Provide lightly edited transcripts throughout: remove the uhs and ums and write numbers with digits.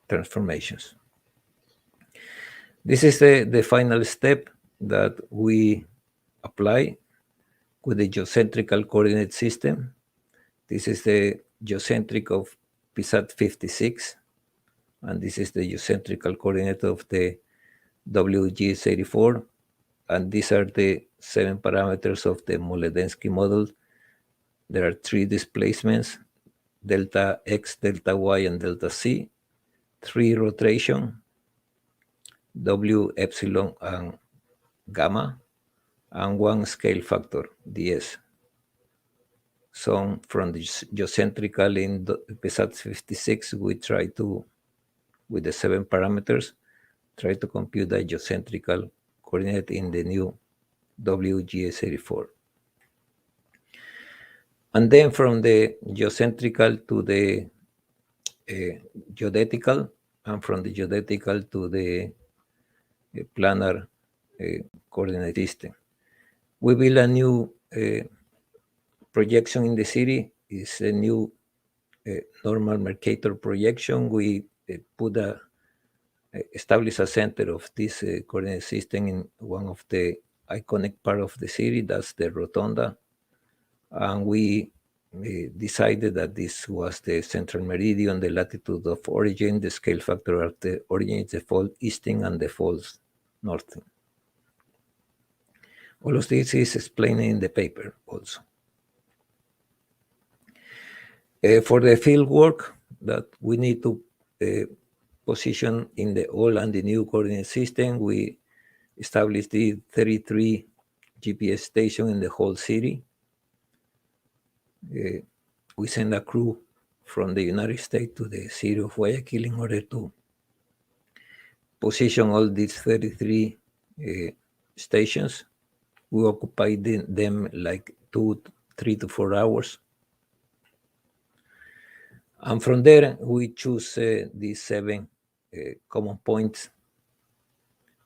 transformations. This is the final step that we apply with the geocentrical coordinate system. This is the geocentric of PSAT 56, and this is the geocentrical coordinate of the WGS 84, and these are the 7 parameters of the Moledensky model. There are 3 displacements, delta X, delta Y, and delta C, 3 rotation, W, epsilon, and gamma, and 1 scale factor, ds. So from the geocentrical in PSAT 56, we try to, with the 7 parameters, try to compute the geocentrical coordinate in the new WGS 84. And then from the geocentrical to the geodetical, and from the geodetical to the planar coordinate system. We build a new projection in the city. It's a new normal Mercator projection. We establish a center of this coordinate system in one of the iconic part of the city. That's the Rotonda. And we decided that this was the central meridian, the latitude of origin, the scale factor of the origin is the fold easting and the folds northing. All of this is explained in the paper also. For the field work that we need to position in the old and the new coordinate system, we established the 33 GPS stations in the whole city. We send a crew from the United States to the city of Guayaquil in order to position all these 33 stations. We occupy them like 3 to 4 hours. And from there, we choose these 7 common points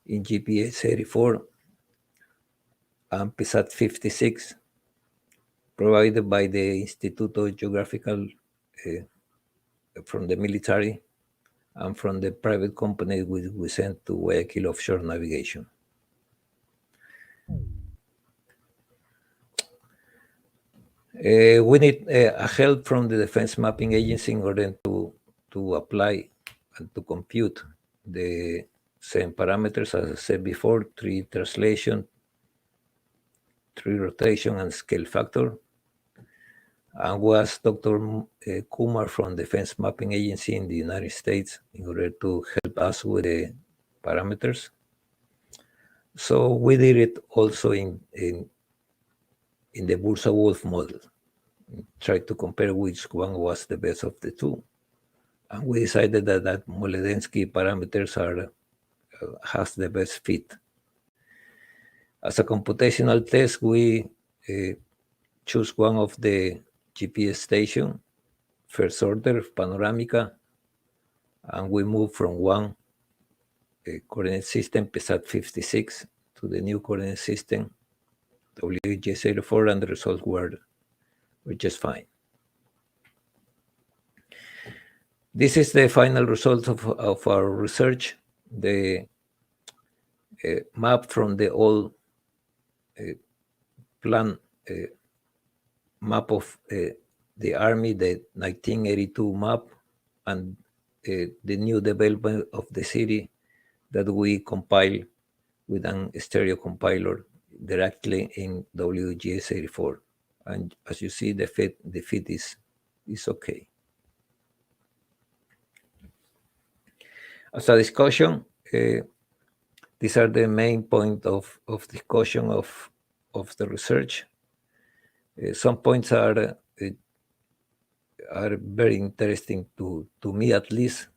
in GPS 84 and PSAT 56, provided by the Instituto Geographical from the military and from the private company we sent to Guayaquil Offshore Navigation. We need a help from the Defense Mapping Agency in order to apply and to compute the same parameters, as I said before, 3 translation, 3 rotation, and scale factor. And was Dr. Kumar from Defense Mapping Agency in the United States in order to help us with the parameters. So we did it also in the Bursa-Wolf model, tried to compare which one was the best of the 2. And we decided that Moledensky parameters has the best fit. As a computational test, we choose one of the GPS station, first order, Panoramica, and we move from one coordinate system, PSAT 56, to the new coordinate system, WGS 84, and the results were just fine. This is the final result of our research. The map from the old plan map of the Army, the 1982 map, and the new development of the city that we compile with an stereo compiler directly in WGS 84. And as you see, the fit is okay. As a discussion, these are the main point of discussion of the research. Some points are very interesting to me, at least.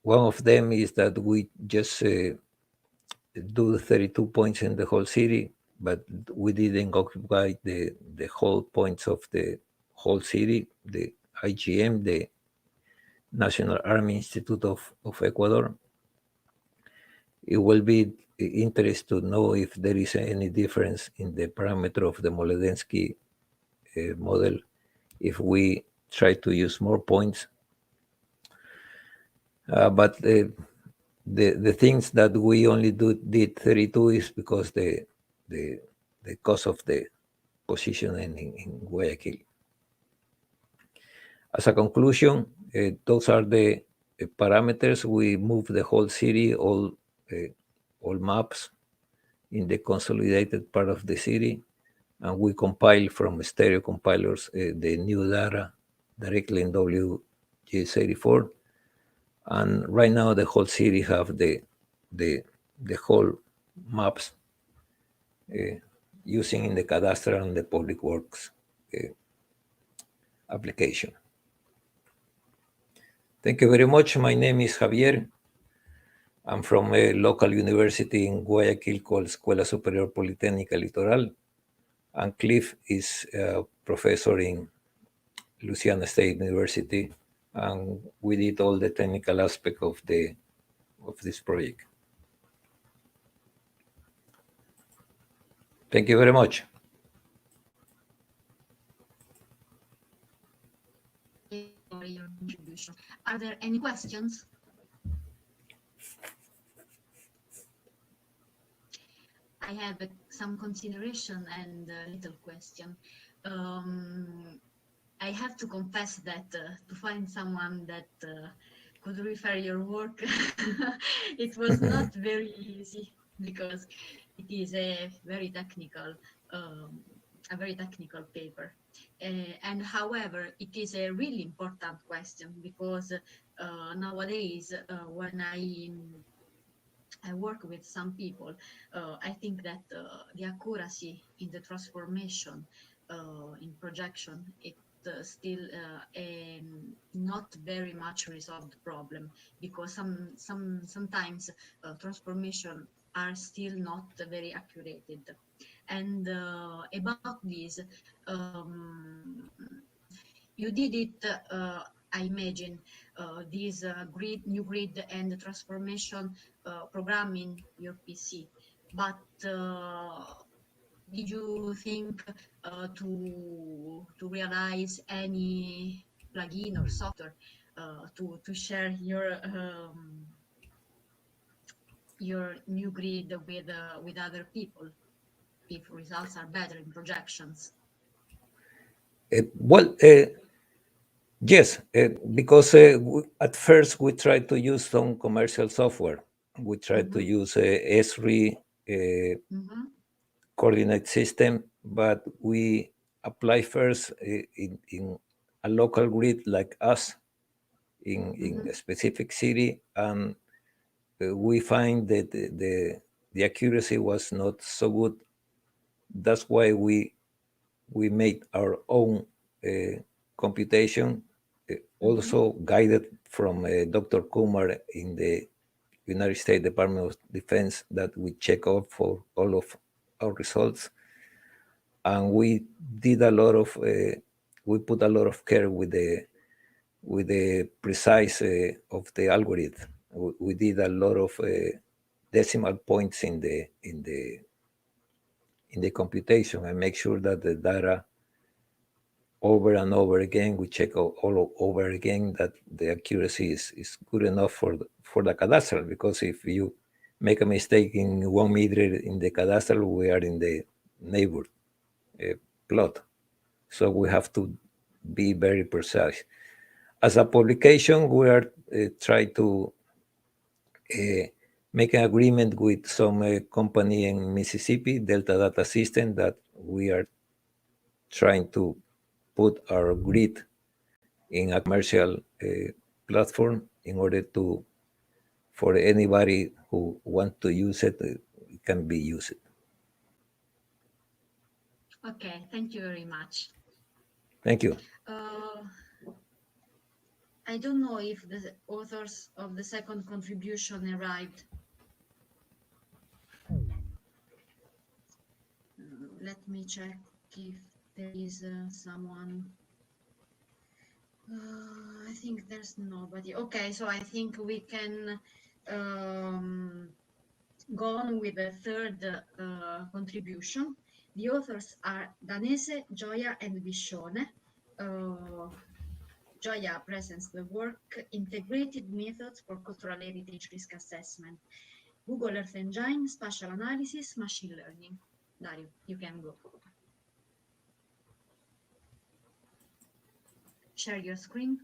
One of them is that we just do 32 points in the whole city, but we didn't occupy the whole points of the whole city, the IGM, the National Army Institute of Ecuador. It will be interesting to know if there is any difference in the parameter of the Moledensky model if we try to use more points. But the things that we only did 32 is because the cost of the positioning in Guayaquil. As a conclusion, those are the parameters. We move the whole city, all maps in the consolidated part of the city, and we compile from stereo compilers the new data directly in WGS84. And right now, the whole city have the whole maps using in the cadastral and the public works application. Thank you very much. My name is Javier. I'm from a local university in Guayaquil called Escuela Superior Politécnica Litoral. And Cliff is a professor in Louisiana State University. And we did all the technical aspect of this project. Thank you very much. For your contribution. Are there any questions? I have some consideration and a little question. I have to confess that to find someone that could refer your work, it was not very easy because it is a very technical paper. And however, it is a really important question because nowadays when I work with some people, I think that the accuracy in the transformation in projection, it still a not very much resolved problem because sometimes transformation are still not very accurate. And about this, you did it, I imagine, this new grid and transformation programming your PC. But did you think to realize any plugin or software to share your new grid with other people if results are better in projections? Yes, because at first we tried to use some commercial software. We tried to use Esri coordinate system, but we apply first in a local grid like us in a specific city, and we find that the accuracy was not so good. That's why we made our own computation, also guided from Dr. Kumar in the United States Department of Defense, that we check out for all of our results. And we did a lot of, we put a lot of care with the precise of the algorithm. We did a lot of decimal points in the computation and make sure that the data over and over again, we check all over again that the accuracy is good enough for the cadastral, because if you make a mistake in 1 meter in the cadastral, we are in the neighbor plot. So we have to be very precise. As a publication, we are trying to make an agreement with some company in Mississippi, Delta Data System, that we are trying to put our grid in a commercial platform in order to, for anybody who want to use it, it can be used. Okay, thank you very much. Thank you. I don't know if the authors of the second contribution arrived. Let me check if there is someone. I think there's nobody. Okay, so I think we can go on with the third contribution. The authors are Danese, Gioia, and Biscione. Gioia presents the work Integrated Methods for Cultural Heritage Risk Assessment, Google Earth Engine, Spatial Analysis, Machine Learning. Dario, you can go. Share your screen.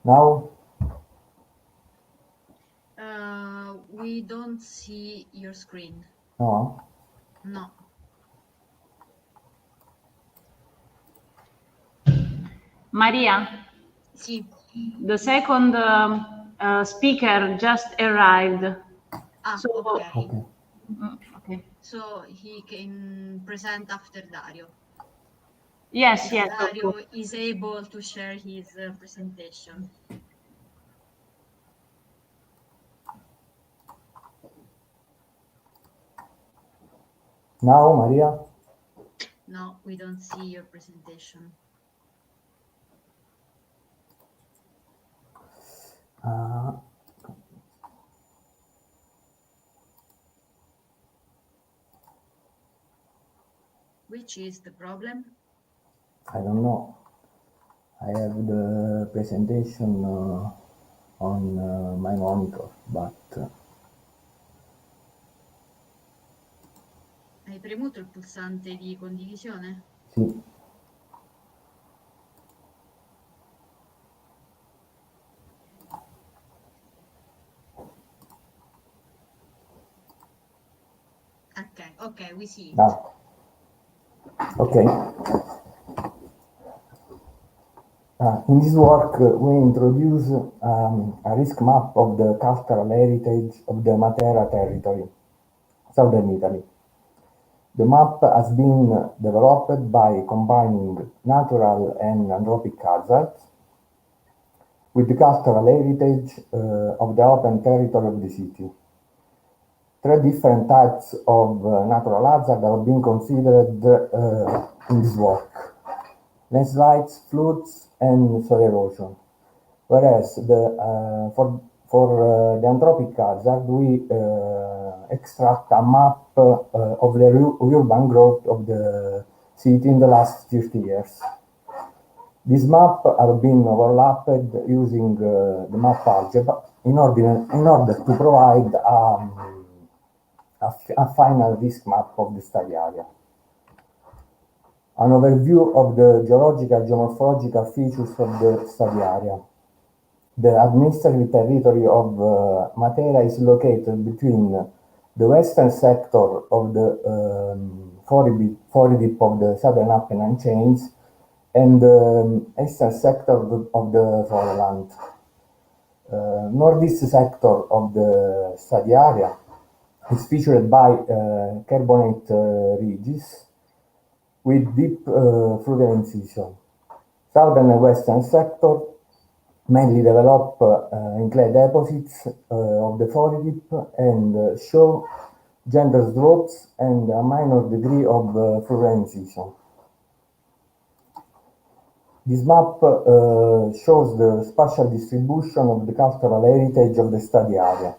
Now? We don't see your screen. No? No. Maria, Sì. the second speaker just arrived. Ah, So, okay. Okay. So he can present after Dario. Yes, If yes. Dario is able to share his presentation. Now, Maria? No, we don't see your presentation. Which is the problem? I don't know. I have the presentation on my monitor, but... Hai premuto il pulsante di condivisione? Sì. Okay, we see it. Now. Okay. In this work, we introduce a risk map of the cultural heritage of the Matera territory, southern Italy. The map has been developed by combining natural and anthropic hazards with the cultural heritage of the open territory of the city. 3 different types of natural hazards have been considered in this work: landslides, floods, and soil erosion. Whereas for the anthropic hazard, we extract a map of the urban growth of the city in the last 50 years. This map have been overlapped using the map algebra in order to provide a final risk map of the study area. An overview of the geological geomorphological features of the study area. The administrative territory of Matera is located between the western sector of the foredip of the Southern Apennine chains and the eastern sector of the foreland. Northeast sector of the study area is featured by carbonate ridges with deep fluvial incision. Southern and western sector mainly develop in clay deposits of the foredip and show gentle slopes and a minor degree of fluvial incision. This map shows the spatial distribution of the cultural heritage of the study area.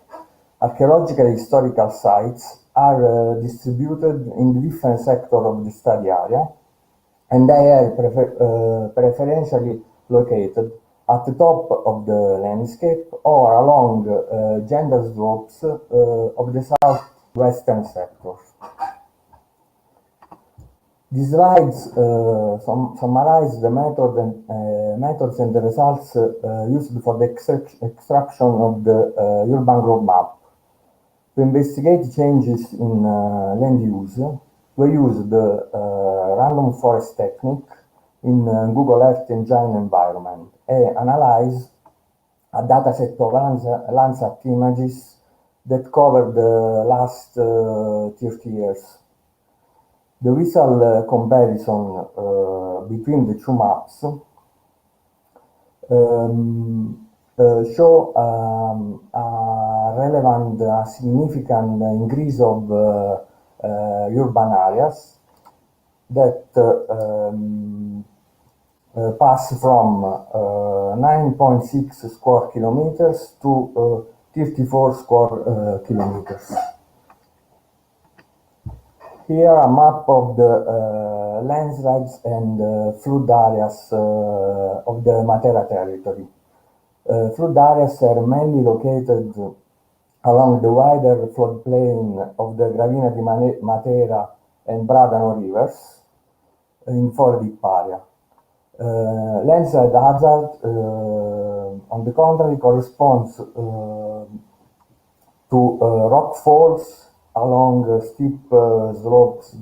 Archaeological historical sites are distributed in the different sectors of the study area, and they are preferentially located at the top of the landscape or along gentle slopes of the southwestern sectors. These slides summarize the methods and the results used for the extraction of the urban growth map To investigate changes in land use, we use the random forest technique in Google Earth Engine environment and analyze a dataset of Landsat images that cover the last 30 years. The visual comparison between the two maps show a relevant, significant increase of urban areas that pass from 9.6 square kilometers to 34 square kilometers. Here a map of the landslides and flood areas of the Matera territory. Flood areas are mainly located along the wider floodplain of the Gravina di Matera and Bradano rivers in Fordyp area. Landslide hazard, on the contrary, corresponds to rock falls along steep slopes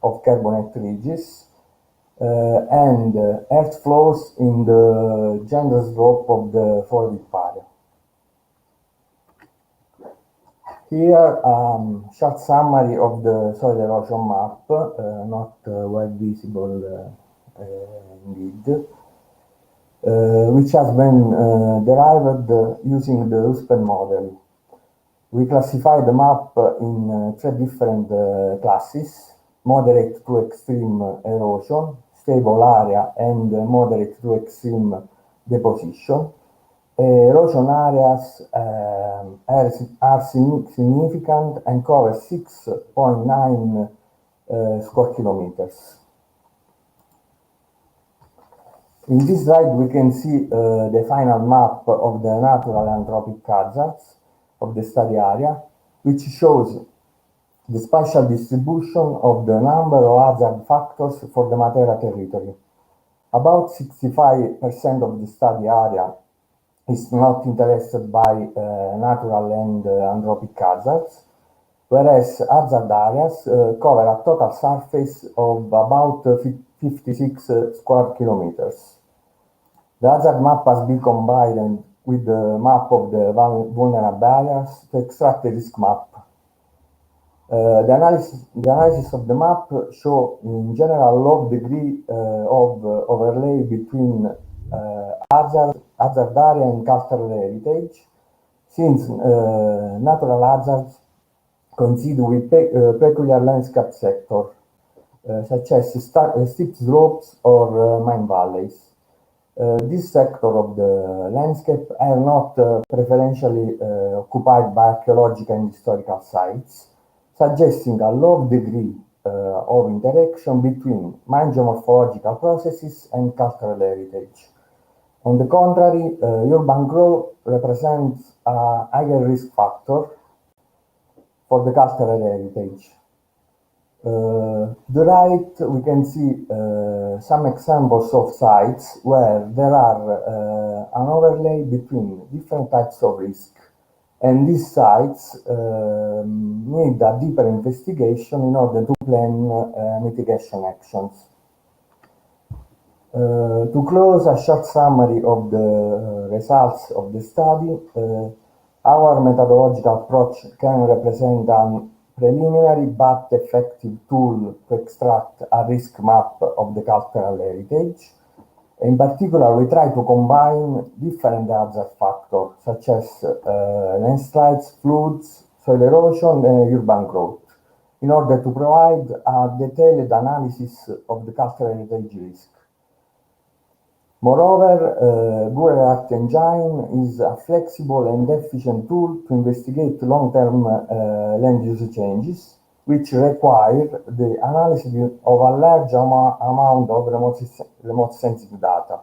of carbonate ridges and earth flows in the gentle slope of the Fordyp area. Here, short summary of the soil erosion map, not well visible indeed, which has been derived using the Uspen model. We classify the map in three different classes: moderate to extreme erosion, stable area, and moderate to extreme deposition. Erosion areas are significant and cover 6.9 square kilometers. In this slide, we can see the final map of the natural anthropic hazards of the study area, which shows the spatial distribution of the number of hazard factors for the Matera territory. About 65% of the study area is not interested by natural and anthropic hazards, whereas hazard areas cover a total surface of about 56 square kilometers. The hazard map has been combined with the map of the vulnerable areas to extract the risk map. The analysis of the map show in general low degree of overlay between hazard area and cultural heritage, since natural hazards coincide with peculiar landscape sector, such as steep slopes or mine valleys. This sector of the landscape are not preferentially occupied by archaeological and historical sites, suggesting a low degree of interaction between mine geomorphological processes and cultural heritage. On the contrary, urban growth represents a higher risk factor for the cultural heritage. The right, we can see some examples of sites where there are an overlay between different types of risk, and these sites need a deeper investigation in order to plan mitigation actions. To close, a short summary of the results of the study. Our methodological approach can represent a preliminary but effective tool to extract a risk map of the cultural heritage. In particular, we try to combine different hazard factors such as landslides, floods, soil erosion, and urban growth in order to provide a detailed analysis of the cultural heritage risk. Moreover, Google Earth Engine is a flexible and efficient tool to investigate long-term land use changes, which require the analysis of a large amount of remote sensing data.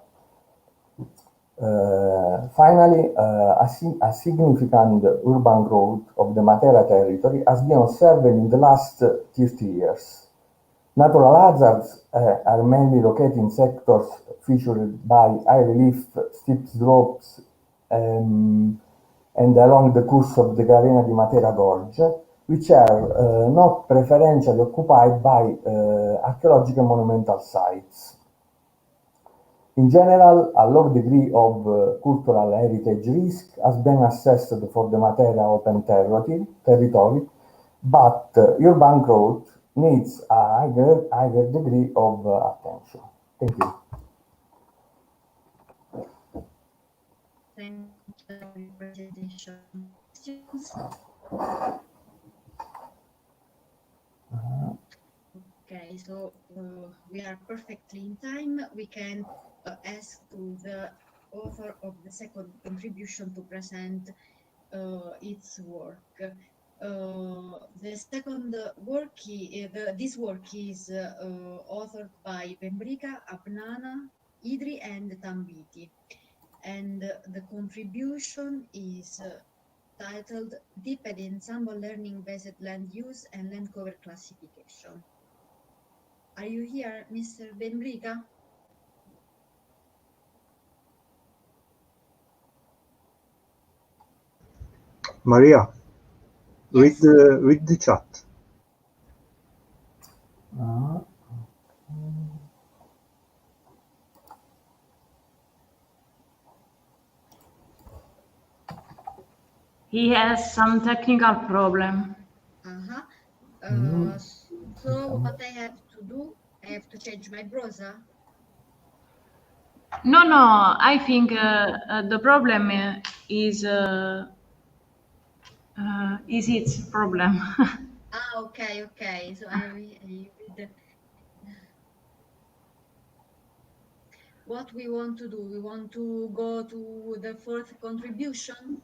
Finally, a significant urban growth of the Matera territory has been observed in the last 30 years. Natural hazards are mainly located in sectors featured by high relief, steep slopes, and and along the course of the Galena di Matera Gorge, which are not preferentially occupied by archaeological monumental sites. In general, a low degree of cultural heritage risk has been assessed for the Matera open territory, but urban growth needs a higher degree of attention. Thank you. Thank you for your presentation. Questions? Okay, so we are perfectly in time. We can ask to the author of the second contribution to present its work. The second work, this work is authored by Bembrica, Apnana, Idri, and Tambiti. And the contribution is titled Deep and Ensemble Learning Based Land Use and Land Cover Classification. Are you here, Mr. Benbrica? Maria, Yes. read the chat. He has some technical problem. So what I have to do, I have to change my browser. No, I think the problem is its problem. Okay. So I read. What we want to do, we want to go to the fourth contribution.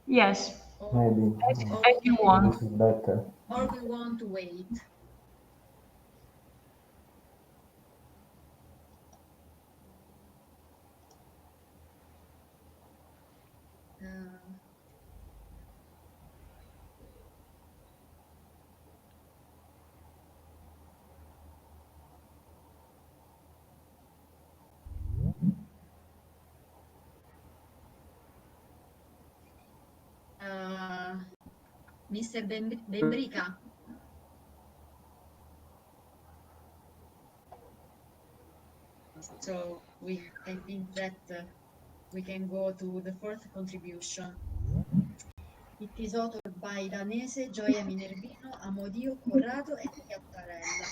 Yes, Maybe if you want. this is better. Or we want to wait. Mr. Bembrica. So I think that we can go to the fourth contribution. It is authored by Danese, Gioia Minervino, Amodio, Corrado, and Chiattarella.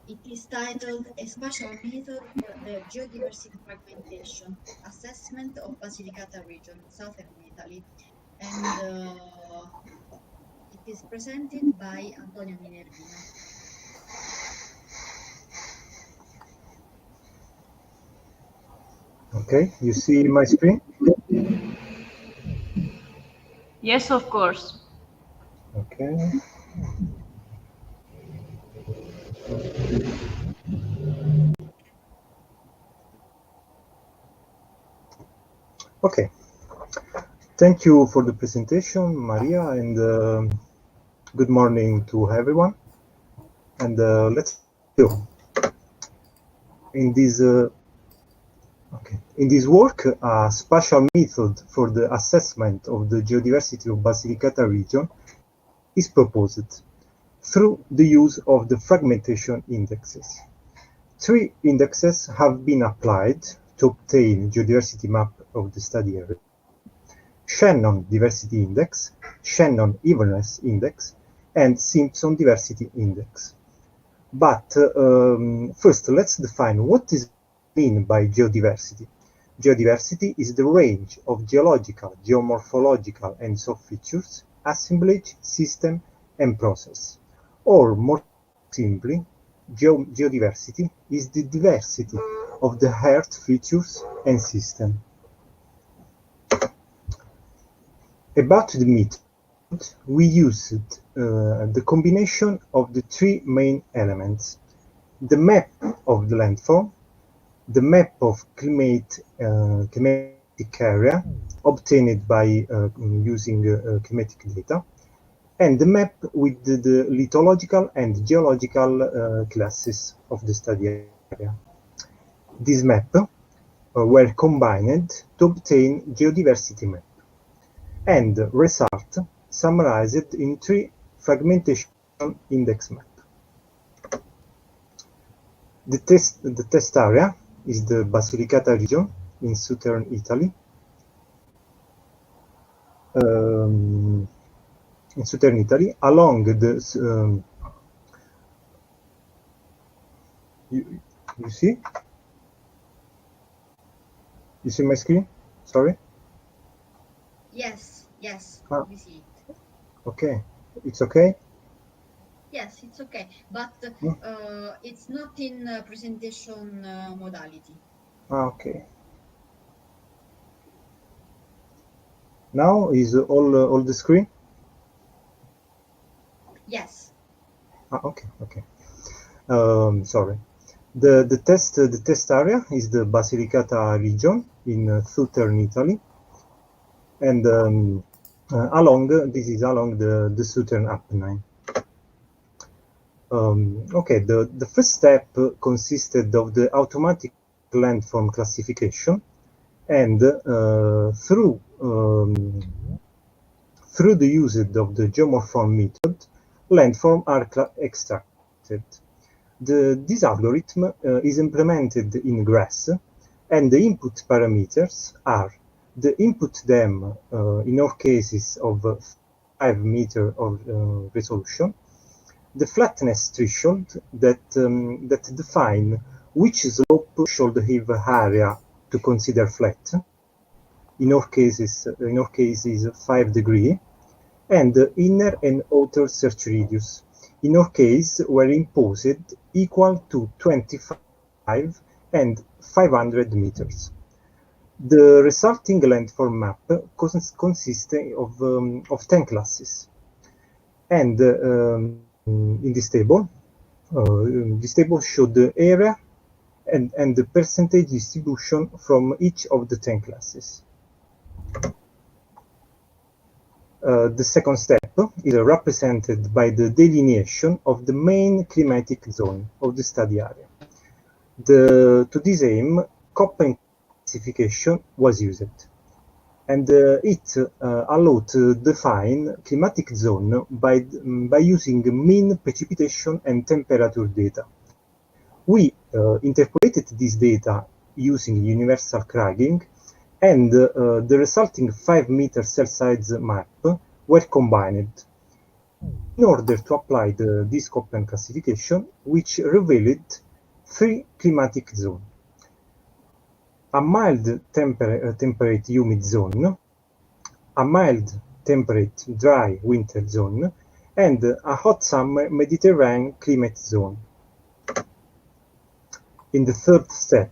It is titled A Spatial Method for the Geodiversity Fragmentation, Assessment of Basilicata Region, Southern Italy. And it is presented by Antonio Minervino. Okay, you see my screen? Yes, of course. Okay. Okay. Thank you for the presentation, Maria, and good morning to everyone. And let's go. In this work, a spatial method for the assessment of the geodiversity of Basilicata region is proposed through the use of the fragmentation indexes. 3 indexes have been applied to obtain geodiversity map of the study area: Shannon Diversity Index, Shannon Evenness Index, and Simpson Diversity Index. But first, let's define what is meant by geodiversity. Geodiversity is the range of geological, geomorphological, and soft features, assemblage, system, and process. Or more simply, geodiversity is the diversity of the earth features and system. About the method, we used the combination of the 3 main elements: the map of the landform, the map of climatic area obtained by using climatic data, and the map with the lithological and geological classes of the study area. These maps were combined to obtain geodiversity map, and result summarized in 3 fragmentation index map. The test area is the Basilicata region in southern Italy. Along the you see my screen? Sorry. Yes, we see it. Okay, it's okay. Yes, it's okay, but it's not in presentation modality. Okay. Now is all the screen? Yes. Okay. Sorry. The test area is the Basilicata region in southern Italy, and along the southern Apennine. Okay, the first step consisted of the automatic landform classification, and through the usage of the geomorphological method, landforms are extracted. This algorithm is implemented in GRASS, and the input parameters are the input dam, in all cases of 5 meters of resolution, the flatness threshold that define which slope should have area to consider flat, in all cases 5 degrees, and the inner and outer search radius, in our case were imposed equal to 25 and 500 meters. The resulting landform map consists of 10 classes, and in this table shows the area and the percentage distribution from each of the 10 classes. The second step is represented by the delineation of the main climatic zone of the study area. To this aim, Köppen classification was used, and it allowed to define climatic zone by using mean precipitation and temperature data. We interpolated this data using universal kriging, and the resulting 5 meter cell size map were combined in order to apply this Köppen classification, which revealed 3 climatic zones: a mild temperate humid zone, a mild temperate dry winter zone, and a hot summer Mediterranean climate zone. In the third step,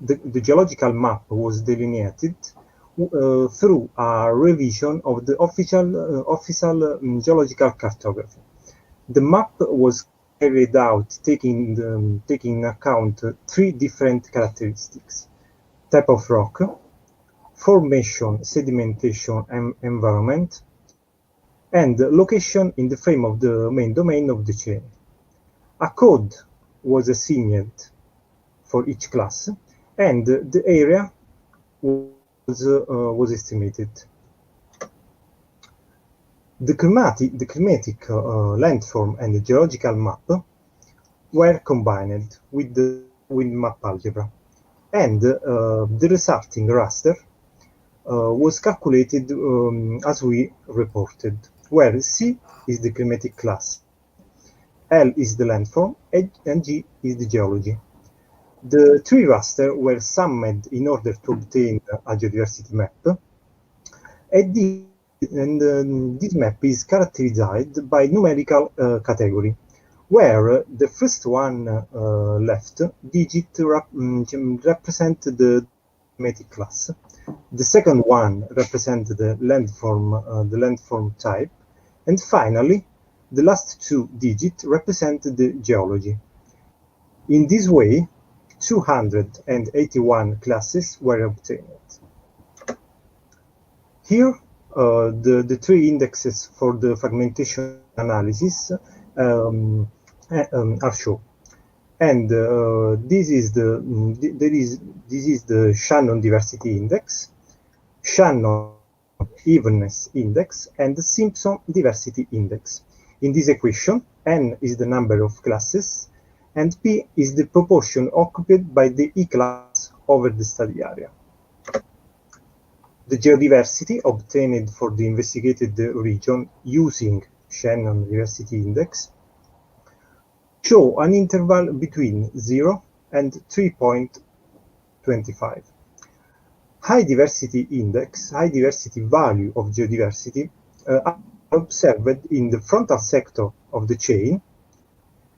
the geological map was delineated through a revision of the official geological cartography. The map was carried out taking into account 3 different characteristics: type of rock, formation, sedimentation, and environment, and location in the frame of the main domain of the chain. A code was assigned for each class, and the area was estimated. The climatic landform and the geological map were combined with the wind map algebra, and the resulting raster was calculated as we reported, where C is the climatic class, L is the landform, and G is the geology. The 3 rasters were summed in order to obtain a geodiversity map, and this map is characterized by numerical category, where the first one left digit represent the climatic class, the second one represents the landform type, and finally the last 2 digits represent the geology. In this way, 281 classes were obtained. Here, the 3 indexes for the fragmentation analysis are shown. And this is the Shannon diversity index, Shannon evenness index, and the Simpson diversity index. In this equation, n is the number of classes, and p is the proportion occupied by the E class over the study area. The geodiversity obtained for the investigated region using Shannon diversity index show an interval between 0 and 3.25. High diversity value of geodiversity are observed in the frontal sector of the chain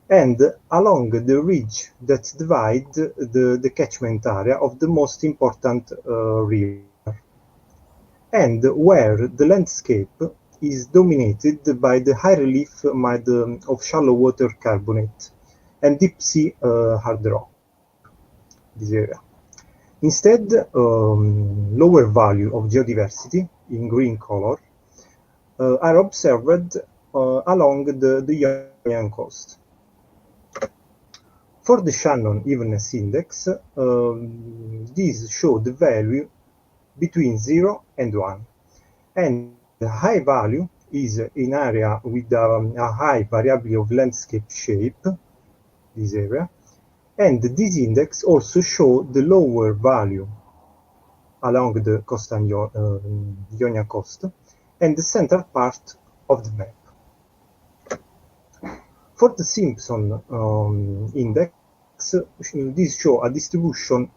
and along the ridge that divide the catchment area of the most important river, and where the landscape is dominated by the high relief made of shallow water carbonate and deep sea hard rock, this area. Instead, lower value of geodiversity in green color are observed along the Ionian coast. For the Shannon evenness index, these show the value between 0 and 1, and the high value is in area with a high variability of landscape shape, this area, and this index also shows the lower value along the coastal Ionian coast and the central part of the map. For the Simpson index, this shows a distribution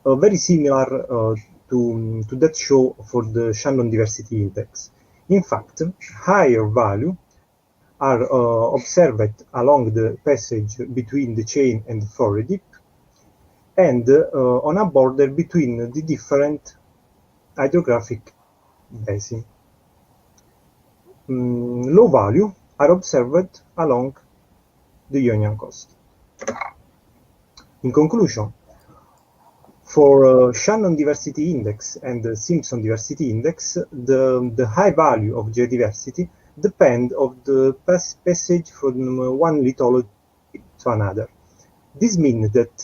very similar to that show for the Shannon diversity index. In fact, higher value are observed along the passage between the chain and the foredip, and on a border between the different hydrographic basins. Low value are observed along the Ionian coast. In conclusion, for Shannon diversity index and the Simpson diversity index, the high value of geodiversity depend of the passage from one lithology to another. This means that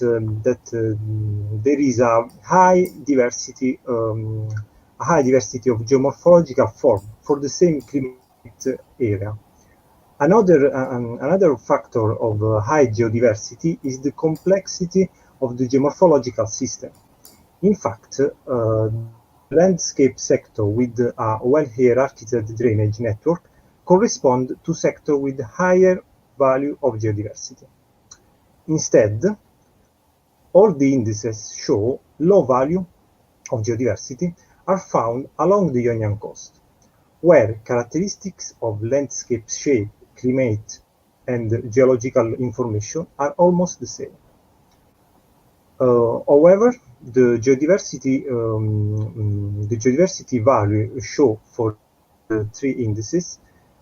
there is a high diversity of geomorphological form for the same climate area. Another factor of high geodiversity is the complexity of the geomorphological system. In fact, landscape sector with a well-hierarchized drainage network correspond to sector with higher value of geodiversity. Instead, all the indices show low value of geodiversity are found along the Ionian coast, where characteristics of landscape shape, climate, and geological information are almost the same. However, the geodiversity value shown for the three indices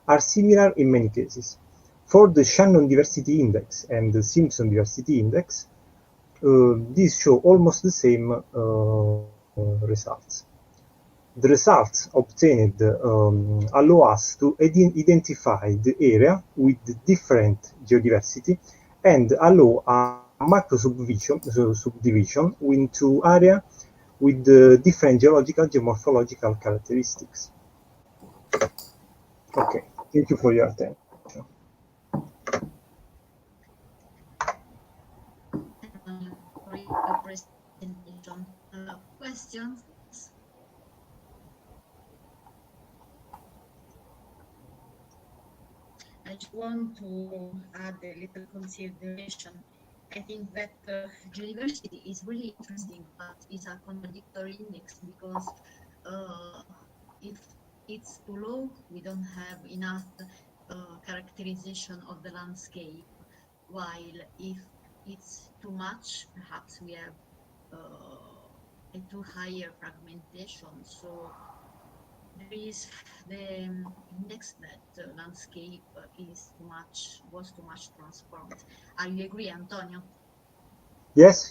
are similar in many cases. For the Shannon diversity index and the Simpson diversity index, these show almost the same results. The results obtained allow us to identify the area with different geodiversity and allow a macro subdivision into area with different geological geomorphological characteristics. Okay, thank you for your attention. For your presentation. Questions? I just want to add a little consideration. I think that geodiversity is really interesting, but is a contradictory index because if it's too low, we don't have enough characterization of the landscape, while if it's too much, perhaps we have a too higher fragmentation. So there is the index that landscape was too much transformed. Are you agree, Antonio? Yes.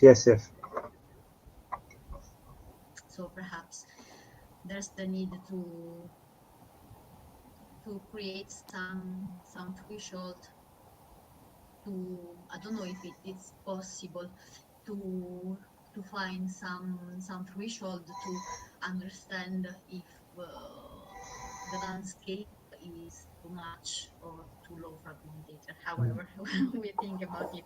So perhaps there's the need to create some threshold I don't know if it is possible to find some threshold to understand if the landscape is too much or too low fragmentation. However, we think about it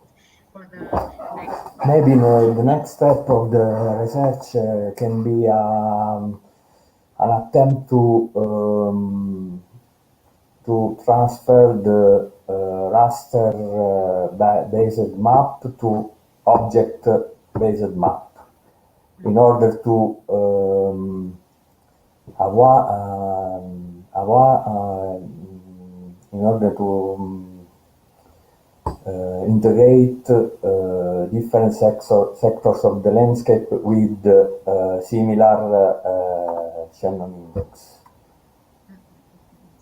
for the next. Maybe the next step of the research can be an attempt to transfer the raster-based map to object-based map in order to integrate different sectors of the landscape with similar Shannon index.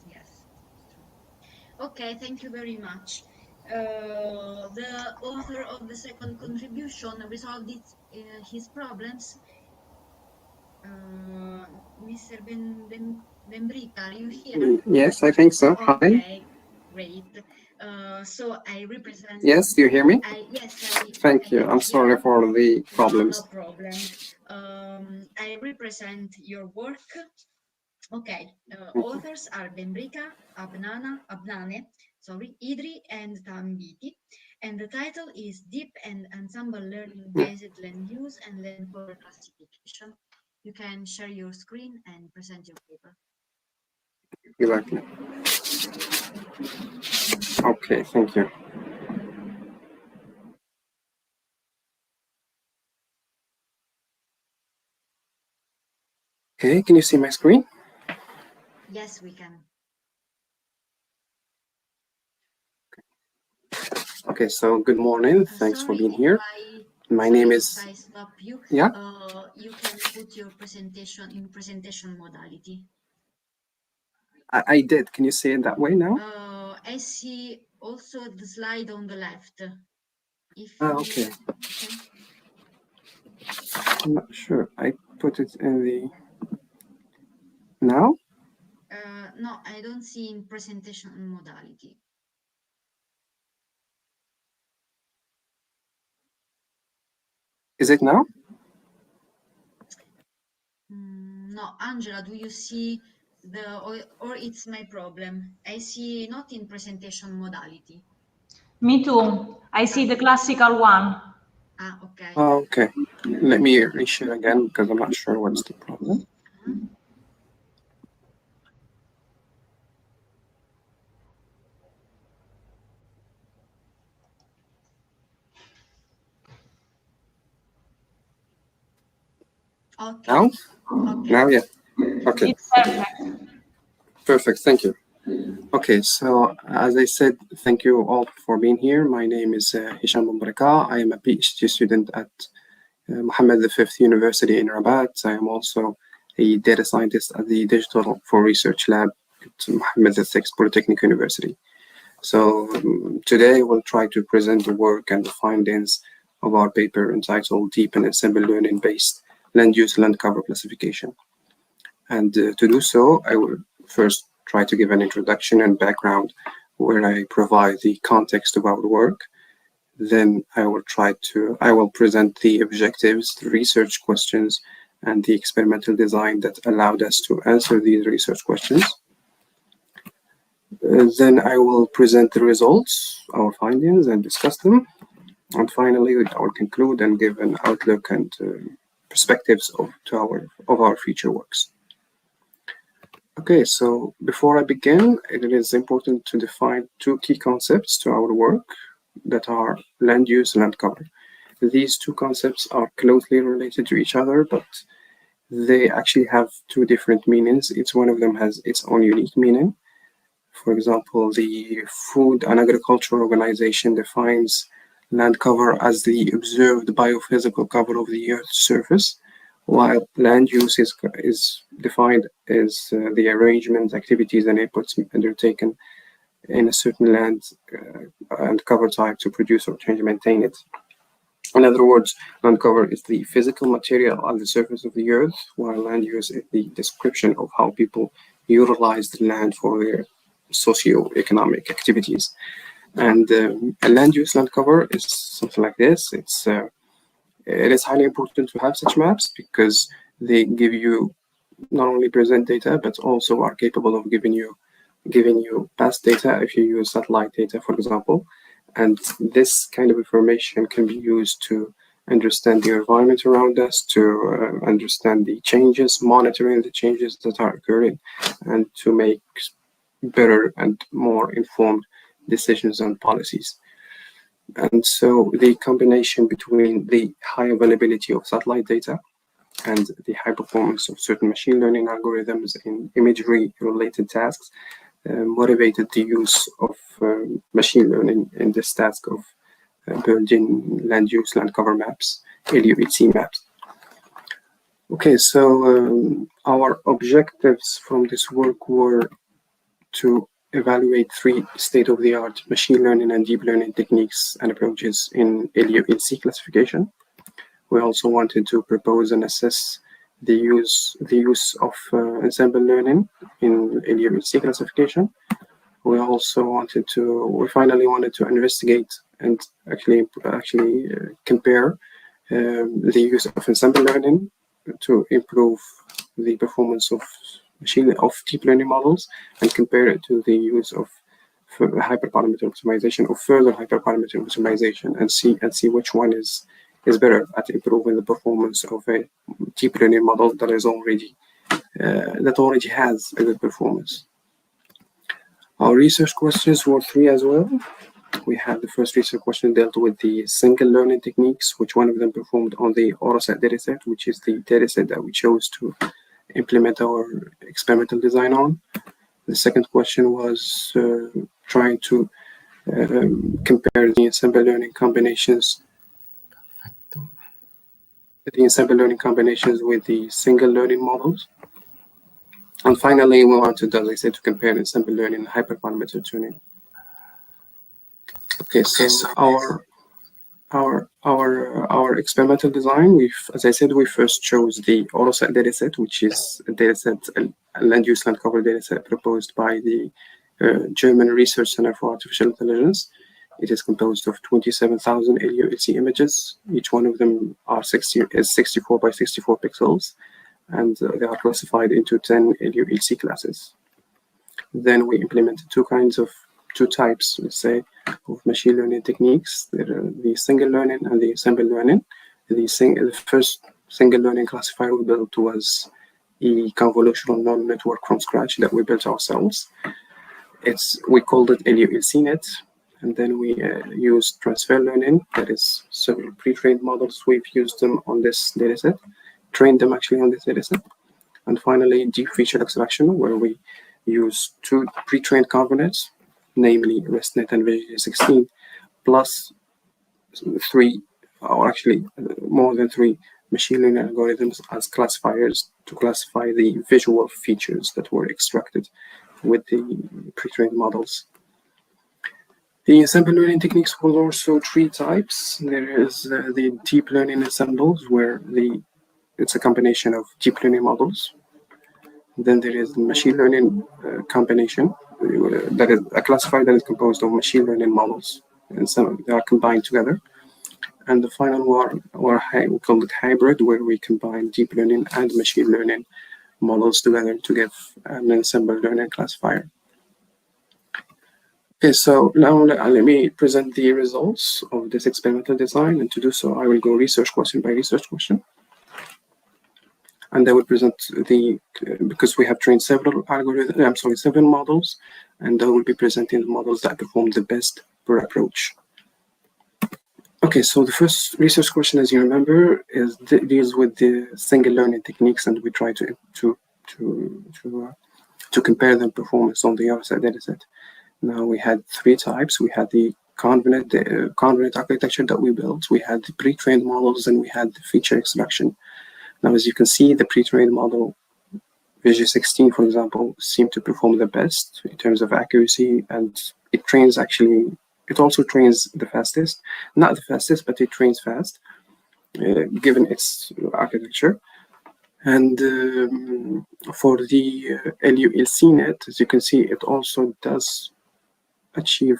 Yes. Okay, thank you very much. The author of the second contribution resolved his problems. Mr. Benbrica, are you here? Yes, I think so. Hi. Okay, great. So I represent. Yes, do you hear me? Yes, Thank you. I'm sorry for the problems. No problem. I represent your work. Okay, authors are Benbrica, Abnane, Idri, and Tambiti, and the title is Deep and Ensemble Learning-Based Land Use and Land Cover Classification. You can share your screen and present your paper. Exactly. Okay, thank you. Okay, can you see my screen? Yes, we can. Okay, so good morning. Thanks for being here. My name is. If I stop you, yeah. You can put your presentation in presentation modality. I did. Can you say it that way now? I see also the slide on the left. Okay. I'm not sure. I put it in the. Now? No, I don't see in presentation modality. Is it now? No, Angela, do you see or it's my problem? I see not in presentation modality. Me too. I see the classical one. Okay. Okay. Let me reshare again because I'm not sure what's the problem. Okay. Now? Okay. Now, yeah. Okay. It's perfect. Perfect. Thank you. Okay, so as I said, thank you all for being here. My name is Hisham Benbrica. I am a PhD student at Mohammed V University in Rabat. I am also a data scientist at the Digital for Research Lab at Mohammed VI Polytechnic University. So today we'll try to present the work and the findings of our paper entitled Deep and Ensemble Learning-Based Land Use Land Cover Classification. And to do so, I will first try to give an introduction and background where I provide the context of our work. Then I will present the objectives, the research questions, and the experimental design that allowed us to answer these research questions. Then I will present the results, our findings, and discuss them. And finally, I will conclude and give an outlook and perspectives of our future works. Okay, so before I begin, it is important to define two key concepts to our work that are land use and land cover. These two concepts are closely related to each other, but they actually have two different meanings. Each one of them has its own unique meaning. For example, the Food and Agriculture Organization defines land cover as the observed biophysical cover of the Earth's surface, while land use is defined as the arrangement, activities, and inputs undertaken in a certain land and cover type to produce or change and maintain it. In other words, land cover is the physical material on the surface of the Earth, while land use is the description of how people utilize the land for their socio-economic activities. And a land use land cover is something like this. It is highly important to have such maps because they give you not only present data but also are capable of giving you past data if you use satellite data, for example. And this kind of information can be used to understand the environment around us, to understand the changes, monitoring the changes that are occurring, and to make better and more informed decisions and policies. And so the combination between the high availability of satellite data and the high performance of certain machine learning algorithms in imagery-related tasks motivated the use of machine learning in this task of building land use land cover maps, LULC maps. Okay, so our objectives from this work were to evaluate 3 state-of-the-art machine learning and deep learning techniques and approaches in LULC classification. We also wanted to propose and assess the use of ensemble learning in LULC classification. We finally wanted to investigate and actually compare the use of ensemble learning to improve the performance of deep learning models, and compare it to the use of hyperparameter optimization or further hyperparameter optimization, and see which one is better at improving the performance of a deep learning model that already has a good performance. Our research questions were 3 as well. We had the first research question dealt with the single learning techniques, which one of them performed on the AutoSet dataset, which is the dataset that we chose to implement our experimental design on. The second question was trying to compare the ensemble learning combinations with the single learning models. And finally, we wanted, as I said, to compare ensemble learning and hyperparameter tuning. Okay, so our experimental design, as I said, we first chose the AutoSet dataset, which is a dataset, a land use land cover dataset proposed by the German Research Center for Artificial Intelligence. It is composed of 27,000 LULC images. Each one of them is 64 by 64 pixels, and they are classified into 10 LULC classes. Then we implemented two types, let's say, of machine learning techniques. There are the single learning and the ensemble learning. The first single learning classifier we built was a convolutional neural network from scratch that we built ourselves. We called it LULCNet. And then we used transfer learning, that is several pre-trained models. We've used them on this dataset, trained them actually on this dataset. And finally, deep feature extraction, where we use 2 pre-trained components, namely ResNet and VG16, plus 3, or actually more than 3 machine learning algorithms as classifiers to classify the visual features that were extracted with the pre-trained models. The ensemble learning techniques were also 3 types. There is the deep learning ensembles, where it's a combination of deep learning models. Then there is the machine learning combination, that is a classifier that is composed of machine learning models, and they are combined together. And the final one, we call it hybrid, where we combine deep learning and machine learning models together to give an ensemble learning classifier. Okay, so now let me present the results of this experimental design, and to do so, I will go research question by research question. And I will present because we have trained several models, and I will be presenting the models that perform the best per approach. Okay, so the first research question, as you remember, deals with the single learning techniques, and we try to compare their performance on the AutoSet dataset. Now we had 3 types. We had the convolutional architecture that we built. We had the pre-trained models, and we had the feature extraction. Now, as you can see, the pre-trained model, VG16, for example, seemed to perform the best in terms of accuracy, and it also trains the fastest. Not the fastest, but it trains fast, given its architecture. And for the LULCNet, as you can see, it also does achieve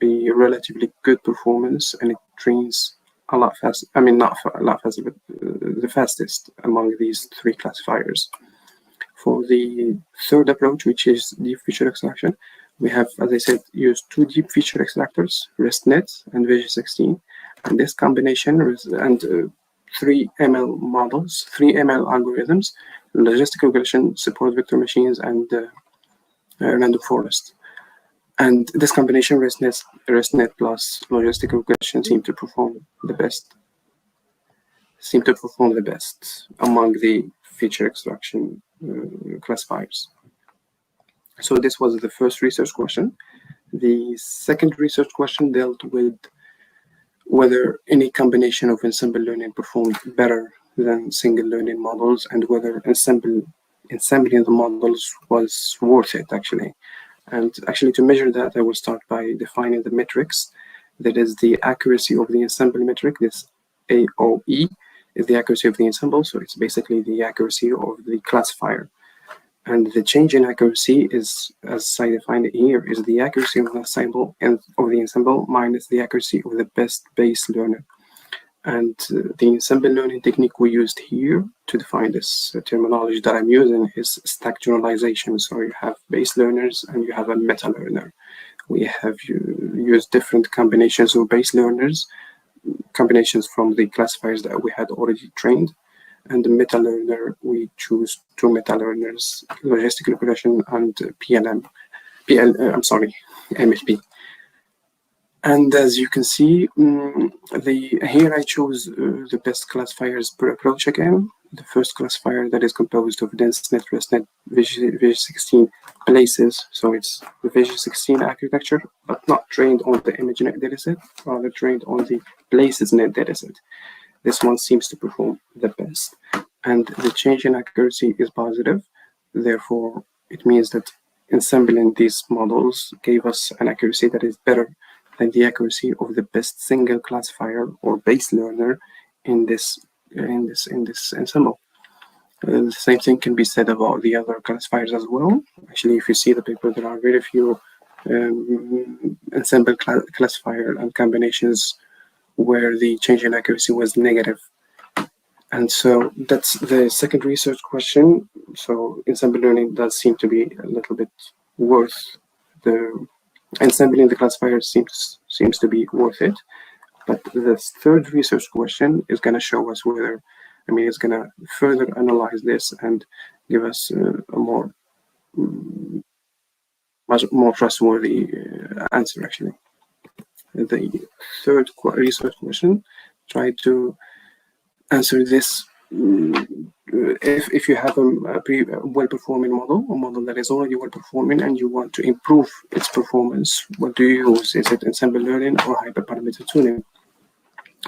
a relatively good performance, and it trains a lot faster. I mean, not a lot faster, but the fastest among these three classifiers. For the third approach, which is deep feature extraction, we have, as I said, used two deep feature extractors, ResNet and VG16, and this combination and 3 ML models, 3 ML algorithms, logistical regression, support vector machines, and random forest. And this combination, ResNet plus logistical regression, seem to perform the best among the feature extraction classifiers. So this was the first research question. The second research question dealt with whether any combination of ensemble learning performed better than single learning models, and whether ensembling the models was worth it, actually. And actually, to measure that, I will start by defining the metrics. That is the accuracy of the ensemble metric. This AOE is the accuracy of the ensemble, so it's basically the accuracy of the classifier. And the change in accuracy is, as I defined it here, is the accuracy of the ensemble minus the accuracy of the best base learner. And the ensemble learning technique we used here to define this terminology that I'm using is stack generalization. So you have base learners and you have a meta learner. We have used different combinations of base learners, combinations from the classifiers that we had already trained. And the meta learner, we choose 2 meta learners, logistic regression and MFP. And as you can see, here I chose the best classifiers per approach again. The first classifier that is composed of DenseNet, ResNet, VG16 places. So it's the VG16 architecture, but not trained on the ImageNet dataset, rather trained on the PlacesNet dataset. This one seems to perform the best. And the change in accuracy is positive. Therefore, it means that ensembling these models gave us an accuracy that is better than the accuracy of the best single classifier or base learner in this ensemble. The same thing can be said about the other classifiers as well. Actually, if you see the paper, there are very few ensemble classifier and combinations where the change in accuracy was negative. And so that's the second research question. So ensemble learning does seem to be a little bit worth the ensembling the classifier seems to be worth it. But the third research question is going to show us whether, it's going to further analyze this and give us a much more trustworthy answer, actually. The third research question tried to answer this. If you have a well-performing model, a model that is already well-performing, and you want to improve its performance, what do you use? Is it ensemble learning or hyperparameter tuning?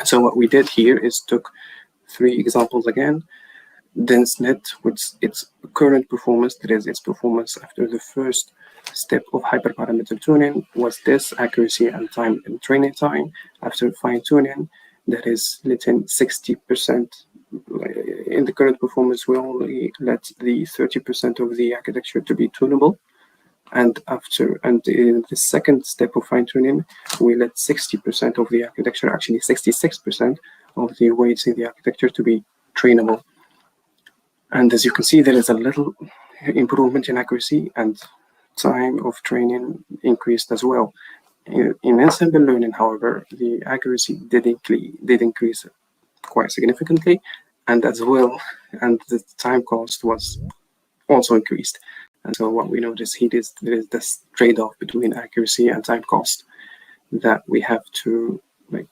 So what we did here is took 3 examples again. DenseNet, with its current performance, that is its performance after the first step of hyperparameter tuning, was this accuracy and time and training time. After fine-tuning, that is letting 60%. In the current performance, we only let the 30% of the architecture to be tunable, and in the second step of fine-tuning, we let 60% of the architecture, actually 66% of the weights in the architecture, to be trainable. And as you can see, there is a little improvement in accuracy, and time of training increased as well. In ensemble learning, however, the accuracy did increase quite significantly, and as well, and the time cost was also increased. And so what we notice here is there is this trade-off between accuracy and time cost that we have to make.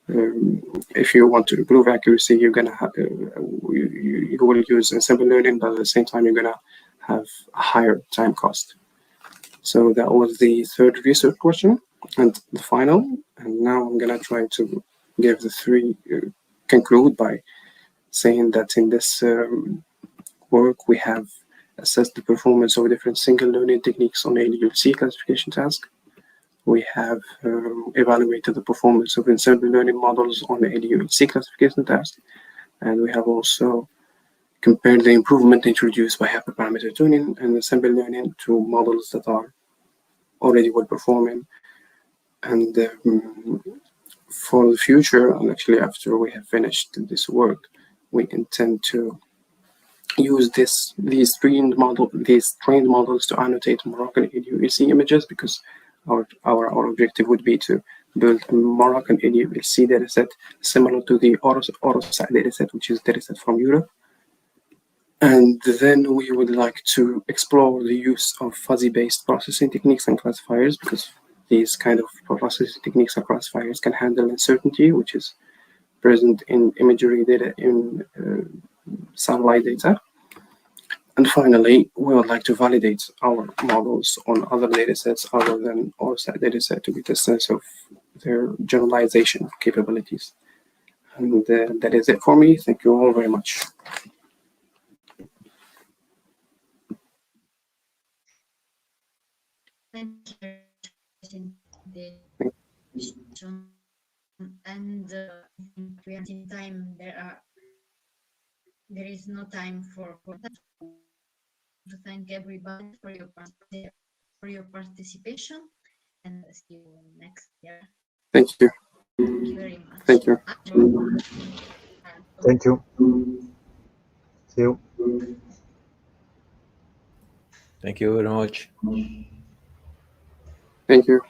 If you want to improve accuracy, you're gonna have you will use ensemble learning, but at the same time you're gonna have a higher time cost. So that was the third research question and the final. And now I'm gonna try to give the 3 conclude by saying that in this work we have assessed the performance of different single learning techniques on ADLC classification task. We have evaluated the performance of ensemble learning models on the ADLC classification task, and we have also compared the improvement introduced by hyperparameter tuning and ensemble learning to models that are already well performing. And for the future, and actually after we have finished this work, we intend to use these trained models to annotate Moroccan ADULC images, because our objective would be to build a Moroccan ADULC dataset similar to the Orosat dataset, which is a dataset from Europe. And then we would like to explore the use of fuzzy-based processing techniques and classifiers, because these kind of processing techniques and classifiers can handle uncertainty, which is present in imagery data, in satellite data. And finally, we would like to validate our models on other datasets other than ORSAT dataset to get a sense of their generalization capabilities. And that is it for me. Thank you all very much. Thank you for the presentation. And I think we are in time. There is no time for to thank everybody for your participation, and see you next year. Thank you. Thank you very much. Thank you. Thank you. See you. Thank you very much. Thank you.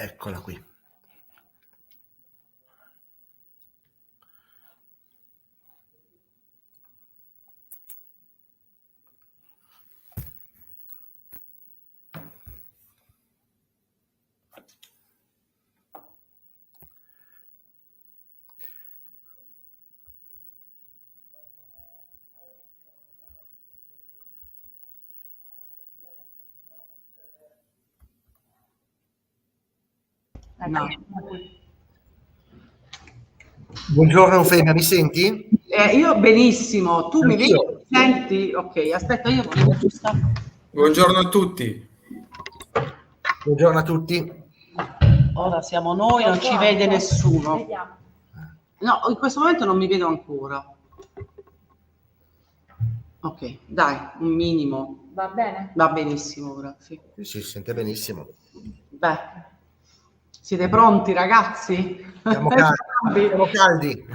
Eccola qui. No. Buongiorno Femia, mi senti? Io benissimo, tu mi vedi? Anch'io. Mi senti? Ok, aspetta, io volevo aggiustare. Buongiorno a tutti. Buongiorno a tutti. Ora siamo noi, non ci vede nessuno. No, in questo momento non mi vedo ancora. Ok, dai, un minimo. Va bene? Va benissimo ora, sì. Sì, si sente benissimo. Beh, siete pronti ragazzi? Siamo caldi. Siamo caldi.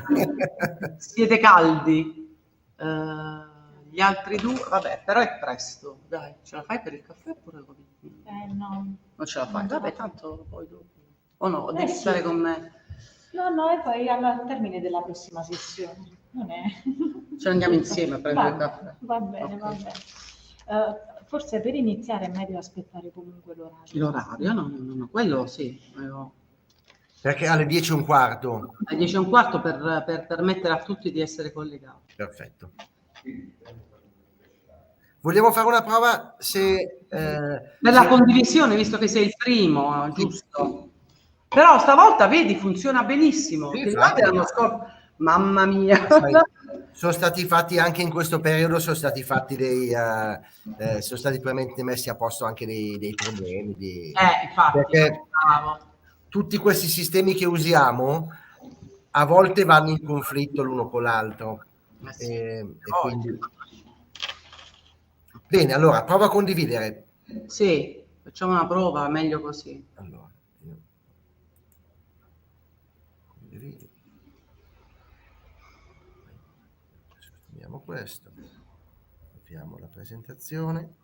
Siete caldi? Gli altri due, vabbè, però è presto. Dai, ce la fai per il caffè oppure con... No. Non ce la fai? Vabbè, tanto poi dopo. O no, devi Sì. stare con me. No, e poi al termine della prossima sessione. Non è... Ce ne andiamo insieme a prendere il Va, caffè. va bene, Ok. va bene. Forse per iniziare è meglio aspettare comunque l'orario. L'orario? No, quello sì. Perché alle 10:15. Alle 10:15 per permettere a tutti di essere collegati. Perfetto. Vogliamo fare una prova se... Per la condivisione, visto che sei il primo, giusto? Però stavolta, vedi, funziona benissimo. Sì, Ti ricordi l'anno scorso? Mamma mia! Sono stati fatti anche in questo periodo, sono stati fatti sono stati probabilmente messi a posto anche dei problemi. Infatti, perché bravo. tutti questi sistemi che usiamo a volte vanno in conflitto l'uno con l'altro. Sì. E quindi... Bene, allora prova a condividere. Sì, facciamo una prova, meglio così. Allora, io condivido. Spostiamo questo. Apriamo la presentazione.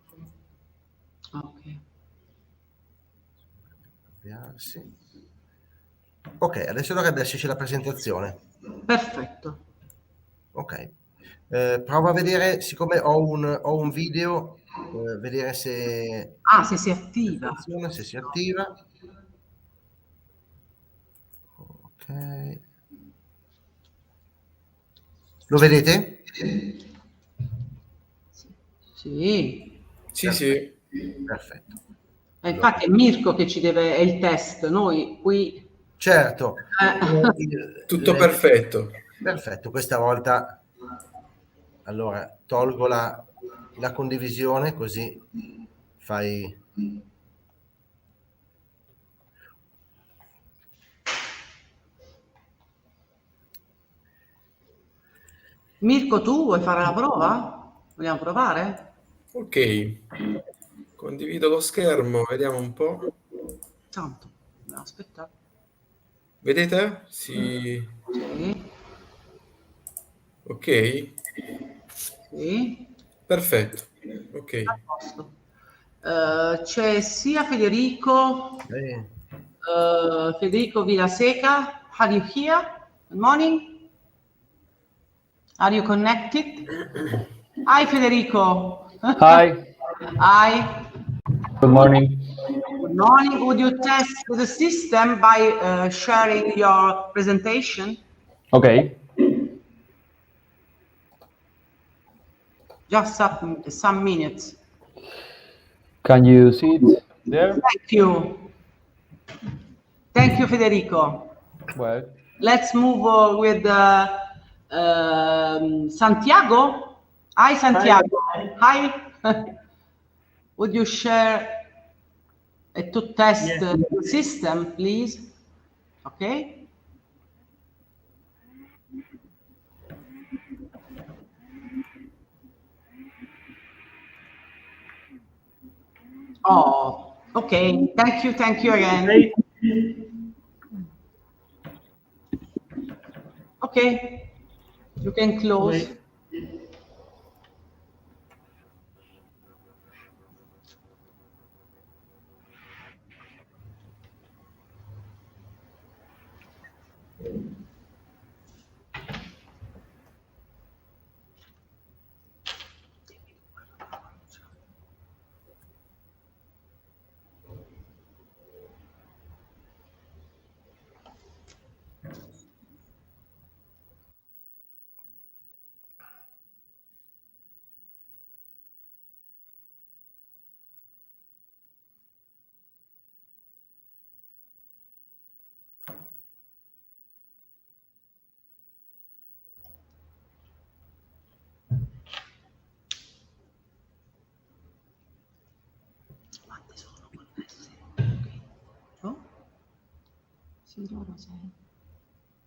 Ok. Avviarsi. Ok, adesso dovrebbe esserci la presentazione. Perfetto. Ok. Prova a vedere, siccome ho un video, vedere se... Se si attiva. Se si attiva. Ok. Lo vedete? Sì. Sì. Perfetto. Infatti è Mirko che ci deve, è il test, noi qui... Certo. Tutto perfetto. Perfetto, questa volta... Allora, tolgo la condivisione, così fai... Mirko, tu vuoi fare la prova? Vogliamo provare? Ok. Condivido lo schermo, vediamo un po'. Tanto, dobbiamo aspettare. Vedete? Sì. Sì. Ok. Sì. Perfetto. Ok. A posto. C'è sia Federico Villaseca. How do you hear? Good morning. Are you connected? Hi Federico. Hi. Hi. Good morning. Good morning. Would you test the system by sharing your presentation? Okay. Just some minutes. Can you see it there? Thank you. Thank you, Federico. Well, Let's move with Santiago. Hi, Santiago. Hi. Would you share to test the system, please? Okay. Oh, okay. Thank you again. Okay, you can close. Quante sono connesse? Oh? Sì, loro 6.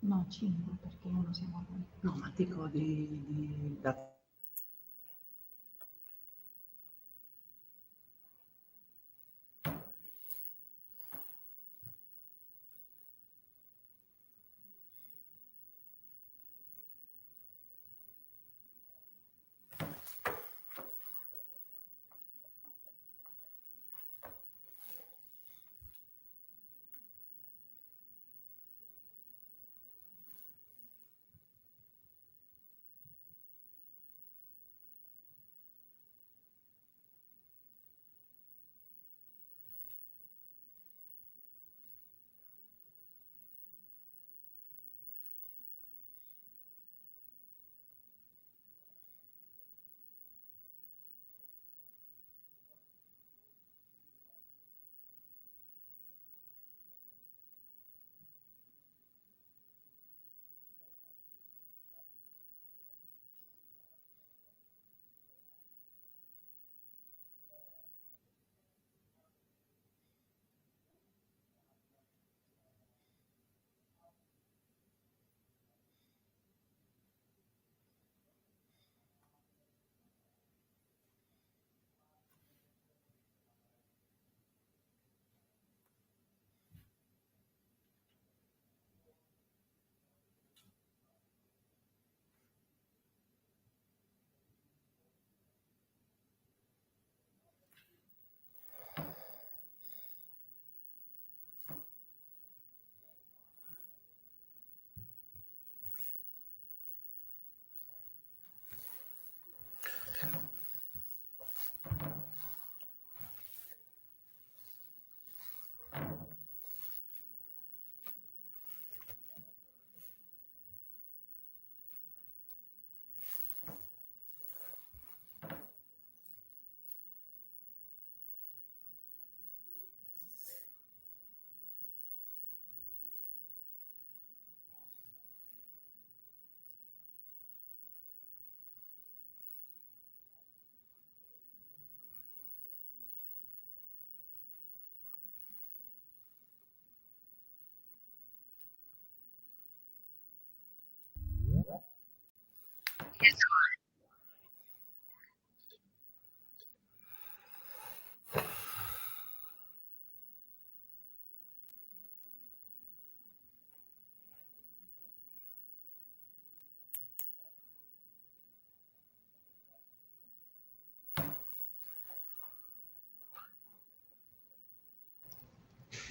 No, 5 perché uno siamo noi. No, ma dico da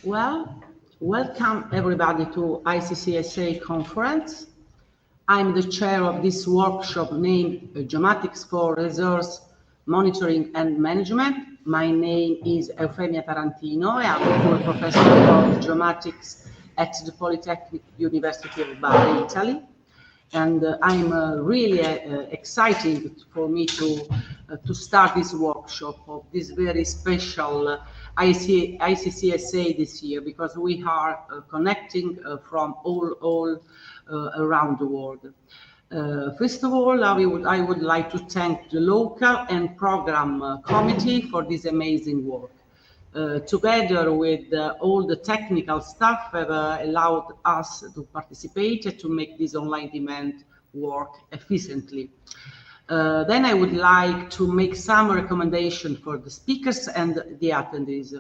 Well, welcome everybody to ICCSA conference. I'm the chair of this workshop named Geomatics for Resource Monitoring and Management. My name is Eufemia Tarantino. I'm a professor of geomatics at the Polytechnic University of Bari, Italy. And I'm really excited for me to start this workshop of this very special ICCSA this year, because we are connecting from all around the world. First of all, I would like to thank the local and program committee for this amazing work. Together with all the technical staff have allowed us to participate and to make this online demand work efficiently. Then I would like to make some recommendations for the speakers and the attendees.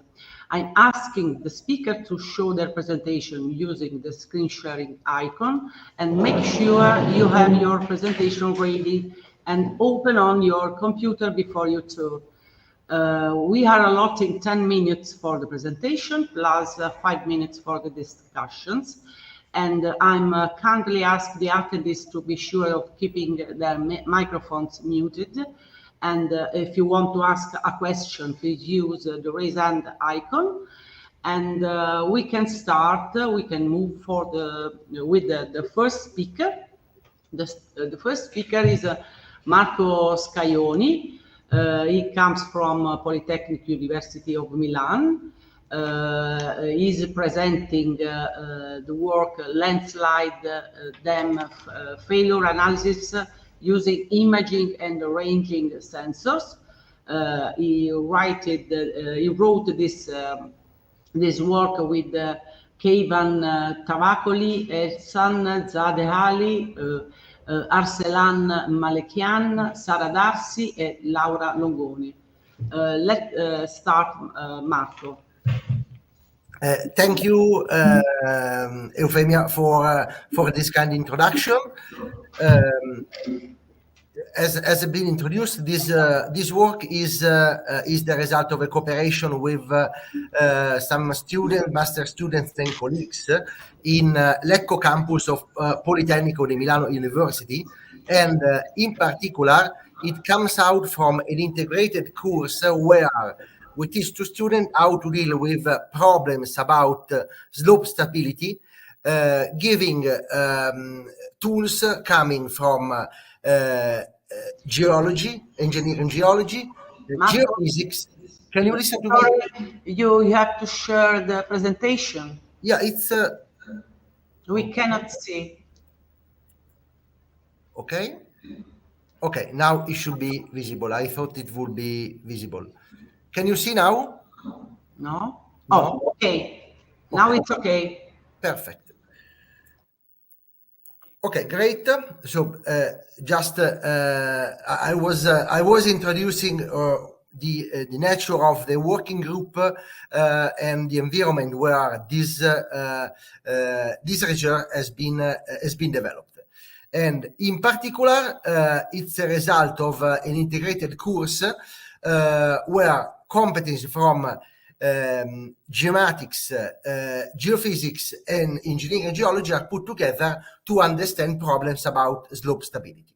I'm asking the speaker to show their presentation using the screen sharing icon, and make sure you have your presentation ready and open on your computer before you talk. We are allotting 10 minutes for the presentation plus 5 minutes for the discussions. And I'm kindly ask the attendees to be sure of keeping their microphones muted. And if you want to ask a question, please use the raise hand icon. And we can start, we can move for with the first speaker. The first speaker is Marco Scaioni. He comes from Polytechnic University of Milan. is presenting the work landslide dam failure analysis using imaging and ranging sensors. He wrote this work with Keivan Tavakoli, Ehsan Zadeh-Ali, Arsalan Malekian, Sara Darsi, and Laura Longoni. Let's start, Marco. Thank you, Eufemia, for this kind of introduction. As has been introduced, this work is the result of a cooperation with some master students and colleagues in Lecco campus of Politecnico di Milano University, and in particular, it comes out from an integrated course where we teach to students how to deal with problems about slope stability, giving tools coming from geology, engineering geology, geophysics. Can you listen to me? You have to share the presentation. Yeah, it's... we cannot see. Okay. Okay, now it should be visible. I thought it would be visible. Can you see now? No? Oh, okay. Now it's okay. Perfect. Okay, great. So just I was introducing the nature of the working group and the environment where this research has been developed. And in particular, it's a result of an integrated course where competencies from geomatics, geophysics, and engineering and geology are put together to understand problems about slope stability.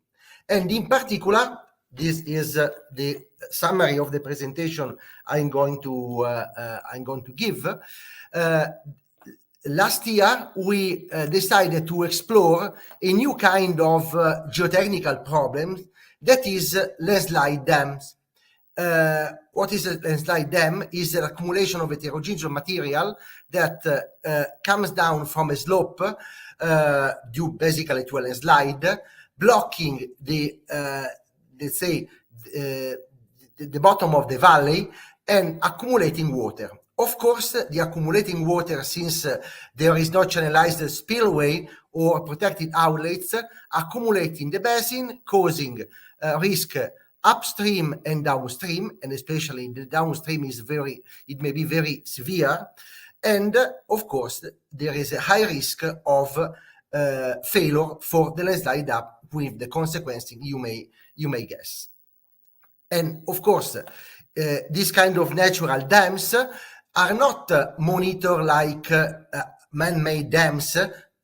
And in particular, this is the summary of the presentation I'm going to give. Last year, we decided to explore a new kind of geotechnical problem, that is landslide dams. What is a landslide dam? Is an accumulation of heterogeneous material that comes down from a slope due basically to a landslide, blocking the let's say the bottom of the valley and accumulating water. Of course, the accumulating water, since there is no channelized spillway or protected outlets, accumulate in the basin, causing risk upstream and downstream, and especially the downstream it may be very severe. And of course, there is a high risk of failure for the landslide up, with the consequences you may guess. And of course, these kind of natural dams are not monitored like man-made dams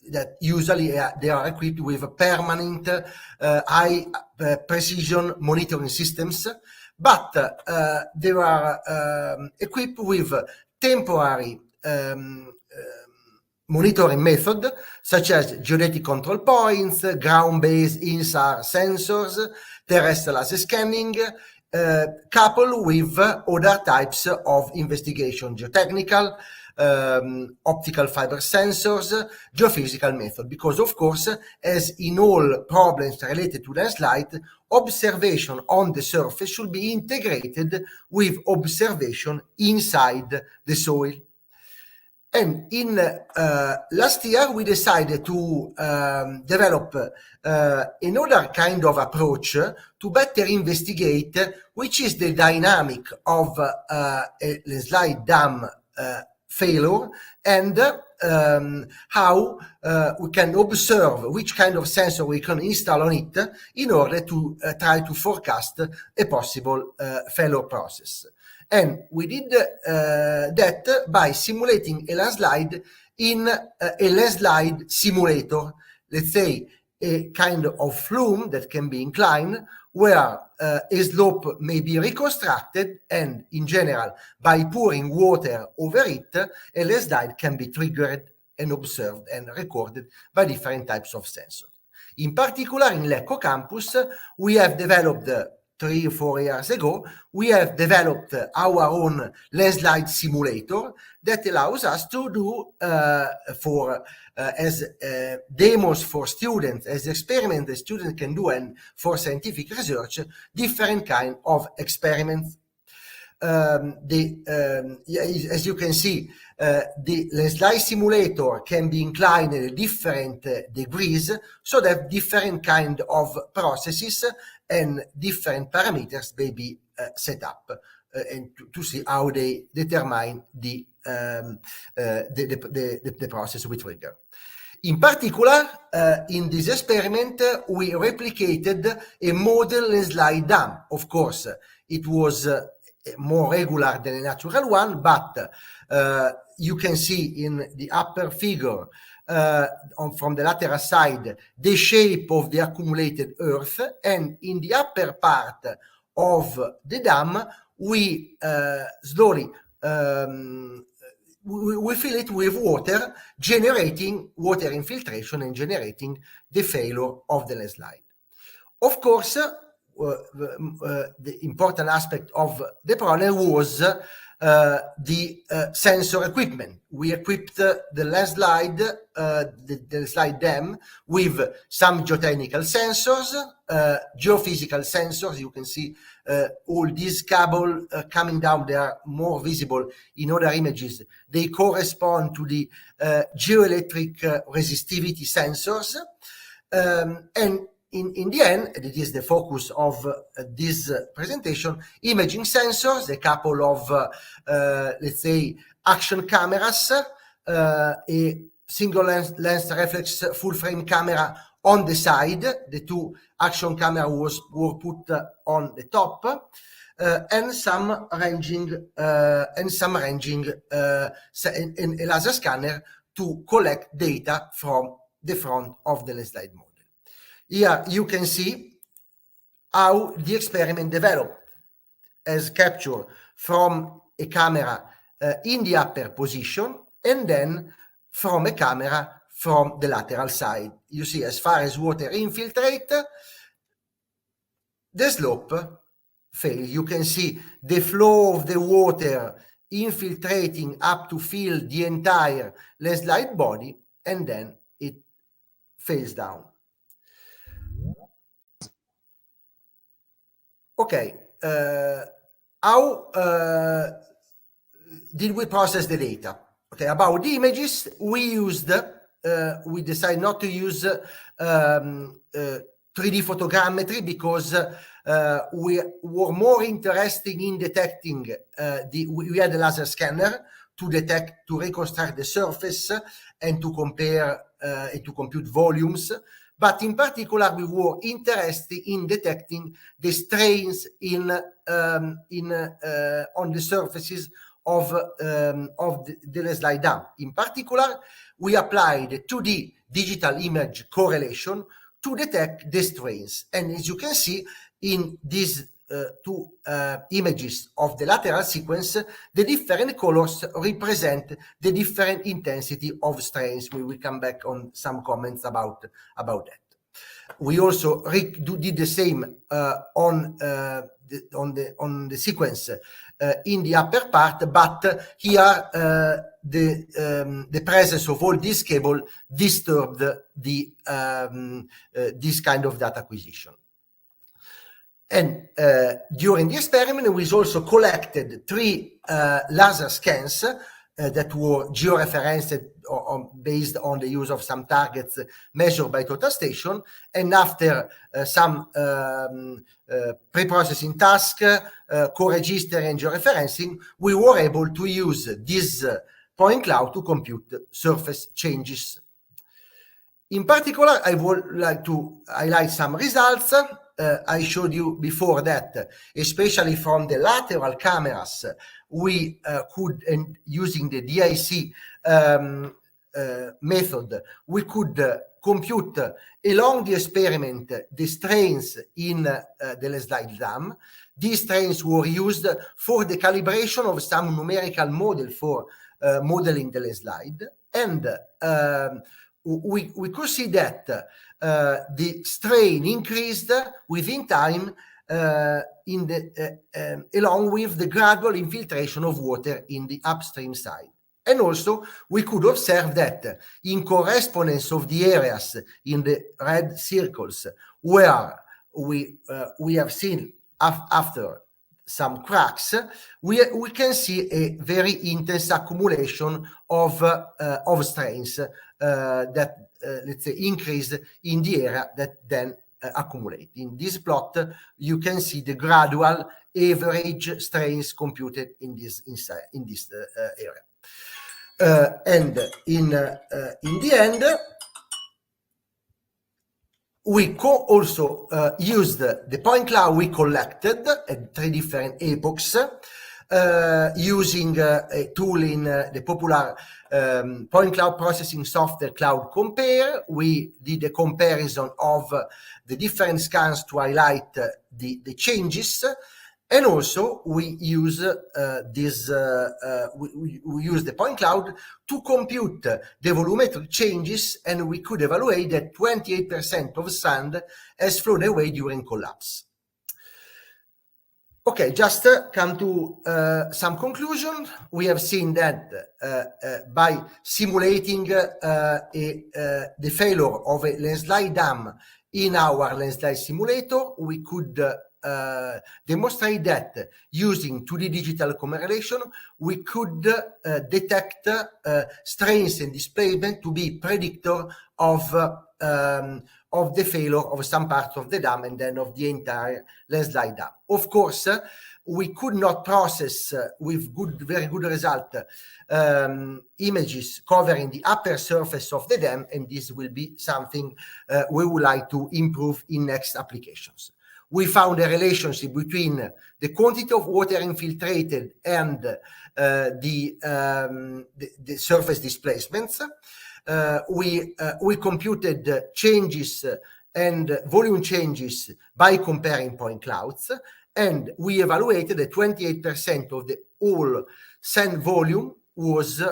that usually they are equipped with permanent high precision monitoring systems, but they are equipped with temporary monitoring method, such as geodetic control points, ground-based INSAR sensors, terrestrial asset scanning, coupled with other types of investigation, geotechnical, optical fiber sensors, geophysical method, because of course, as in all problems related to landslide, observation on the surface should be integrated with observation inside the soil. And in last year, we decided to develop another kind of approach to better investigate which is the dynamic of a landslide dam failure, and how we can observe which kind of sensor we can install on it in order to try to forecast a possible failure process. And we did that by simulating a landslide in a landslide simulator, let's say a kind of flume that can be inclined, where a slope may be reconstructed, and in general, by pouring water over it, a landslide can be triggered and observed and recorded by different types of sensors. In particular, in Lecco campus, we have developed 3 or 4 years ago, we have developed our own landslide simulator that allows us to do as demos for students, as experiments the students can do, and for scientific research, different kind of experiments. As you can see, the landslide simulator can be inclined at different degrees, so that different kind of processes and different parameters may be set up, and to see how they determine the process we trigger. In particular, in this experiment, we replicated a model landslide dam. Of course, it was more regular than a natural one, but you can see in the upper figure from the lateral side the shape of the accumulated earth, and in the upper part of the dam we slowly we fill it with water, generating water infiltration and generating the failure of the landslide. Of course, the important aspect of the problem was the sensor equipment. We equipped the landslide, the landslide dam, with some geotechnical sensors, geophysical sensors. You can see all these cables coming down. They are more visible in other images. They correspond to the geoelectric resistivity sensors, and in the end, and it is the focus of this presentation, imaging sensors, a couple of, let's say, action cameras, a single lens reflex full frame camera on the side. The two action cameras were put on the top, and some ranging, and a laser scanner to collect data from the front of the landslide model. Here you can see how the experiment developed, as captured from a camera in the upper position, and then from a camera from the lateral side. You see, as far as water infiltrate, the slope fails. You can see the flow of the water infiltrating up to fill the entire landslide body, and then it falls down. Okay, how did we process the data? Okay, about the images, we decided not to use 3D photogrammetry because we were more interested in detecting we had a laser scanner to detect, to reconstruct the surface and to compare and to compute volumes. But in particular, we were interested in detecting the strains on the surfaces of the landslide dam. In particular, we applied 2D digital image correlation to detect the strains. And as you can see in these two images of the lateral sequence, the different colors represent the different intensity of strains. We will come back on some comments about that. We also did the same on the sequence in the upper part, but here the presence of all this cable disturbed this kind of data acquisition. And during the experiment, we also collected 3 laser scans that were georeferenced based on the use of some targets measured by total station. And after some pre-processing task, co-register and georeferencing, we were able to use this point cloud to compute surface changes. In particular, I would like to highlight some results. I showed you before that, especially from the lateral cameras, we could, and using the DIC method, we could compute along the experiment the strains in the landslide dam. These strains were used for the calibration of some numerical model for modeling the landslide, and we could see that the strain increased within time along with the gradual infiltration of water in the upstream side. And also, we could observe that in correspondence of the areas in the red circles where we have seen after some cracks, we can see a very intense accumulation of strains that let's say increase in the area that then accumulate. In this plot, you can see the gradual average strains computed in this area. And in the end, we also used the point cloud we collected at 3 different epochs, using a tool in the popular point cloud processing software Cloud Compare. We did a comparison of the different scans to highlight the changes. And also we use we use the point cloud to compute the volumetric changes, and we could evaluate that 28% of sand has flown away during collapse. Okay, just come to some conclusion. We have seen that by simulating the failure of a landslide dam in our landslide simulator, we could demonstrate that using 2D digital correlation, we could detect strains and displacement to be predictor of the failure of some parts of the dam and then of the entire landslide dam. Of course, we could not process with very good result images covering the upper surface of the dam, and this will be something we would like to improve in next applications. We found a relationship between the quantity of water infiltrated and the surface displacements. We computed changes and volume changes by comparing point clouds, and we evaluated that 28% of the whole sand volume was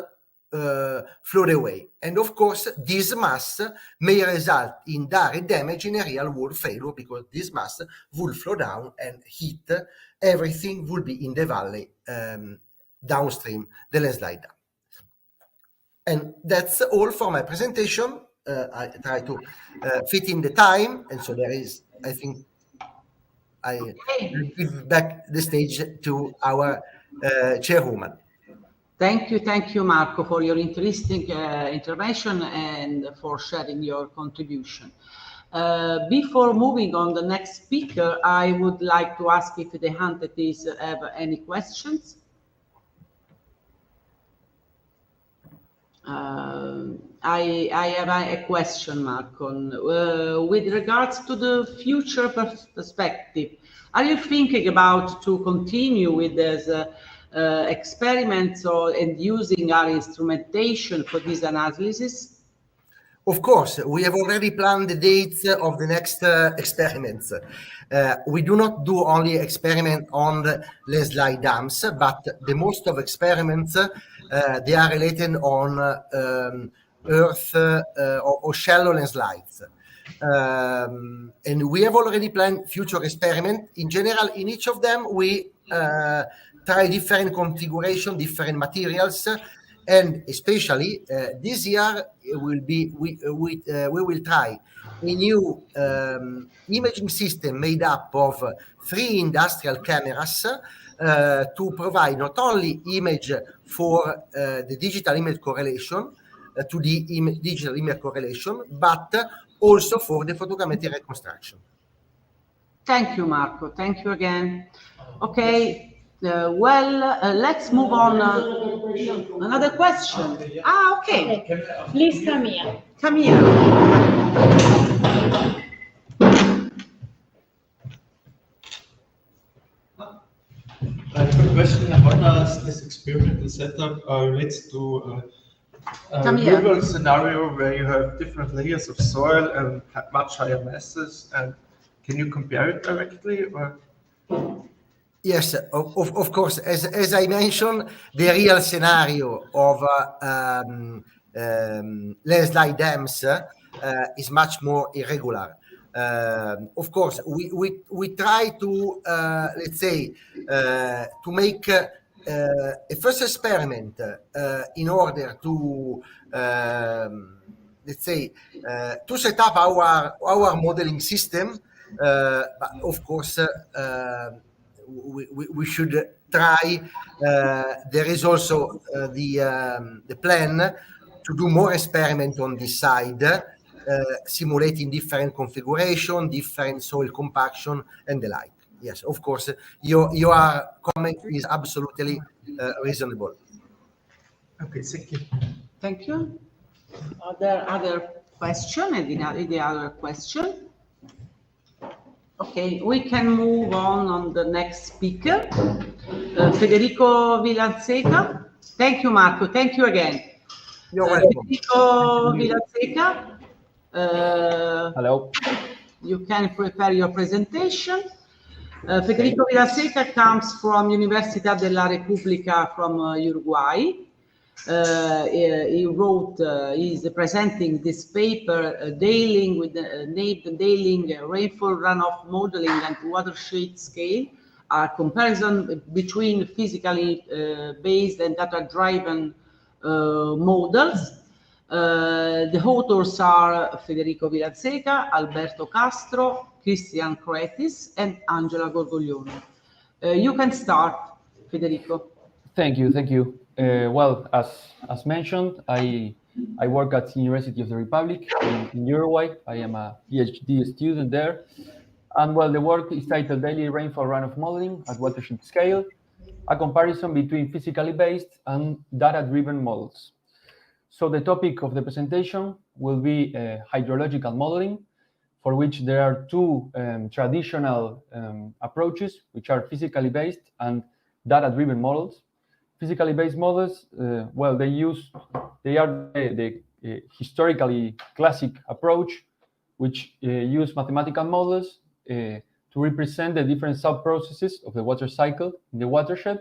flowed away. And of course, this mass may result in direct damage in a real world failure, because this mass will flow down and hit everything will be in the valley downstream the landslide dam. And that's all for my presentation. I try to fit in the time, and so there is, I think, I give back the stage to our chairwoman. Thank you, Marco, for your interesting intervention and for sharing your contribution. Before moving on the next speaker, I would like to ask if the entities have any questions. I have a question, Marco. With regards to the future perspective, are you thinking about to continue with this experiments and using our instrumentation for this analysis? Of course, we have already planned the dates of the next experiments. We do not do only experiment on the landslide dams, but the most of experiments they are related on earth or shallow landslides. And we have already planned future experiment. In general, in each of them, we try different configuration, different materials, and especially this year we will try a new imaging system made up of 3 industrial cameras to provide not only image for the digital image correlation, to the digital image correlation, but also for the photogrammetry reconstruction. Thank you, Marco. Thank you again. Okay. Let's move on. Another question. Okay. Please come here. Come here. I have a question. How does this experimental setup relate to a real scenario where you have different layers of soil and much higher masses? And can you compare it directly, or? Yes, of course. As I mentioned, the real scenario of landslide dams is much more irregular. Of course, we try to, let's say, to make a first experiment in order to, let's say, to set up our modeling system. But of course, we should try. There is also the plan to do more experiment on this side, simulating different configuration, different soil compaction, and the like. Yes, of course, your comment is absolutely reasonable. Okay, thank you. Thank you. Are there other questions? Any other question? Okay, we can move on the next speaker, Federico Villaseca. Thank you, Marco. Thank you again. You're welcome. Federico Villaseca. Hello. You can prepare your presentation. Federico Villaseca comes from Universidad de la República from Uruguay. He wrote, he's presenting this paper dealing with named Dealing Rainfall Runoff Modeling and Watershed Scale, a comparison between physically based and data-driven models. The authors are Federico Villaseca, Alberto Castro, Christian Cretis, and Angela Gorgoglione. You can start, Federico. Thank you. Thank you. Well, as mentioned, I work at the University of the Republic in Uruguay. I am a PhD student there. And well, the work is titled Daily Rainfall Runoff Modeling at Watershed Scale, a comparison between physically based and data-driven models. So the topic of the presentation will be hydrological modeling, for which there are two traditional approaches, which are physically based and data-driven models. Physically based models, well, they are the historically classic approach, which use mathematical models to represent the different sub-processes of the water cycle in the watershed.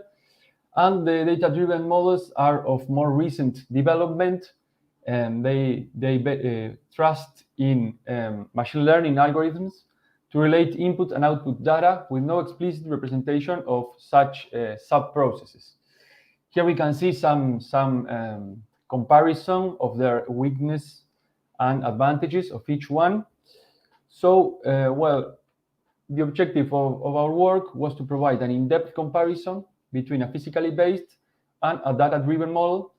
And the data-driven models are of more recent development, and they trust in machine learning algorithms to relate input and output data with no explicit representation of such sub-processes. Here we can see some comparison of their weakness and advantages of each one. So, well, the objective of our work was to provide an in-depth comparison between a physically based and a data-driven model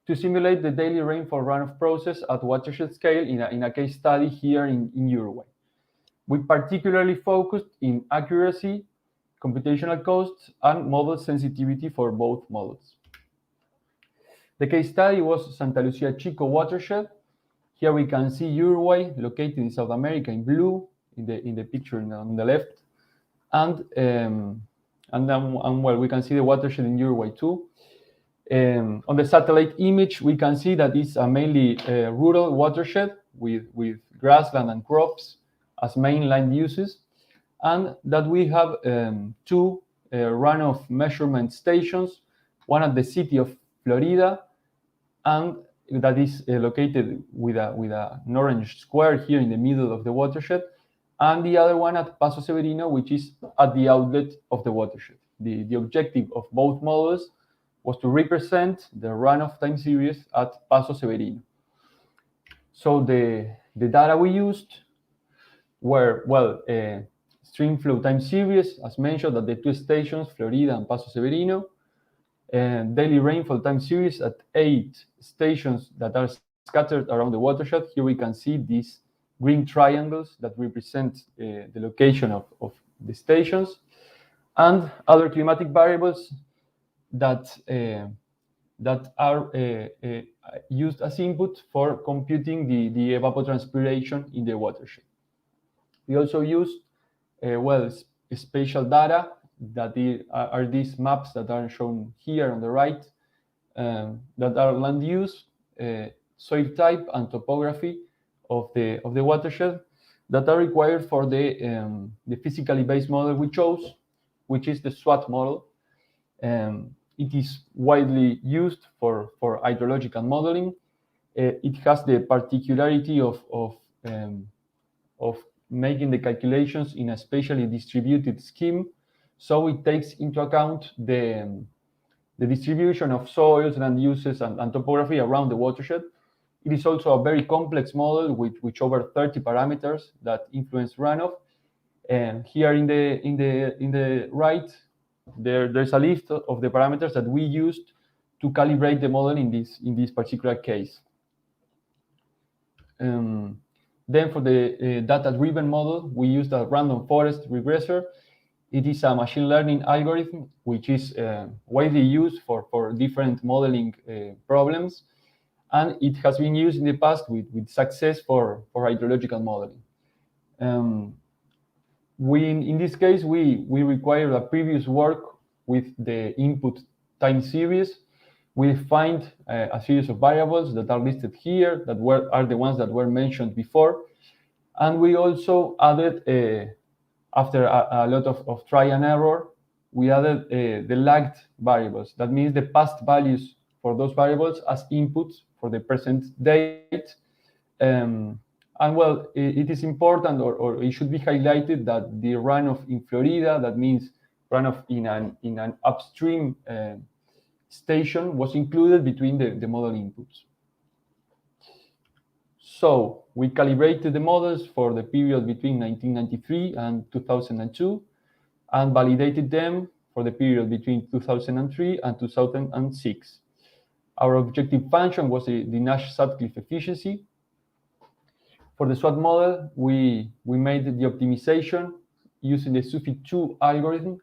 to simulate the daily rainfall runoff process at watershed scale in a case study here in Uruguay. We particularly focused in accuracy, computational costs, and model sensitivity for both models. The case study was Santa Lucia Chico watershed. Here we can see Uruguay, located in South America, in blue, in the picture on the left, and well, we can see the watershed in Uruguay too. On the satellite image, we can see that it's a mainly rural watershed with grassland and crops as main land uses, and that we have two runoff measurement stations, one at the city of Florida, and that is located with an orange square here in the middle of the watershed, and the other one at Paso Severino, which is at the outlet of the watershed. The objective of both models was to represent the runoff time series at Paso Severino. So the data we used were, well, stream flow time series, as mentioned, at the two stations, Florida and Paso Severino, and daily rainfall time series at 8 stations that are scattered around the watershed. Here we can see these green triangles that represent the location of the stations, and other climatic variables that are used as input for computing the evapotranspiration in the watershed. We also used well, spatial data that are these maps that are shown here on the right, that are land use, soil type, and topography of the watershed that are required for the physically based model we chose, which is the SWAT model. It is widely used for hydrological modeling. It has the particularity of making the calculations in a spatially distributed scheme, so it takes into account the distribution of soils, land uses, and topography around the watershed. It is also a very complex model with over 30 parameters that influence runoff. And here in the right, there's a list of the parameters that we used to calibrate the model in this particular case. Then for the data-driven model, we used a random forest regressor. It is a machine learning algorithm which is widely used for different modeling problems, and it has been used in the past with success for hydrological modeling. In this case, we required a previous work with the input time series. We defined a series of variables that are listed here that are the ones that were mentioned before. And we also added, after a lot of try and error, we added the lagged variables. That means the past values for those variables as inputs for the present date. And well, it is important, or it should be highlighted, that the runoff in Florida, that means runoff in an upstream station, was included between the model inputs. So we calibrated the models for the period between 1993 and 2002, and validated them for the period between 2003 and 2006. Our objective function was the Nash-Sutcliffe efficiency. For the SWAT model, we made the optimization using the SUFI2 algorithm,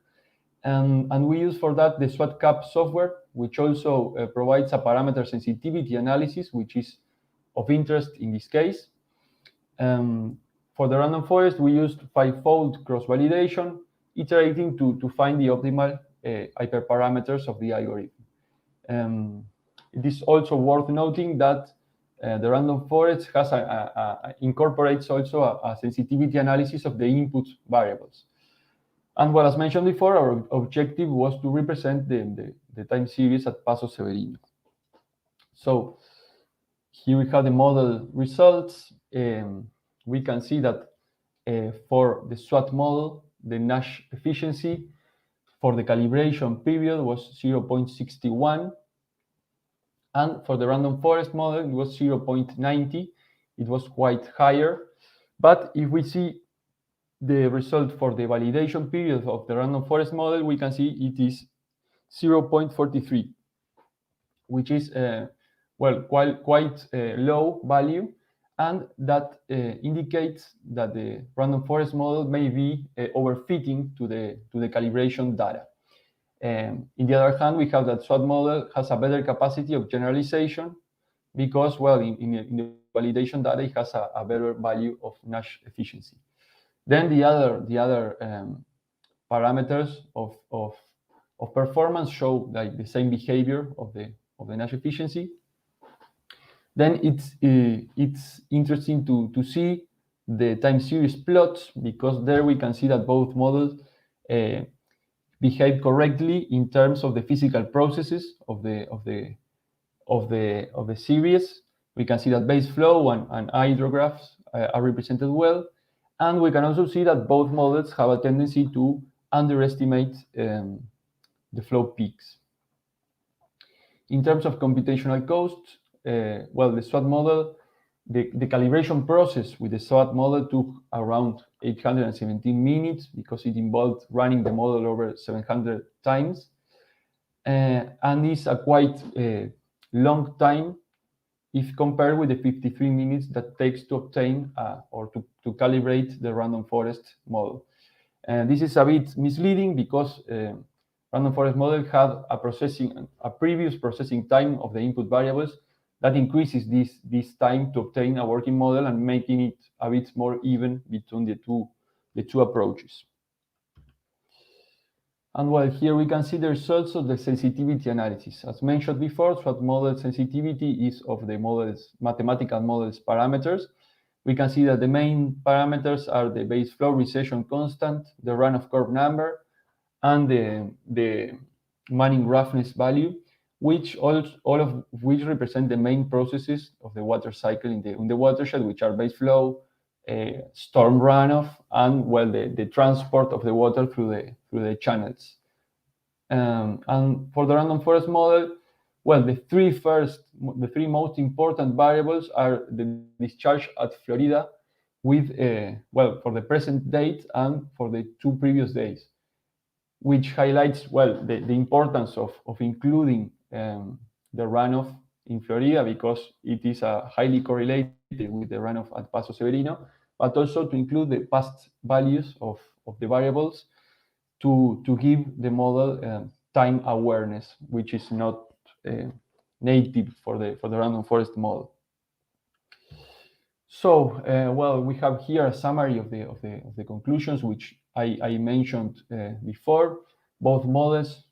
and we use for that the SWAT-CAP software, which also provides a parameter sensitivity analysis, which is of interest in this case. For the random forest, we used 5-fold cross-validation, iterating to find the optimal hyperparameters of the algorithm. It is also worth noting that the random forest has incorporates also a sensitivity analysis of the input variables. And well, as mentioned before, our objective was to represent the time series at Paso Severino. So here we have the model results. We can see that for the SWAT model, the Nash efficiency for the calibration period was 0.61. And for the random forest model, it was 0.90. It was quite higher. But if we see the result for the validation period of the random forest model, we can see it is 0.43, which is, well, quite low value. And that indicates that the random forest model may be overfitting to the calibration data. In the other hand, we have that SWAT model has a better capacity of generalization because, well, in the validation data, it has a better value of Nash efficiency. Then the other parameters of performance show like the same behavior of the Nash efficiency. Then it's interesting to see the time series plots, because there we can see that both models behave correctly in terms of the physical processes of the series. We can see that base flow and hydrographs are represented well, and we can also see that both models have a tendency to underestimate the flow peaks. In terms of computational costs, well, the SWAT model, the calibration process with the SWAT model took around 817 minutes because it involved running the model over 700 times. And it's a quite long time if compared with the 53 minutes that takes to obtain or to calibrate the random forest model. And this is a bit misleading because random forest model had a previous processing time of the input variables that increases this time to obtain a working model and making it a bit more even between the two approaches. And well, here we can see the results of the sensitivity analysis. As mentioned before, SWAT model sensitivity is of the model's mathematical model's parameters. We can see that the main parameters are the base flow recession constant, the runoff curve number, and the Manning roughness value, which all of which represent the main processes of the water cycle in the watershed, which are base flow, storm runoff and, well, the transport of the water through the channels. And for the random forest model, well, the three most important variables are the discharge at Florida with, well, for the present date and for the 2 previous days, which highlights, well, the importance of including the runoff in Florida, because it is highly correlated with the runoff at Paso Severino, but also to include the past values of the variables to give the model time awareness, which is not native for the random forest model. So, well, we have here a summary of the conclusions, which I mentioned before. Both models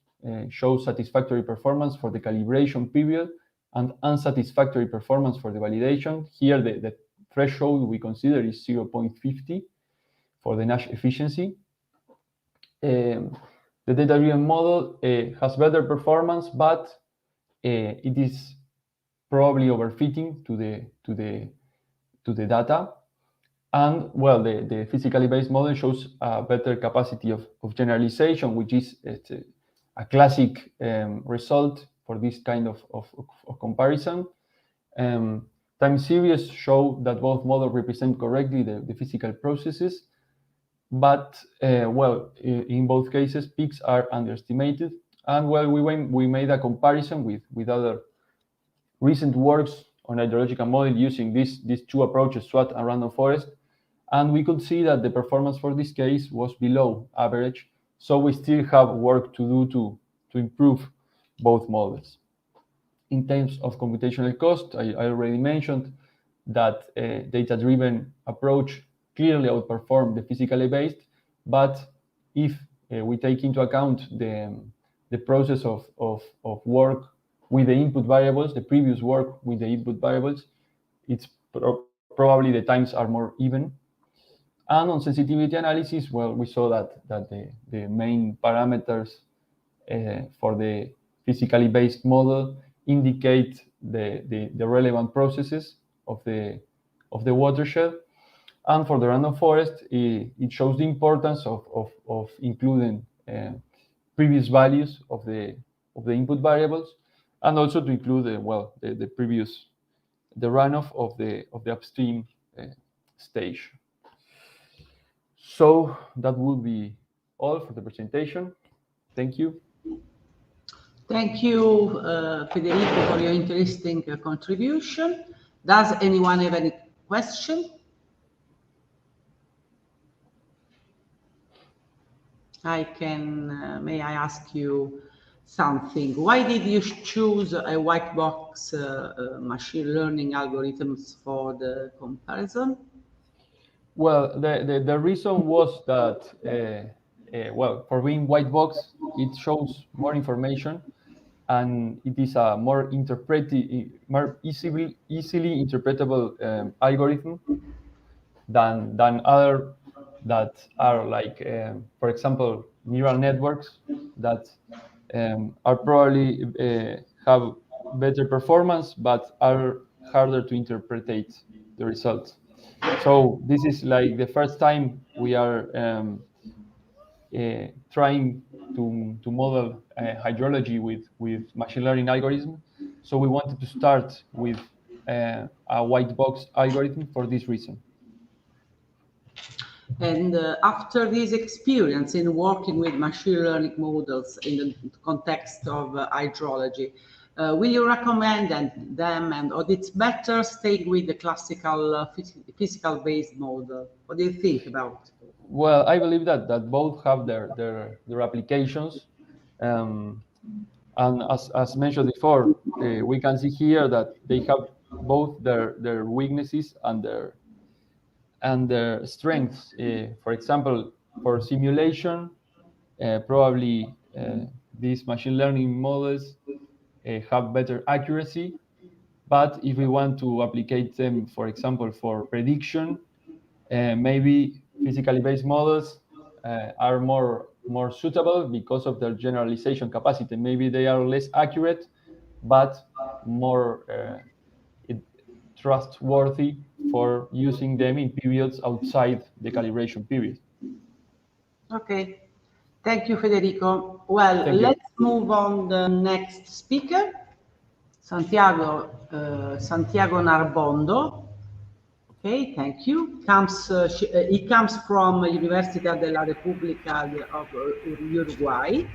show satisfactory performance for the calibration period and unsatisfactory performance for the validation. Here, the threshold we consider is 0.50 for the Nash efficiency. The data-driven model has better performance, but it is probably overfitting to the data. And, well, the physically based model shows a better capacity of generalization, which is a classic result for this kind of comparison. Time series show that both models represent correctly the physical processes, but, well, in both cases, peaks are underestimated. And, well, we made a comparison with other recent works on hydrological model using these 2 approaches, SWAT and random forest, and we could see that the performance for this case was below average. So we still have work to do to improve both models. In terms of computational cost, I already mentioned that data-driven approach clearly outperformed the physically based, but if we take into account the process of work with the input variables, the previous work with the input variables, it's probably the times are more even. And on sensitivity analysis, well, we saw that the main parameters for the physically based model indicate the relevant processes of the watershed. And for the random forest, it shows the importance of including previous values of the input variables, and also to include the runoff of the upstream stage. So that would be all for the presentation. Thank you. Thank you, Federico, for your interesting contribution. Does anyone have any question? May I ask you something? Why did you choose a white box machine learning algorithms for the comparison? Well, the reason was that, well, for being white box, it shows more information, and it is a more easily interpretable algorithm than other that are like, for example, neural networks that are probably have better performance, but are harder to interpret the results. So this is like the first time we are trying to model hydrology with machine learning algorithm. So we wanted to start with a white box algorithm for this reason. And after this experience in working with machine learning models in the context of hydrology, will you recommend them, or it's better staying with the classical physical-based model? What do you think about it? Well, I believe that both have their applications, and as mentioned before, we can see here that they have both their weaknesses and their strengths. For example, for simulation, probably these machine learning models have better accuracy. But if we want to apply them, for example, for prediction, maybe physically based models are more suitable because of their generalization capacity. Maybe they are less accurate, but more trustworthy for using them in periods outside the calibration period. Okay. Thank you, Federico. Well, let's move on the next speaker, Santiago Narbondo. Okay, thank you. He comes from Universidad de la República of Uruguay.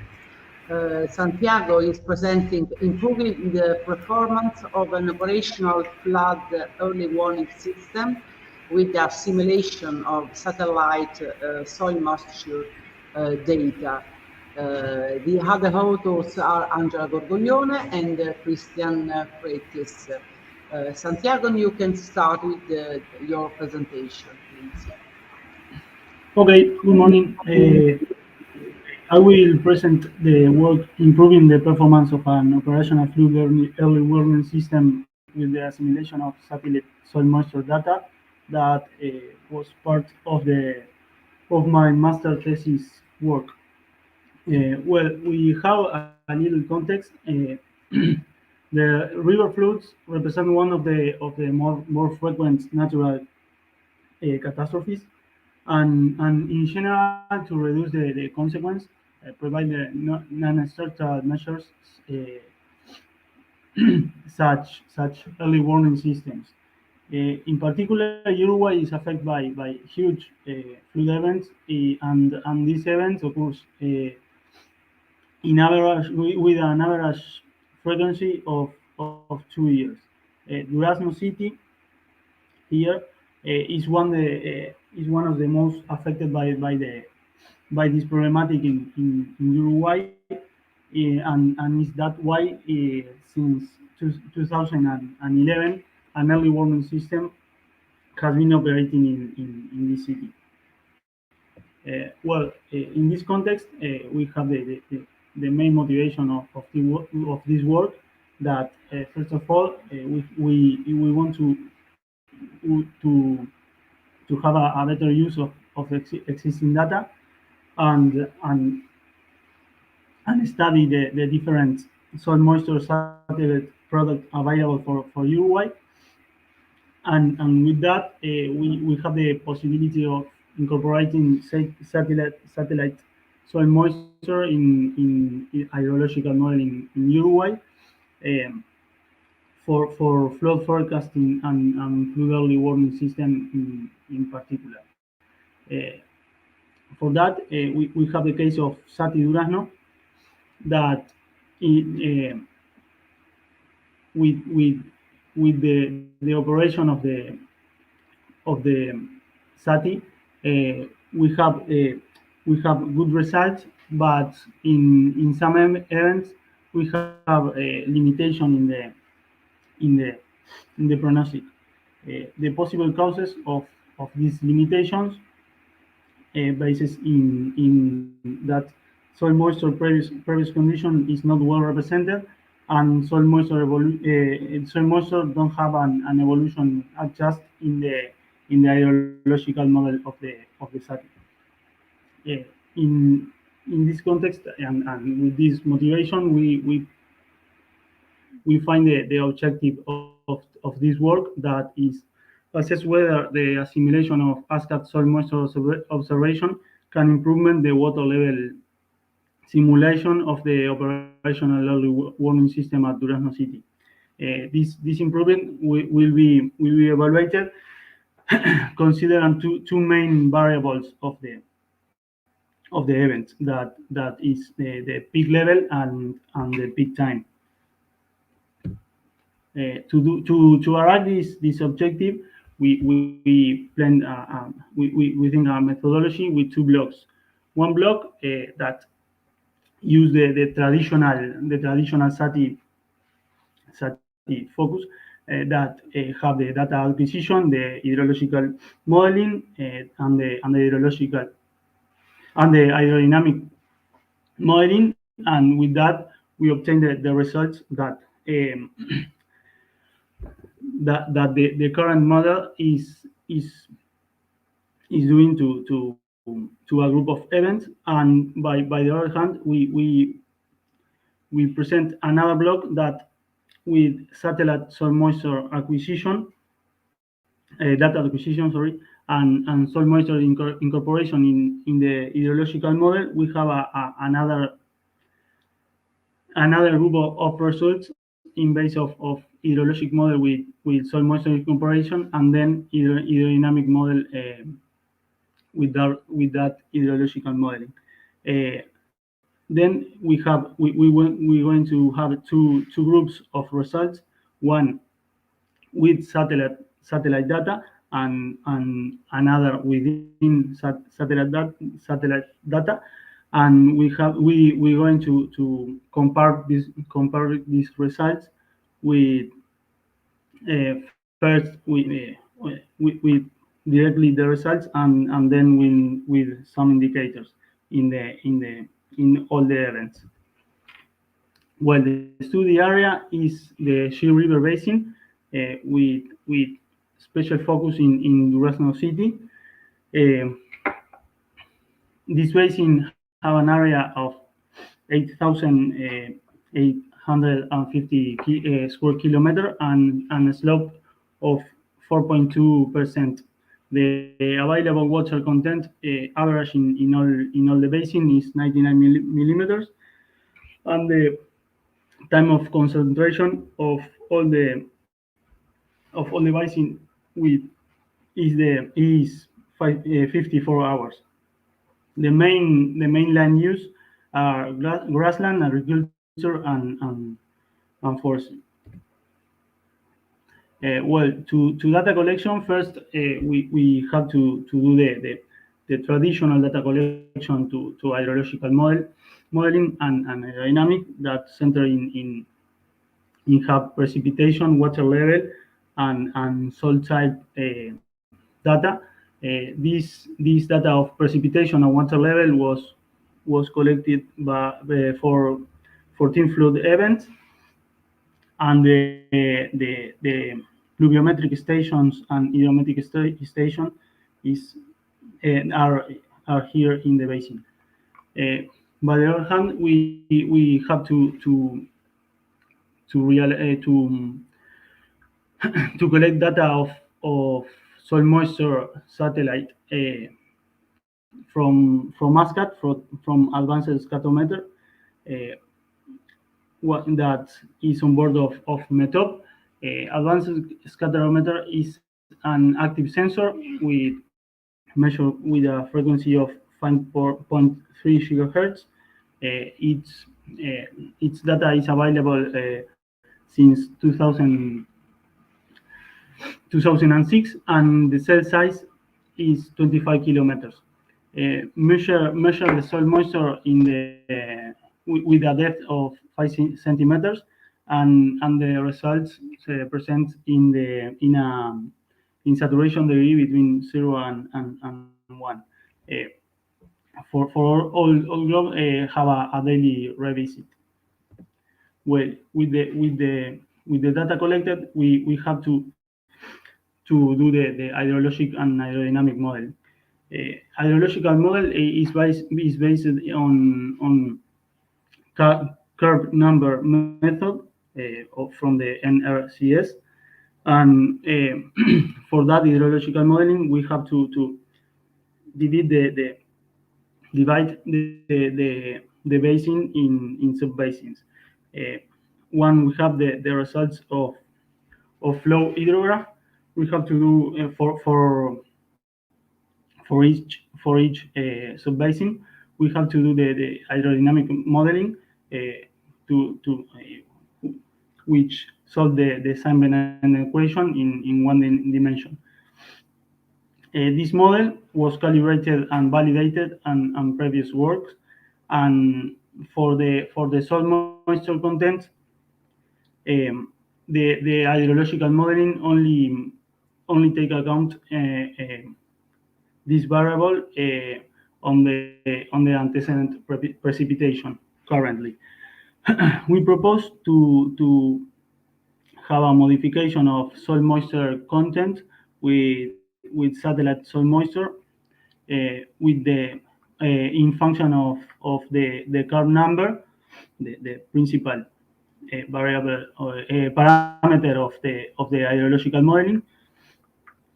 Santiago is presenting improving the performance of an operational flood early warning system with the assimilation of satellite soil moisture data. The other authors are Angela Gorgoglione and Christian Freitis. Santiago, you can start with your presentation, please. Okay, good morning. I will present the work improving the performance of an operational flood early warning system with the assimilation of satellite soil moisture data that was part of my master thesis work. Well, we have a little context. The river floods represent one of the more frequent natural catastrophes, and in general, to reduce the consequence, provide the non-structural measures such early warning systems. In particular, Uruguay is affected by huge flood events, and these events occurs in average with an average frequency of 2 years. Durazno City here is one of the most affected by this problematic in Uruguay, and is that why since 2011 an early warning system has been operating in this city. Well, in this context, we have the main motivation of this work. That first of all, we want to have a better use of existing data, and study the different soil moisture satellite products available for Uruguay, and with that we have the possibility of incorporating satellite soil moisture in hydrological modeling in Uruguay for flood forecasting and flood early warning system in particular. For that, we have the case of SATI Durazno, that with the operation of the SATI, we have good results, but in some events we have a limitation in the prognosis. The possible causes of these limitations basis in that soil moisture previous condition is not well represented, and soil moisture don't have an evolution adjust in the hydrological model of the SATI. In this context and with this motivation, we find the objective of this work, that is assess whether the assimilation of ASCAT soil moisture observation can improve the water level simulation of the operational early warning system at Durazno City. This improvement will be evaluated considering two main variables of the event, that is the peak level and the peak time. To arrive this objective, we plan we think our methodology with two blocks. One block that use the traditional SATI focus, that have the data acquisition, the hydrological modeling, and the hydrological and the hydrodynamic modeling, and with that we obtain the results that that the current model is doing to a group of events. And by the other hand, we present another block that with satellite soil moisture acquisition data acquisition, sorry, and soil moisture incorporation in the hydrological model, we have another group of results in base of hydrologic model with soil moisture incorporation, and then hydrodynamic model with that hydrological modeling. Then we're going to have two groups of results, one with satellite data and another within satellite data, and we're going to compare these results with first with directly the results and then with some indicators in all the events. Well, the study area is the Shire River Basin with special focus in Durazno City. This basin have an area of 8,850 square kilometer and a slope of 4.2%. The available water content average in all the basin is 99 millimeters, and the time of concentration of all the basin is 54 hours. The main land use are grassland, agriculture, and forestry. Well, to data collection, first we have to do the traditional data collection to hydrological modeling and aerodynamic that center in have precipitation, water level, and soil type data. This data of precipitation and water level was collected for 14 flood events, and the pluviometric stations and hydrometric station are here in the basin. By the other hand, we have to collect data of soil moisture satellite from ASCAT, from Advanced Scatometer, that is on board of METOP. Advanced Scatometer is an active sensor with a frequency of 5.3 gigahertz. Its data is available since 2006, and the cell size is 25 kilometers. Measure the soil moisture with a depth of 5 centimeters, and the results present in saturation degree between 0 and 1. For all globe have a daily revisit. Well, with the data collected, we have to do the hydrologic and aerodynamic model. Hydrological model is based on curve number method from the NRCS, and for that hydrological modeling, we have to divide the basin in sub-basins. When we have the results of flow hydrograph, we have to do for each sub-basin, we have to do the hydrodynamic modeling which solve the Sine-Venant equation in one dimension. This model was calibrated and validated on previous works, and for the soil moisture content, the hydrological modeling only take account this variable on the antecedent precipitation currently. We propose to have a modification of soil moisture content with satellite soil moisture with the in function of the curve number, the principal variable or parameter of the hydrological modeling,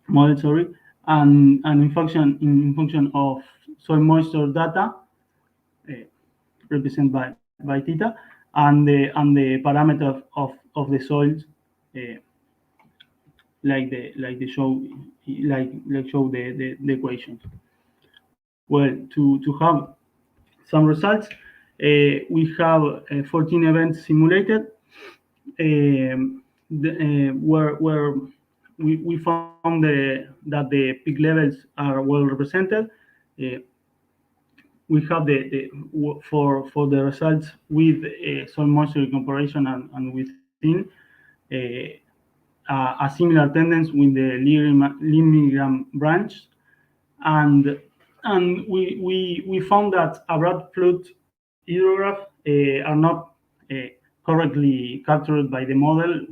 model, sorry, and in function of soil moisture data represented by theta, and the parameter of the soils, like show the equations. Well, to have some results, we have 14 events simulated, where we found that the peak levels are well represented. We have for the results with soil moisture incorporation and within a similar tendency with the limnogram branch, and we found that a broad flood hydrograph are not correctly captured by the model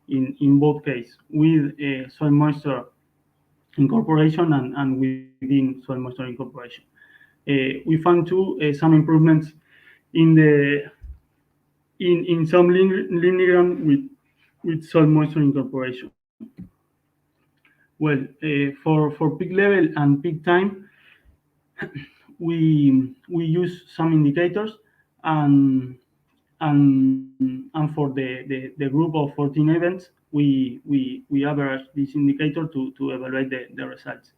in both cases, with soil moisture incorporation and within soil moisture incorporation. We found too some improvements in some limnogram with soil moisture incorporation. Well, for peak level and peak time, we use some indicators, and for the group of 14 events, we average this indicator to evaluate the results.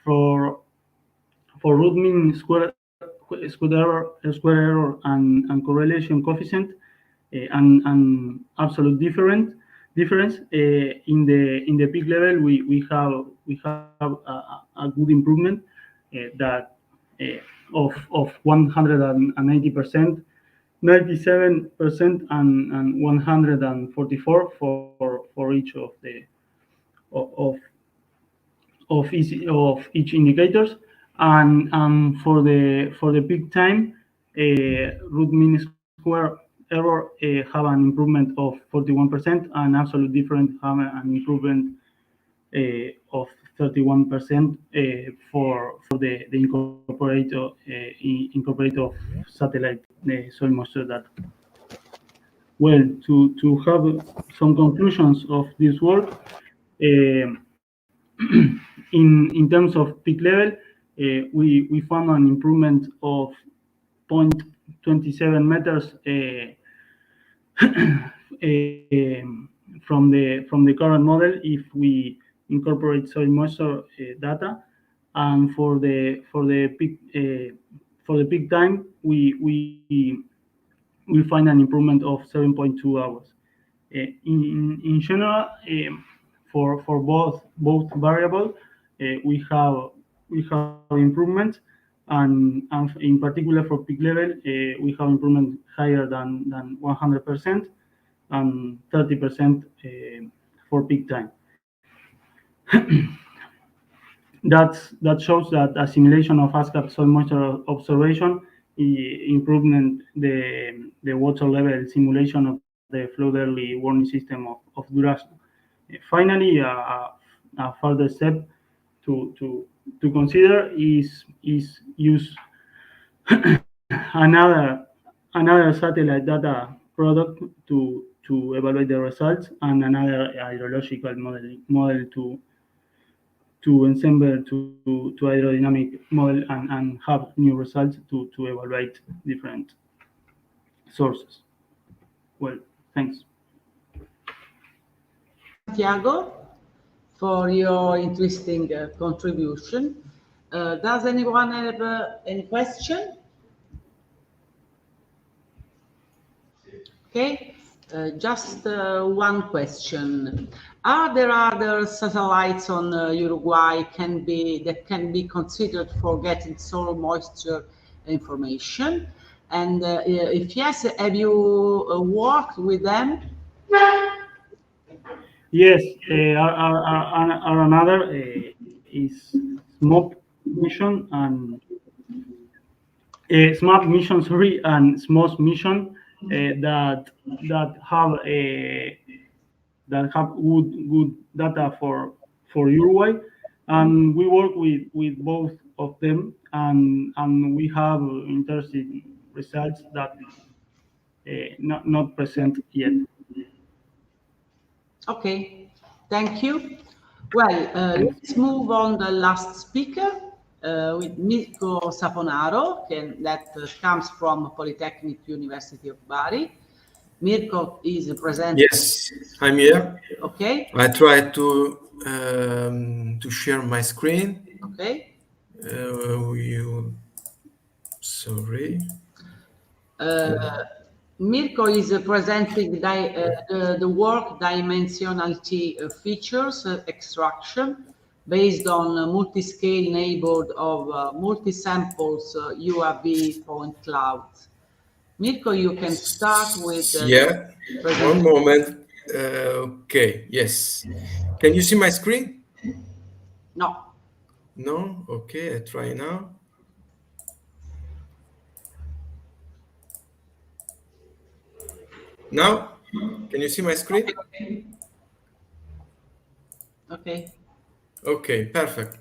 For root mean square error and correlation coefficient, and absolute difference in the peak level, we have a good improvement that of 180%, 97%, and 144 for each of each indicators, and for the peak time, root mean square error have an improvement of 41%, and absolute difference have an improvement of 31% for the incorporate of satellite soil moisture data. Well, to have some conclusions of this work, in terms of peak level, we found an improvement of 0.27 meters from the current model if we incorporate soil moisture data, and for the peak time, we find an improvement of 7.2 hours. In general, for both variables, we have improvement, and in particular for peak level, we have improvement higher than 100%, and 30% for peak time. That shows that a simulation of ASCAP soil moisture observation improvement the water level simulation of the flood early warning system of Durazno. Finally, a further step to consider is use another satellite data product to evaluate the results, and another hydrological model to ensemble to hydrodynamic model, and have new results to evaluate different sources. Well, thanks. Santiago, for your interesting contribution. Does anyone have any question? Okay, just one question. Are there other satellites on Uruguay that can be considered for getting soil moisture information? And if yes, have you worked with them? Yes, another is SMOP mission and SMAP mission, sorry, and SMOS mission that have good data for Uruguay, and we work with both of them, and we have interesting results that not present yet. Okay, thank you. Well, let's move on the last speaker with Mirko Saponaro, that comes from Polytechnic University of Bari. Mirko is present. Yes, I'm here. Okay. I try to share my screen. Okay. Sorry. Mirko is presenting the work dimensionality features extraction based on multi-scale neighborhood of multi-samples UAV point clouds. Mirko, you can start with... yeah, one moment. Okay, yes. Can you see my screen? No. No? Okay, I try now. Now, can you see my screen? Okay. Okay, perfect.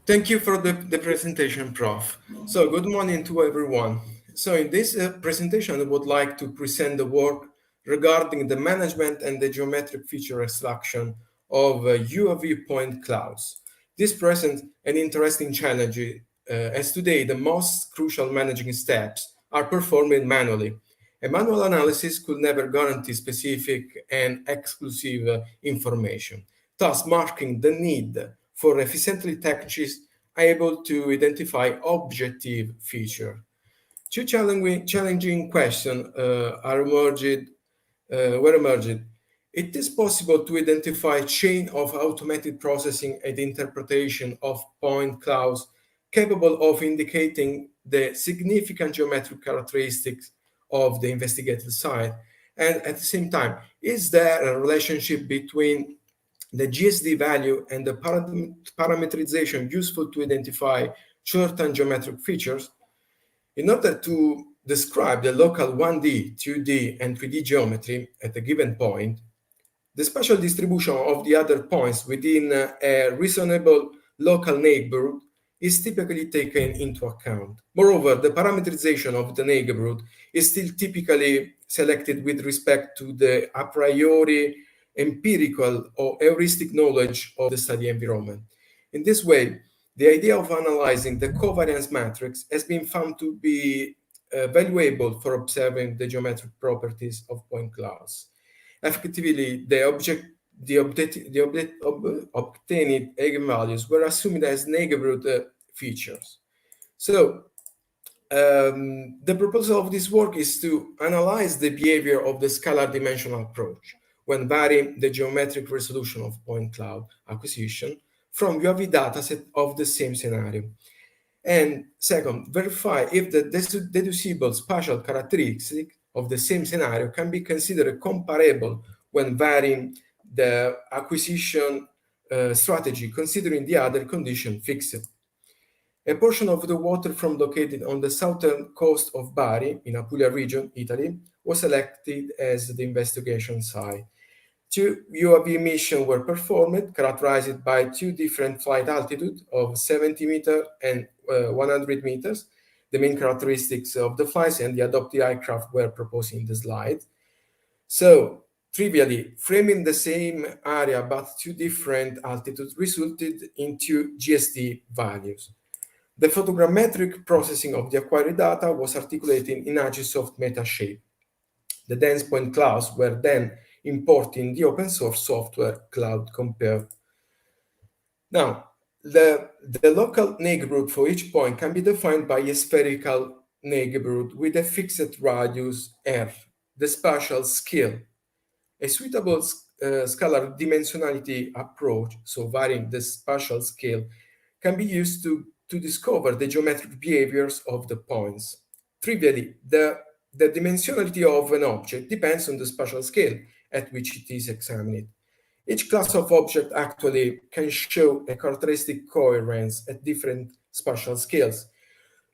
Thank you for the presentation, Prof. So good morning to everyone. So in this presentation, I would like to present the work regarding the management and the geometric feature extraction of UAV point clouds. This presents an interesting challenge as today the most crucial managing steps are performed manually. A manual analysis could never guarantee specific and exclusive information, thus marking the need for efficiently techniques able to identify objective features. Two challenging questions were emerged. It is possible to identify chain of automated processing and interpretation of point clouds capable of indicating the significant geometric characteristics of the investigated site. And at the same time, is there a relationship between the GSD value and the parameterization useful to identify certain geometric features? In order to describe the local 1D, 2D, and 3D geometry at a given point, the spatial distribution of the other points within a reasonable local neighborhood is typically taken into account. Moreover, the parameterization of the neighborhood is still typically selected with respect to the a priori empirical or heuristic knowledge of the study environment. In this way, the idea of analyzing the covariance matrix has been found to be valuable for observing the geometric properties of point clouds. Effectively, the obtained eigenvalues were assumed as neighborhood features. So, the proposal of this work is to analyze the behavior of the scalar dimensional approach when varying the geometric resolution of point cloud acquisition from UAV dataset of the same scenario. And second, verify if the deducible spatial characteristics of the same scenario can be considered comparable when varying the acquisition strategy, considering the other condition fixed. A portion of the water from located on the southern coast of Bari, in Apulia region, Italy, was selected as the investigation site. Two UAV missions were performed, characterized by two different flight altitudes of 70 meters and 100 meters. The main characteristics of the flights and the adopted aircraft were proposed in the slide. So, trivially, framing the same area but two different altitudes resulted in two GSD values. The photogrammetric processing of the acquired data was articulated in Agisoft meta shape. The dense point clouds were then imported in the open source software Cloud Compare. Now, the local neighborhood for each point can be defined by a spherical neighborhood with a fixed radius r, the spatial scale. A suitable scalar dimensionality approach, so varying the spatial scale, can be used to discover the geometric behaviors of the points. Trivially, the dimensionality of an object depends on the spatial scale at which it is examined. Each class of object actually can show a characteristic coherence at different spatial scales.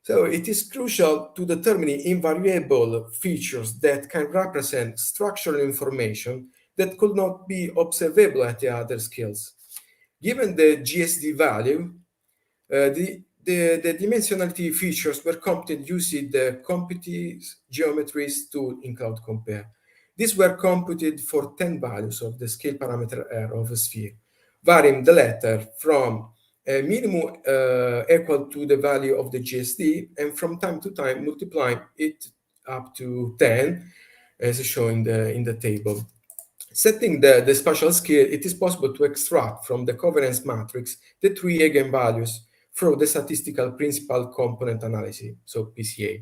So it is crucial to determine invariable features that can represent structural information that could not be observable at the other scales. Given the GSD value, the dimensionality features were computed using the Computed Geometries tool in Cloud Compare. These were computed for 10 values of the scale parameter R of a sphere. varying the letter from a minimum equal to the value of the GSD, and from time to time multiplying it up to 10, as shown in the table. Setting the spatial scale, it is possible to extract from the covariance matrix the three eigenvalues from the statistical principal component analysis, so PCA.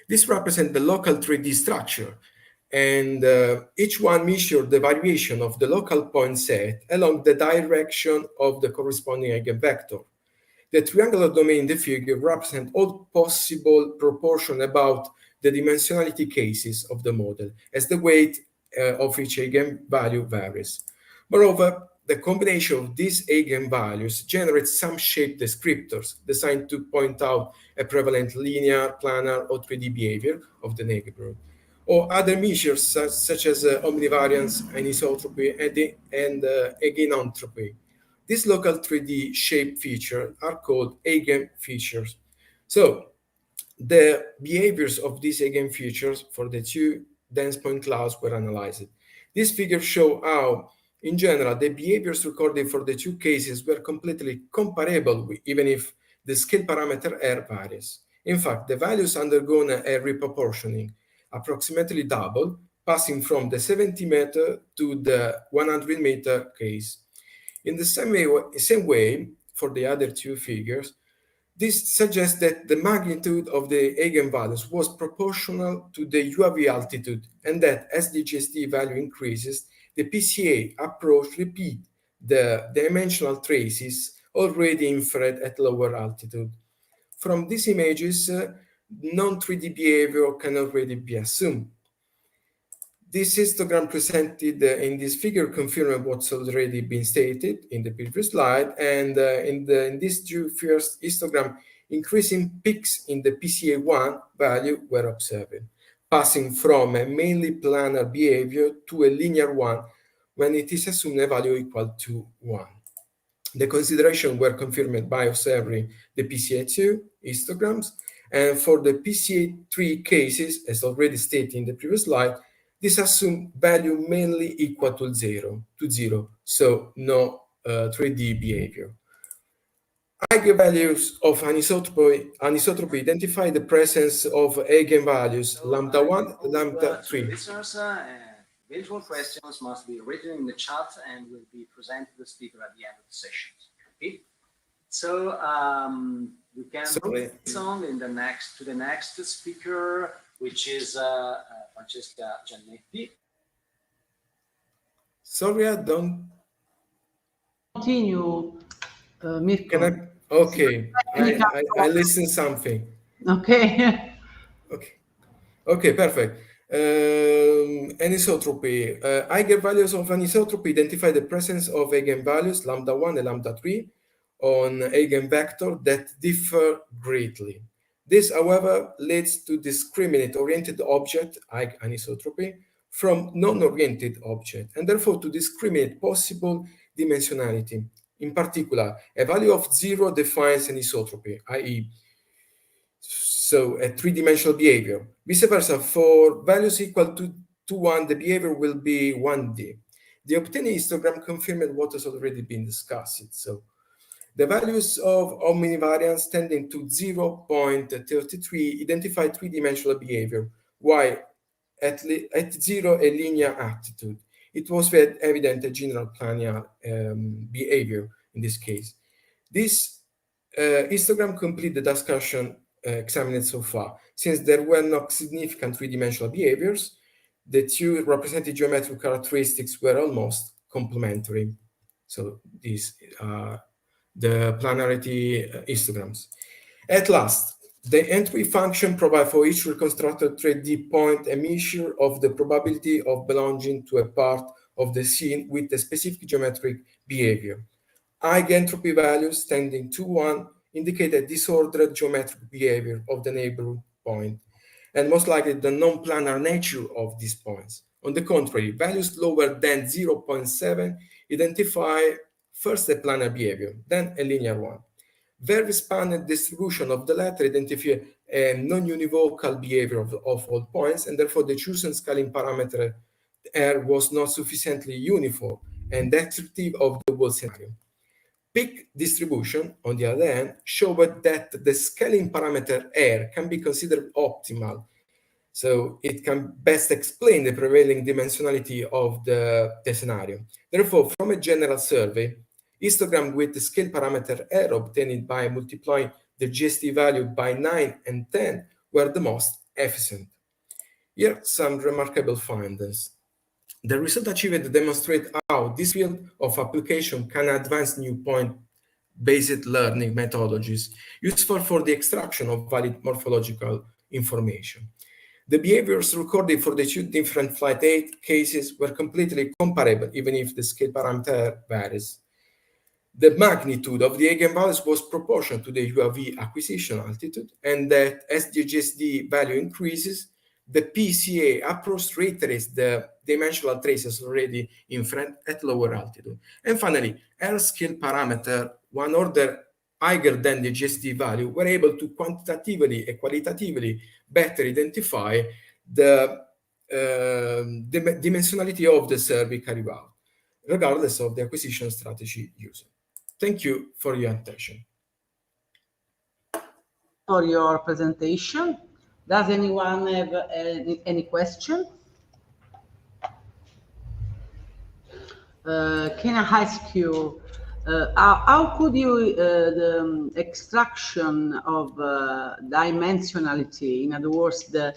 This represents the local 3D structure, and each one measures the variation of the local point set along the direction of the corresponding eigenvector. The triangular domain in the figure represents all possible proportion about the dimensionality cases of the model, as the weight of each eigenvalue varies. Moreover, the combination of these eigenvalues generates some shape descriptors designed to point out a prevalent linear, planar, or 3D behavior of the neighborhood, or other measures such as omnivariance, anisotropy, and eigenentropy. These local 3D shape features are called eigenfeatures. So the behaviors of these eigenfeatures for the two dense point clouds were analyzed. These figures show how, in general, the behaviors recorded for the two cases were completely comparable, even if the scale parameter R varies. In fact, the values undergone a reproportioning, approximately double, passing from the 70 meter to the 100 meter case. In the same way, for the other two figures, this suggests that the magnitude of the eigenvalues was proportional to the UAV altitude, and that as the GSD value increases, the PCA approach repeats the dimensional traces already inferred at lower altitude. From these images, non-3D behavior can already be assumed. This histogram presented in this figure confirms what's already been stated in the previous slide, and in this two first histogram, increasing peaks in the PCA1 value were observed, passing from a mainly planar behavior to a linear one when it is assumed a value equal to 1. The considerations were confirmed by observing the PCA2 histograms, and for the PCA3 cases, as already stated in the previous slide, this assumed value mainly equal to zero, so no 3D behavior. Eigenvalues of anisotropy identify the presence of eigenvalues lambda 1, lambda 3. Listeners, eventual questions must be written in the chat and will be presented to the speaker at the end of the session. Okay? So we can move on to the next speaker, which is Francesca Giannetti. Sorry, I don't continue, Mirko. Can I? Okay, I listen something. Okay. Okay, perfect. Anisotropy. Eigenvalues of anisotropy identify the presence of eigenvalues lambda 1 and lambda 3 on eigenvector that differ greatly. This, however, leads to discriminant-oriented object, anisotropy, from non-oriented object, and therefore to discriminate possible dimensionality. In particular, a value of 0 defines anisotropy, i.e., so a three-dimensional behavior. Vice versa, for values equal to 1, the behavior will be 1D. The obtained histogram confirmed what has already been discussed. So the values of omnivariance tending to 0.33 identify three-dimensional behavior, while at 0 a linear attitude. It was very evident a general planar behavior in this case. This histogram completes the discussion examined so far. Since there were no significant three-dimensional behaviors, the two represented geometric characteristics were almost complementary. So these are the planarity histograms. At last, the entry function provides for each reconstructed 3D point a measure of the probability of belonging to a part of the scene with a specific geometric behavior. Eigenentropy values tending to 1 indicate a disordered geometric behavior of the neighborhood point, and most likely the non-planar nature of these points. On the contrary, values lower than 0.7 identify first a planar behavior, then a linear one. Very expanded distribution of the latter identify a non-univocal behavior of all points, and therefore the chosen scaling parameter R was not sufficiently uniform and descriptive of the whole scenario. Peak distribution, on the other hand, showed that the scaling parameter R can be considered optimal. So it can best explain the prevailing dimensionality of the scenario. Therefore, from a general survey, histogram with the scale parameter R obtained by multiplying the GST value by 9 and 10 were the most efficient. Here are some remarkable findings. The result achieved demonstrate how this field of application can advance new point-based learning methodologies useful for the extraction of valid morphological information. The behaviors recorded for the two different flight aid cases were completely comparable, even if the scale parameter varies. The magnitude of the eigenvalues was proportional to the UAV acquisition altitude, and that as the GSD value increases, the PCA approach reiterates the dimensional traces already in front at lower altitude. And finally, R scale parameter, one order higher than the GSD value, were able to quantitatively and qualitatively better identify the dimensionality of the survey carried out, regardless of the acquisition strategy used. Thank you for your attention. For your presentation. Does anyone have any question? Can I ask you, how could you, the extraction of dimensionality, in other words, the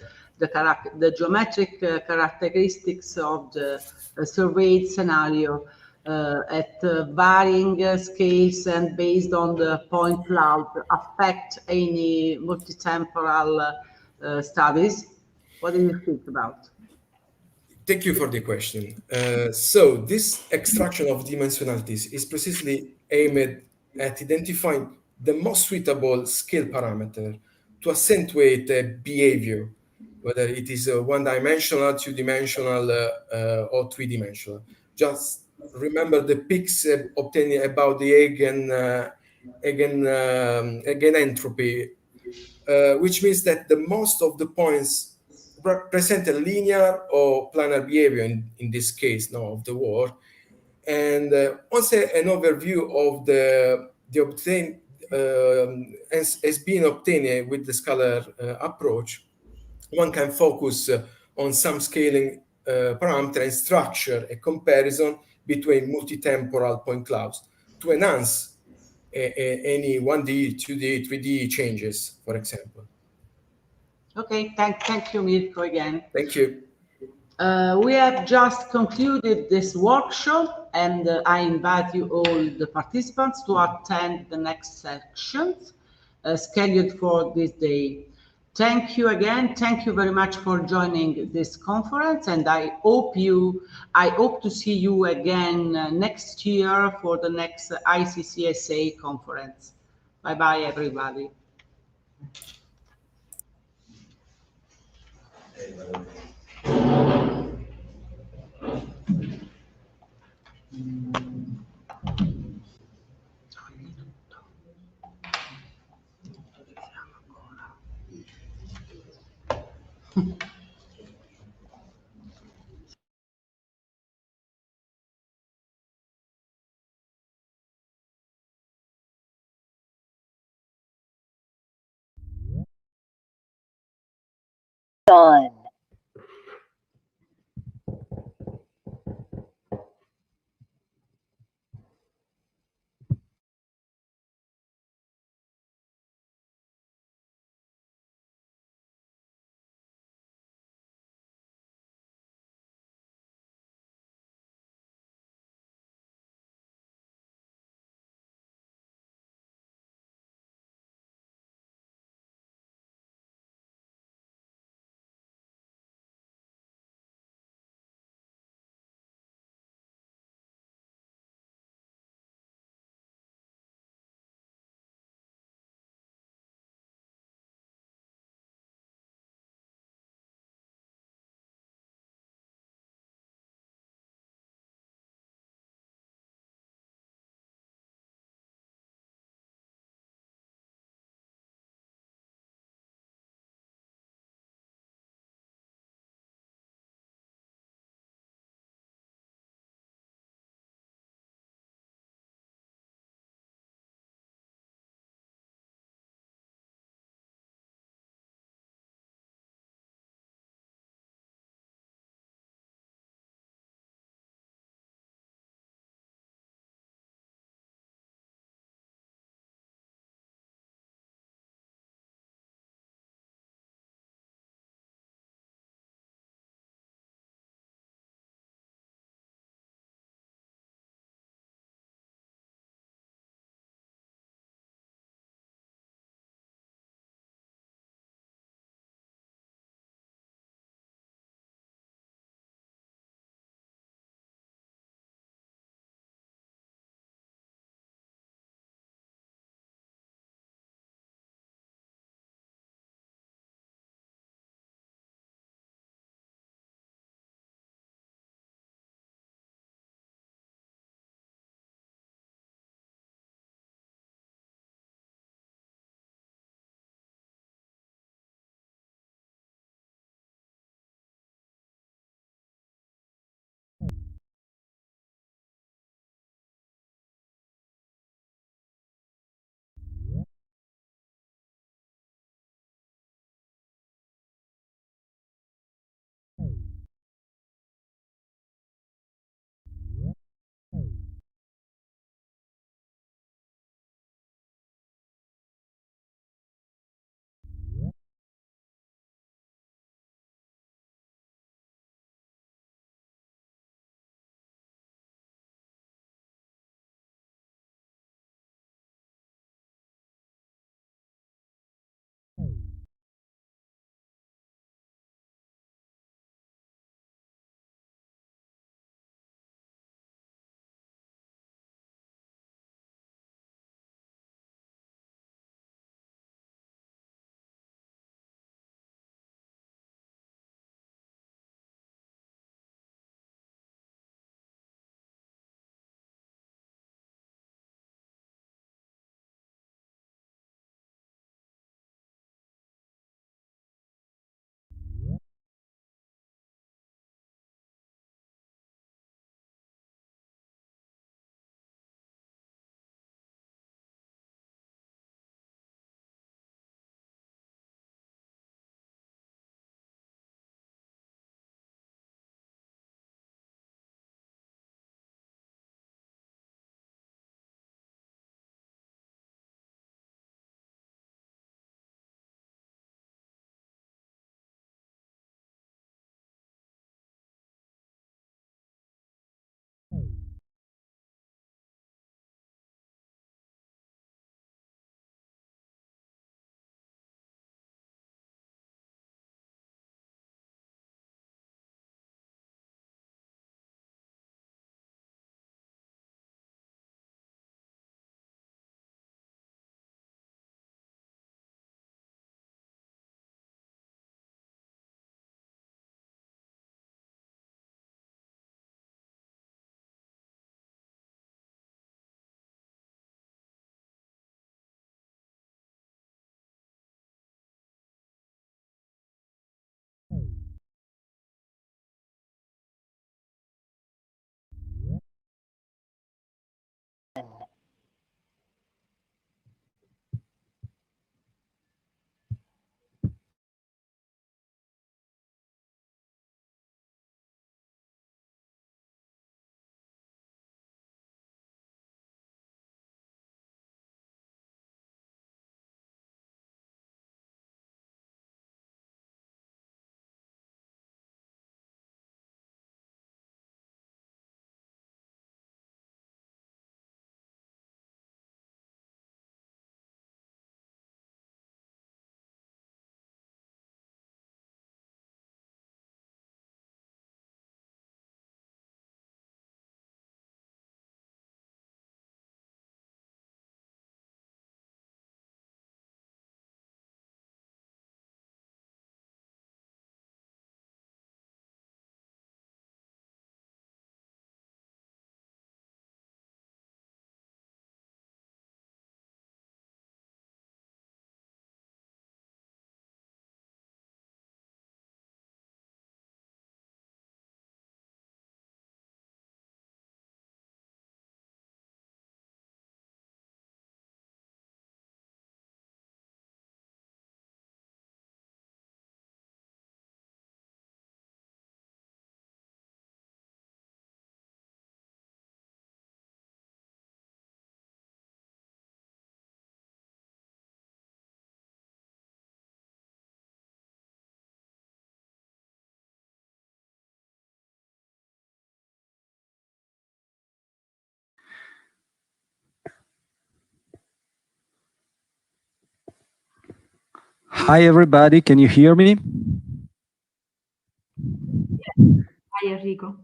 geometric characteristics of the surveyed scenario at varying scales and based on the point cloud affect any multitemporal studies? What do you think about? Thank you for the question. So this extraction of dimensionalities is precisely aimed at identifying the most suitable scale parameter to accentuate behavior, whether it is one-dimensional, two-dimensional, or three-dimensional. Just remember the peaks obtained about the eigenentropy, which means that the most of the points represent a linear or planar behavior in this case now of the world. And also an overview of the obtained has been obtained with the scalar approach. One can focus on some scaling parameter and structure a comparison between multitemporal point clouds to enhance any 1D, 2D, 3D changes, for example. Okay, thank you, Mirko, again. Thank you. We have just concluded this workshop, and I invite you all, the participants, to attend the next sections scheduled for this day. Thank you again. Thank you very much for joining this conference, and I hope to see you again next year for the next ICCSA conference. Bye-bye, everybody. Done. Hi, everybody. Can you hear me? Hi Enrico.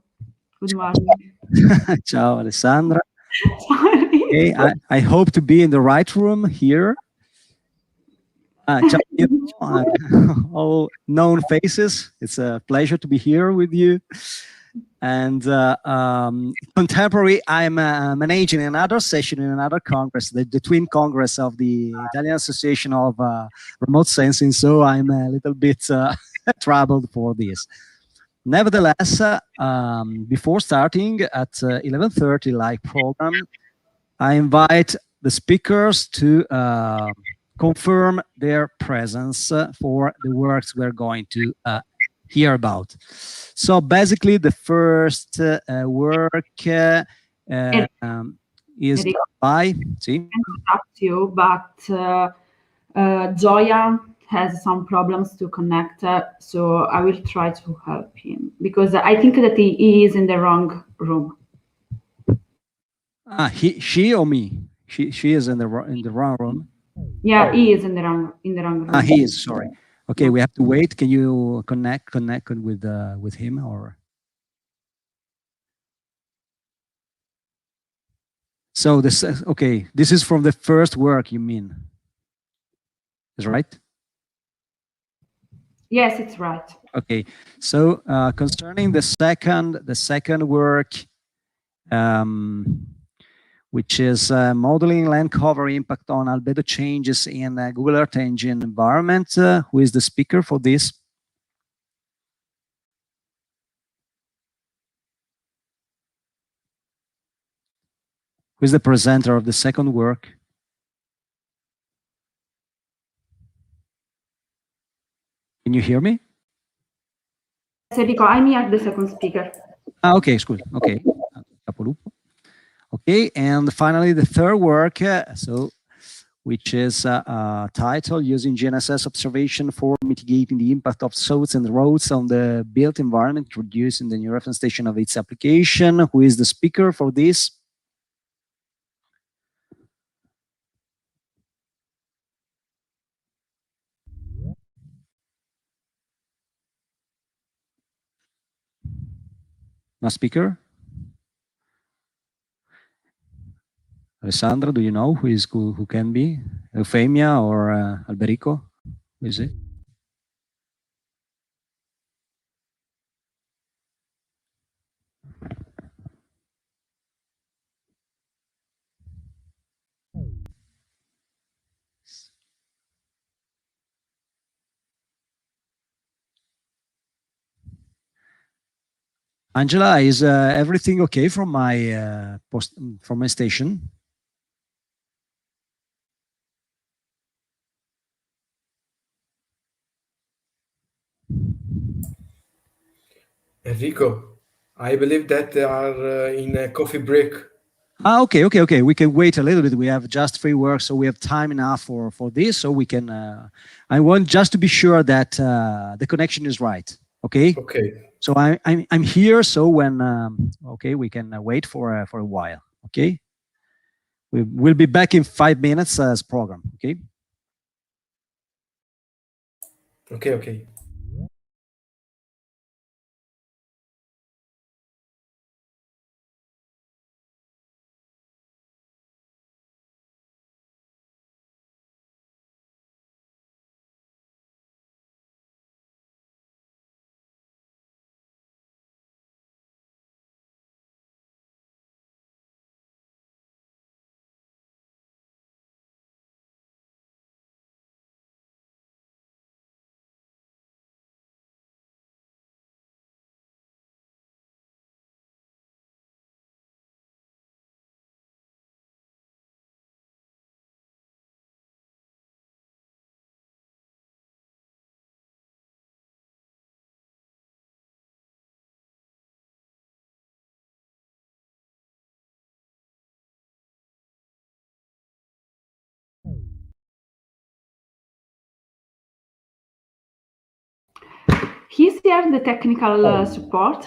Good morning. Ciao, Alessandra. Ciao Enrico. Okay, I hope to be in the right room here. Ciao, all known faces. It's a pleasure to be here with you. And contemporary, I'm managing another session in another congress, the twin congress of the Italian Association of Remote Sensing. So I'm a little bit troubled for this. Nevertheless, before starting at 11:30 like program, I invite the speakers to confirm their presence for the works we're going to hear about. So basically, the first work is by. See? I interrupt you, but Gioia has some problems to connect, so I will try to help him because I think that he is in the wrong room. She or me? She is in the wrong room. Yeah, he is in the wrong room. He is. Sorry. Okay, we have to wait. Can you connect with him or? So this okay. This is from the first work, you mean? Is right? Yes, it's right. Okay. So concerning the second work, which is modeling land cover impact on albedo changes in Google Earth Engine environment, who is the speaker for this? Who is the presenter of the second work? Can you hear me? Enrico, I'm here, the second speaker. Okay, it's good. Okay. Okay, and finally the third work, which is titled Using GNSS Observation for Mitigating the Impact of Soils and Roads on the Built Environment, Reducing the New Reference Station of its application. Who is the speaker for this? No speaker? Alessandro, do you know who can be? Eufemia or Alberico? Who is it? Angela, is everything okay from my from my station? Enrico, I believe that they are in a coffee break. Okay. We can wait a little bit. We have just 3 works, so we have time enough for this. So we can. I want just to be sure that the connection is right. Okay. Okay. So I'm here. So when okay, we can wait for a while. Okay. We'll be back in 5 minutes as program. Okay. Okay. He's here, the technical support.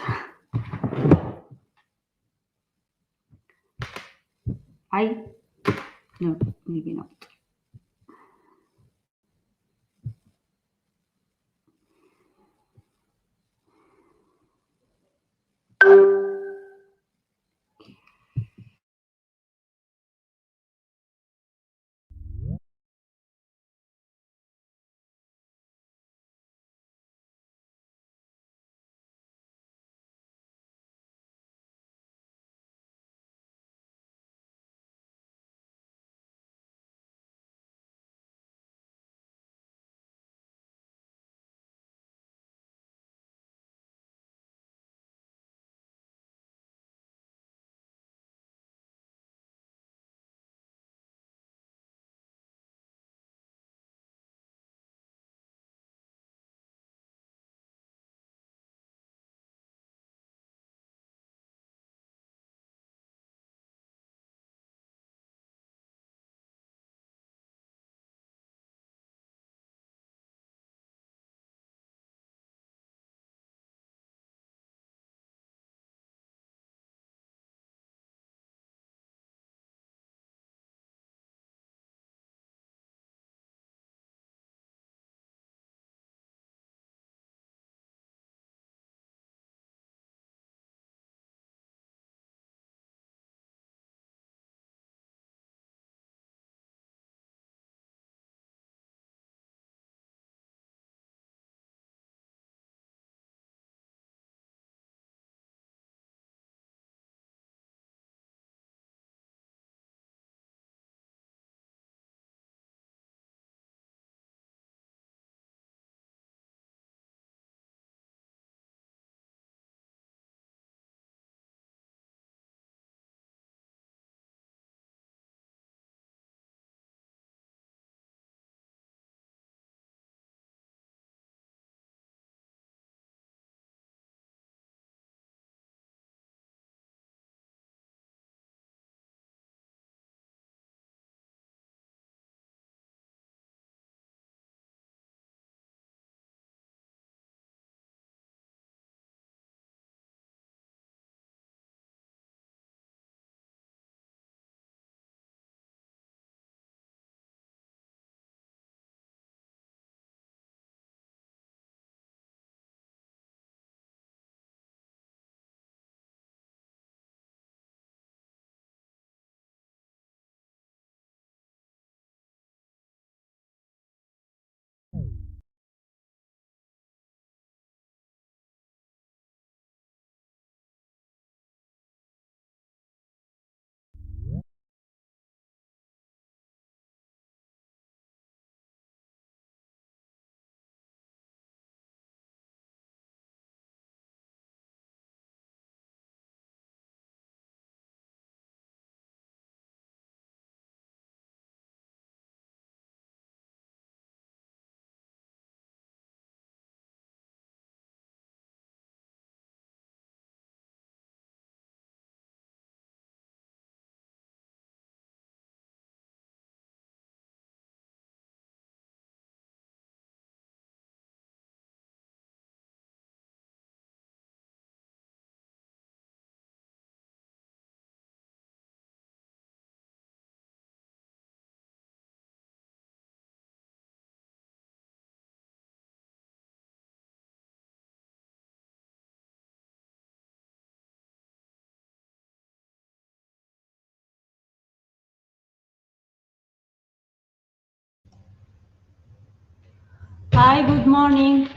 No, maybe not. Hi, good morning.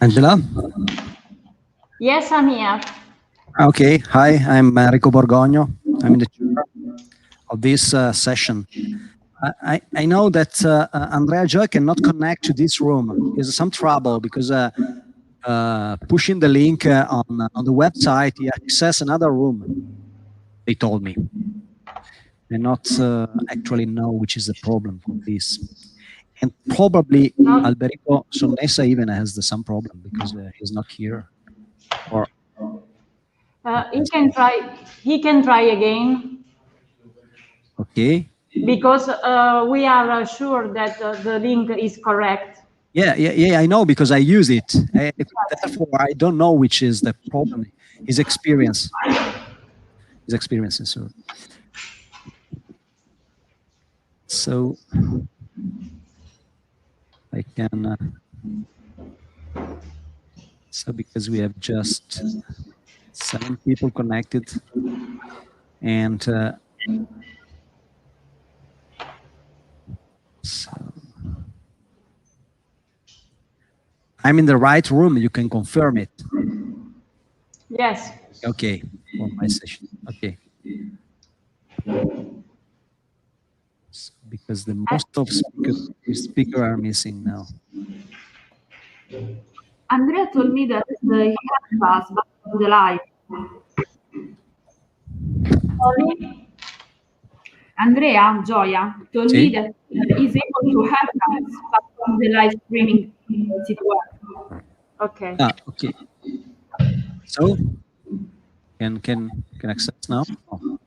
Angela? Yes, I'm here. Okay, hi, I'm Enrico Borgogno. I'm the chair of this session. I know that Andrea Joy cannot connect to this room. There's some trouble because pushing the link on the website, he access another room, they told me. They not actually know which is the problem for this. And probably Albedo Sonnessa even has the same problem because he's not here. Or He can try. He can try again. okay. Because we are sure that the link is correct. Yeah, I know because I use it. Therefore, I don't know which is the problem. His experience. His experiences. So I can. So because we have just 7 people connected, and so I'm in the right room. You can confirm it. Yes. Okay, for my session. Okay. So because the most of speakers are missing now. Andrea told me that he helped us, but on the live. Sorry? Andrea Gioia told me that he's able to help us, but on the live streaming it works. Okay. Okay. So can access now? Oh.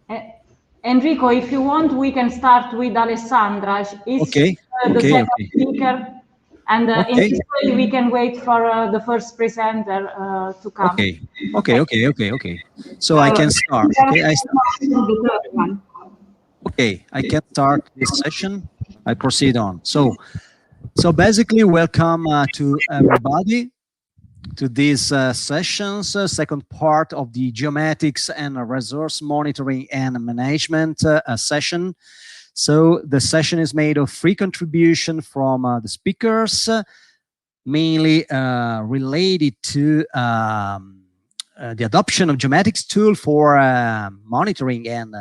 Okay. Enrico, if you want, we can start with Alessandra. Is okay. The second speaker, and in this way we can wait for the first presenter to come. Okay. So I can start. Okay, I start. Okay, I can start this session. I proceed on. So basically, welcome to everybody to these sessions, second part of the geomatics and resource monitoring and management session. So the session is made of free contribution from the speakers, mainly related to the adoption of geomatics tool for monitoring and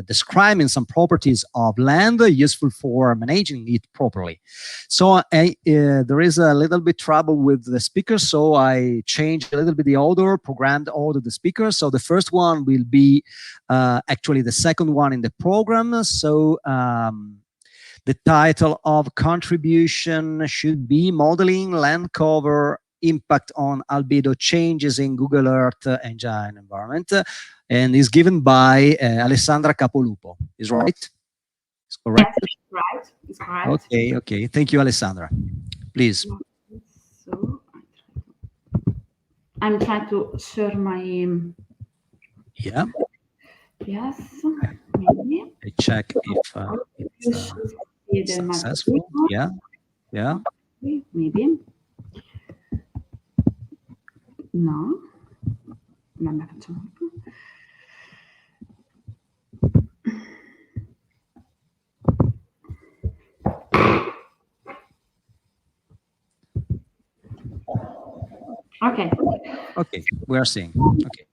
describing some properties of land useful for managing it properly. So there is a little bit trouble with the speakers, so I changed a little bit the order, programmed order the speakers. So the first one will be actually the second one in the program. So the title of contribution should be Modeling Land Cover Impact on Albedo Changes in Google Earth Engine Environment, and is given by Alessandra Capolupo. Is right? Is correct? Yes, right. It's correct. Okay. Thank you, Alessandra. Please. So I'm trying to share my. Yeah. Yes. Maybe. I check if it's successful. Yeah. Maybe. No, non la facciamo più. Okay, we are seeing. Okay.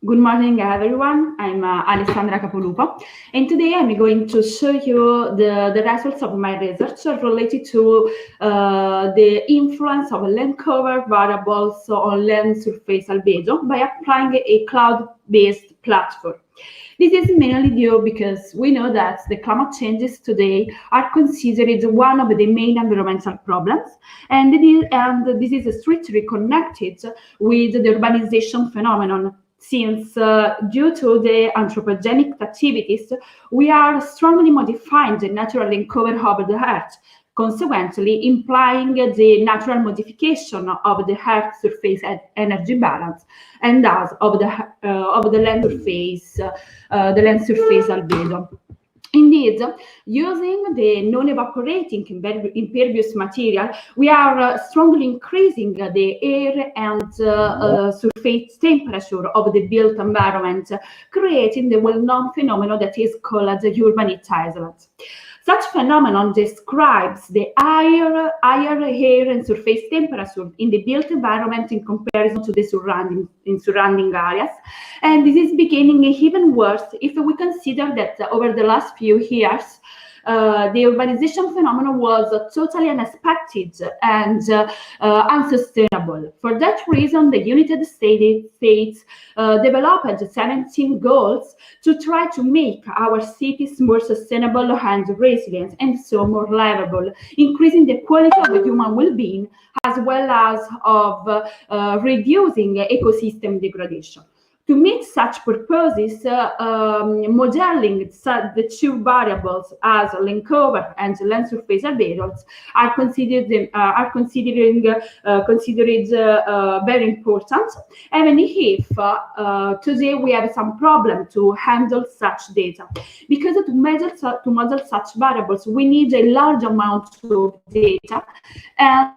Good morning, everyone. I'm Alessandra Capolupo, and today I'm going to show you the results of my research related to the influence of land cover variables on land surface albedo by applying a cloud-based platform. This is mainly due because we know that the climate changes today are considered one of the main environmental problems, and this is strictly connected with the urbanization phenomenon. Since due to the anthropogenic activities, we are strongly modifying the natural land cover of the Earth, consequently implying the natural modification of the Earth surface energy balance and thus of the land surface albedo. Indeed, using the non-evaporating impervious material, we are strongly increasing the air and surface temperature of the built environment, creating the well-known phenomenon that is called the urban heat island. Such phenomenon describes the higher air and surface temperature in the built environment in comparison to the surrounding areas. And this is becoming even worse if we consider that over the last few years, the urbanization phenomenon was totally unexpected and unsustainable. For that reason, the United States developed 17 goals to try to make our cities more sustainable and resilient and so more livable, increasing the quality of human well-being as well as of reducing ecosystem degradation. To meet such purposes, modeling the two variables as land cover and land surface albedos are considered very important, even if today we have some problem to handle such data, because to model such variables we need a large amount of data, and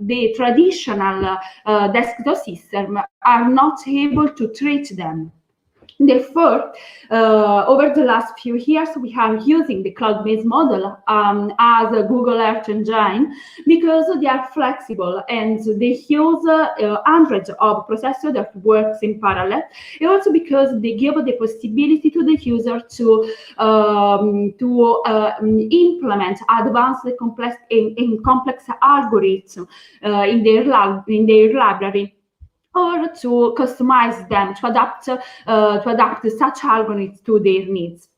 the traditional desktop system are not able to treat them. Therefore, over the last few years, we are using the cloud-based model as a Google Earth engine because they are flexible and they use hundreds of processors that works in parallel, and also because they give the possibility to the user to implement advanced complex algorithms in their library, or to customize them, to adapt such algorithms to their needs.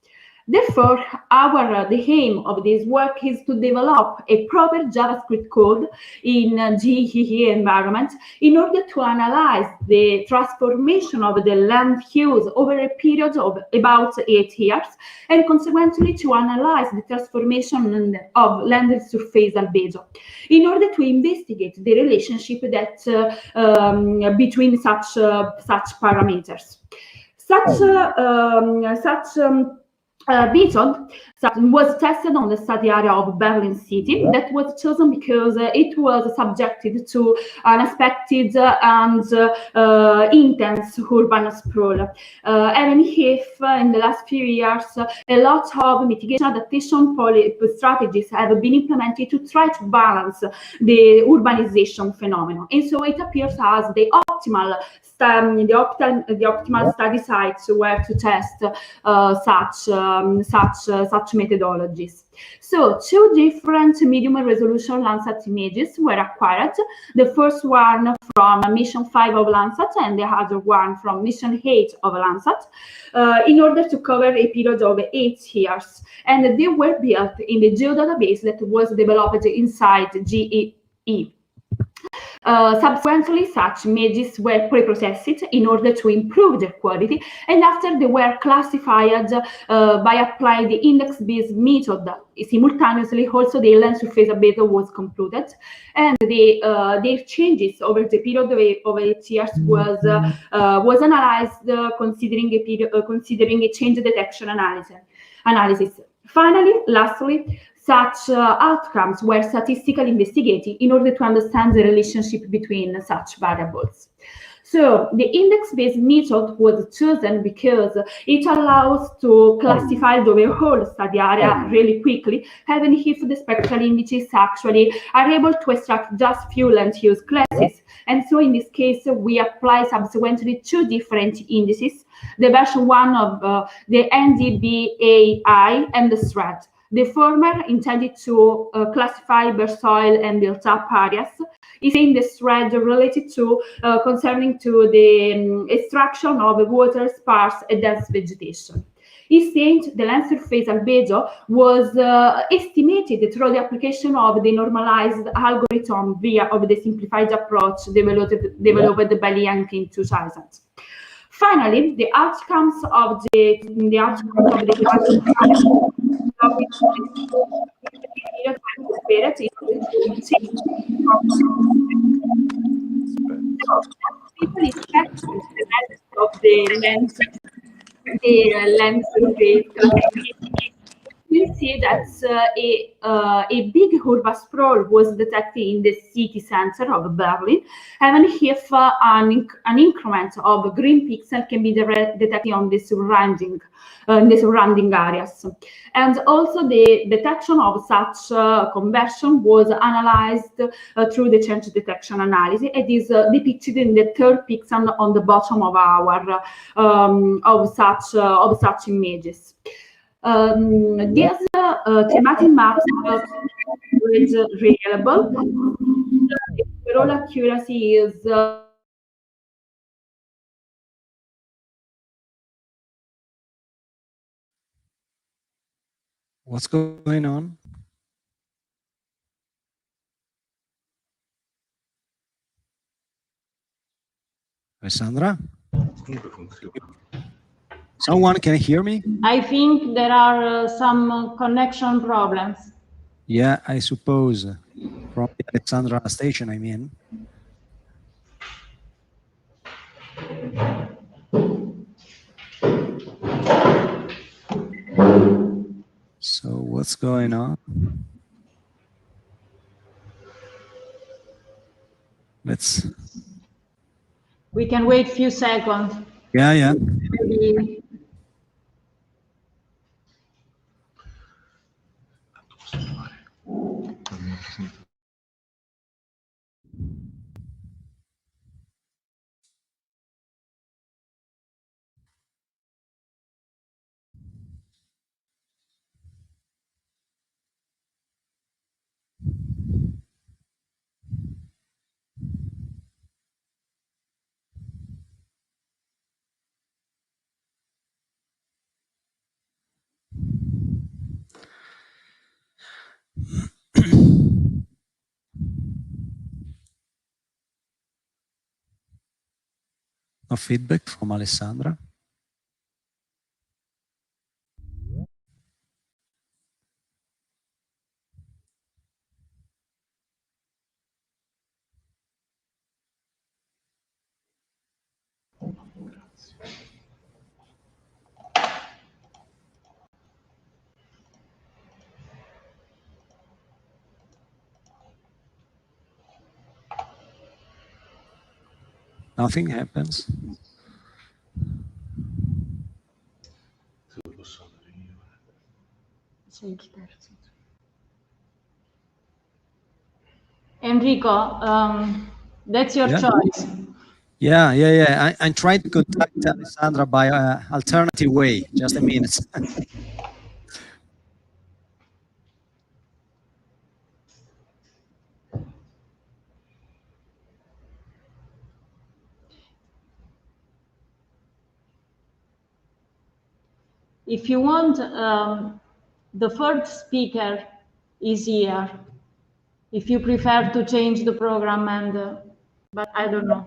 Therefore, the aim of this work is to develop a proper JavaScript code in GEE environment in order to analyze the transformation of the land use over a period of about 8 years, and consequently to analyze the transformation of land surface albedo in order to investigate the relationship that between such parameters. Method was tested on the study area of Berlin City. That was chosen because it was subjected to unexpected and intense urban sprawl. Even if in the last few years a lot of mitigation adaptation strategies have been implemented to try to balance the urbanization phenomenon, and so it appears as the optimal study sites where to test such methodologies. So 2 different medium resolution Landsat images were acquired. The first one from mission 5 of Landsat and the other one from mission 8 of Landsat, in order to cover a period of 8 years. And they were built in the geodatabase that was developed inside GEE. Subsequently, such images were pre-processed in order to improve their quality, and after they were classified by applying the index-based method, simultaneously also the land surface albedo was computed, and their changes over the period of 8 years was analyzed considering a change detection analysis. Finally, lastly, such outcomes were statistically investigated in order to understand the relationship between such variables. So the index-based method was chosen because it allows to classify the whole study area really quickly, even if the spectral indices actually are able to extract just few land-use classes. And so in this case, we apply subsequently two different indices, the version 1 of the NDBAI and the SRED. The former, intended to classify bare soil and built-up areas, is in the SRED related to concerning to the extraction of water, sparse, and dense vegetation. Instead, the land surface albedo was estimated through the application of the normalized algorithm via of the simplified approach developed by Liang in 2000. Finally, the outcomes of the lens surface classification, we see that a big urban sprawl was detected in the city center of Berlin, even if an increment of green pixel can be detected on the surrounding areas. And also the detection of such conversion was analyzed through the change detection analysis. It is depicted in the third pixel on the bottom of our of such images. These thematic maps are reliable. The overall accuracy is What's going on? Alessandra? Someone can hear me? I think there are some connection problems. Yeah, I suppose. From the Alexandra station, I mean. So what's going on? We can wait a few seconds. Yeah. Maybe. No feedback from Alessandra? Nothing happens. Enrico, that's your choice. Yeah. I'm trying to contact Alessandra by an alternative way. Just a minute. If you want, the third speaker is here. If you prefer to change the program but I don't know.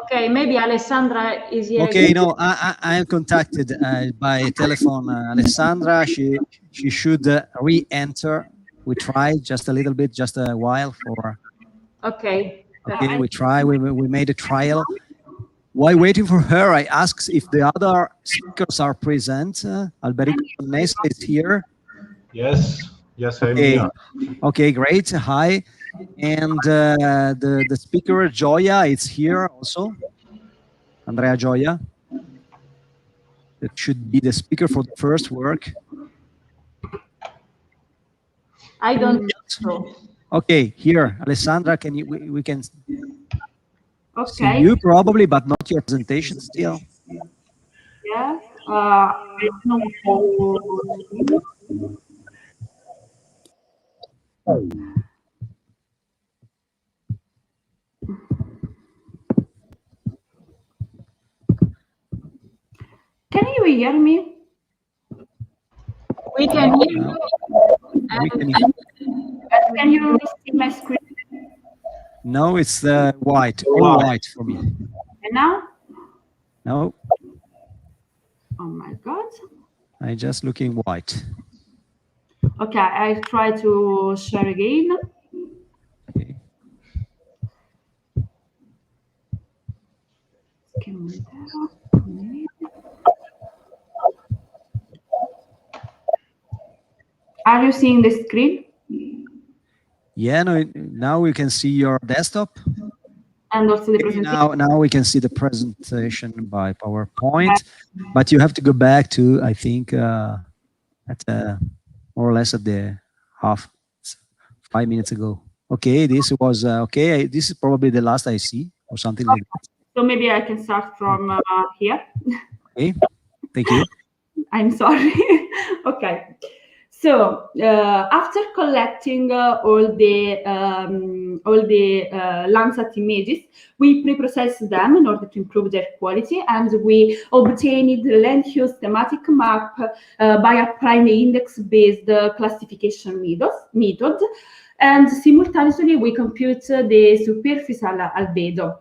Okay, maybe Alessandra is here. Okay, again. no, I am contacted by telephone Alessandra. She should re-enter. We tried just a little bit, just a while for. Okay. Okay, we try. We made a trial. While waiting for her, I asked if the other speakers are present. Albedo Nesta is here. Yes, I'm Okay. here. Okay, great. Hi. And the speaker, Gioia, it's here also. Andrea Gioia. That should be the speaker for the first work. I don't think so. Okay, here, Alessandra, can you, we can see Okay. you probably, but not your presentation still. Yeah. I don't know how. Can you hear me? We can hear you. Can you see my screen? No, it's white, all white for me. And now? No. Oh my God. I just looking white. Okay, I try to share again. Okay. Are you seeing the screen? Yeah, no, now we can see your desktop. And also the presentation. Now we can see the presentation by PowerPoint, but you have to go back to, I think, at more or less at the 5 minutes ago. Okay, this was okay. This is probably the last I see, or something like that. So maybe I can start from here. Okay, thank you. I'm sorry. Okay. So after collecting all the Landsat images, we pre-process them in order to improve their quality, and we obtained the land use thematic map by applying the index-based classification method, and simultaneously we compute the superficial albedo.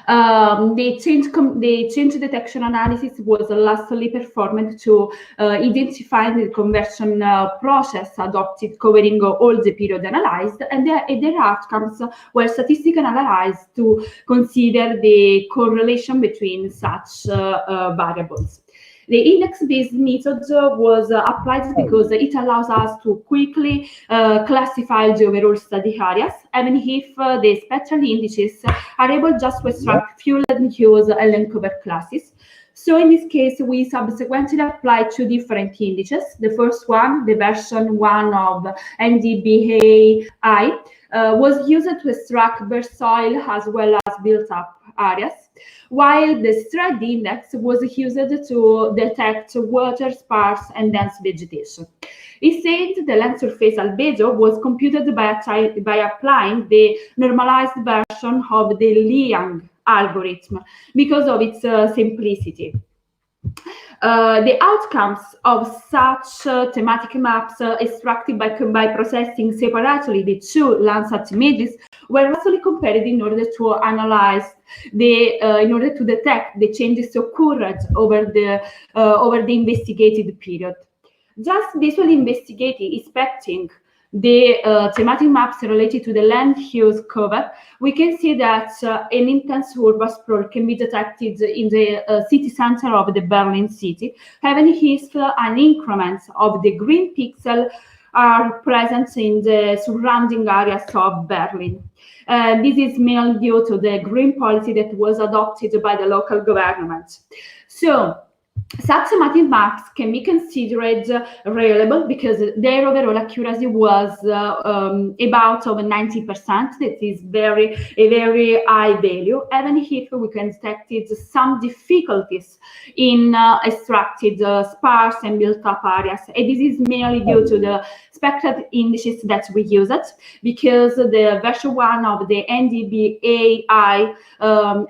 The change detection analysis was lastly performed to identify the conversion process adopted covering all the period analyzed, and their outcomes were statistically analyzed to consider the correlation between such variables. The index-based method was applied because it allows us to quickly classify the overall study areas, even if the spectral indices are able just to extract few land use and land cover classes. So in this case, we subsequently applied two different indices. The first one, the version 1 of NDBAI, was used to extract bare soil as well as built-up areas, while the STRED index was used to detect water, sparse, and dense vegetation. Instead, the land surface albedo was computed by applying the normalized version of the Liang algorithm because of its simplicity. The outcomes of such thematic maps extracted by processing separately the two Landsat images were actually compared in order to analyze in order to detect the changes occurred over the investigated period. Just visually inspecting the thematic maps related to the land use cover, we can see that an intense urban sprawl can be detected in the city center of the Berlin city, even if an increment of the green pixel are present in the surrounding areas of Berlin. This is mainly due to the green policy that was adopted by the local government. So, such thematic maps can be considered reliable because their overall accuracy was about over 90%. That is a very high value, even if we can detect some difficulties in extracted sparse and built-up areas. And this is mainly due to the spectral indices that we used, because the version 1 of the NDBAI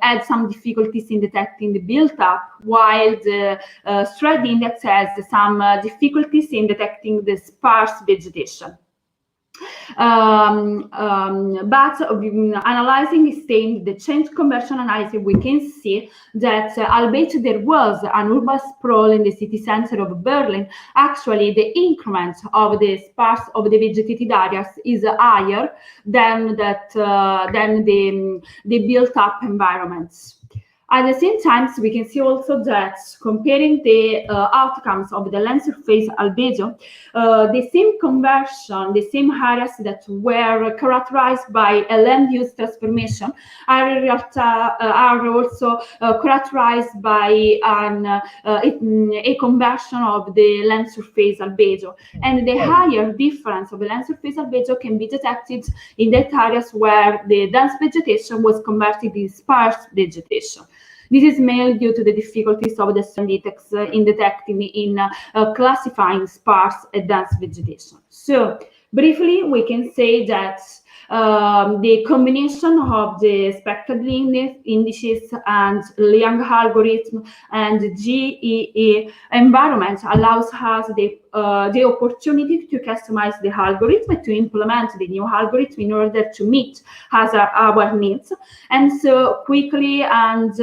had some difficulties in detecting the built-up, while the STRED index has some difficulties in detecting the sparse vegetation. But analyzing instead the change conversion analysis, we can see that albeit there was an urban sprawl in the city center of Berlin, actually the increment of the sparse of the vegetated areas is higher than the built-up environments. At the same time, we can see also that comparing the outcomes of the land surface albedo, the same conversion, the same areas that were characterized by a land use transformation are also characterized by a conversion of the land surface albedo. And the higher difference of the land surface albedo can be detected in that areas where the dense vegetation was converted in sparse vegetation. This is mainly due to the difficulties of the scientists in detecting, in classifying sparse and dense vegetation. So briefly, we can say that the combination of the expected indices and Liang algorithm and GEE environment allows us the opportunity to customize the algorithm, to implement the new algorithm in order to meet our needs, and so quickly and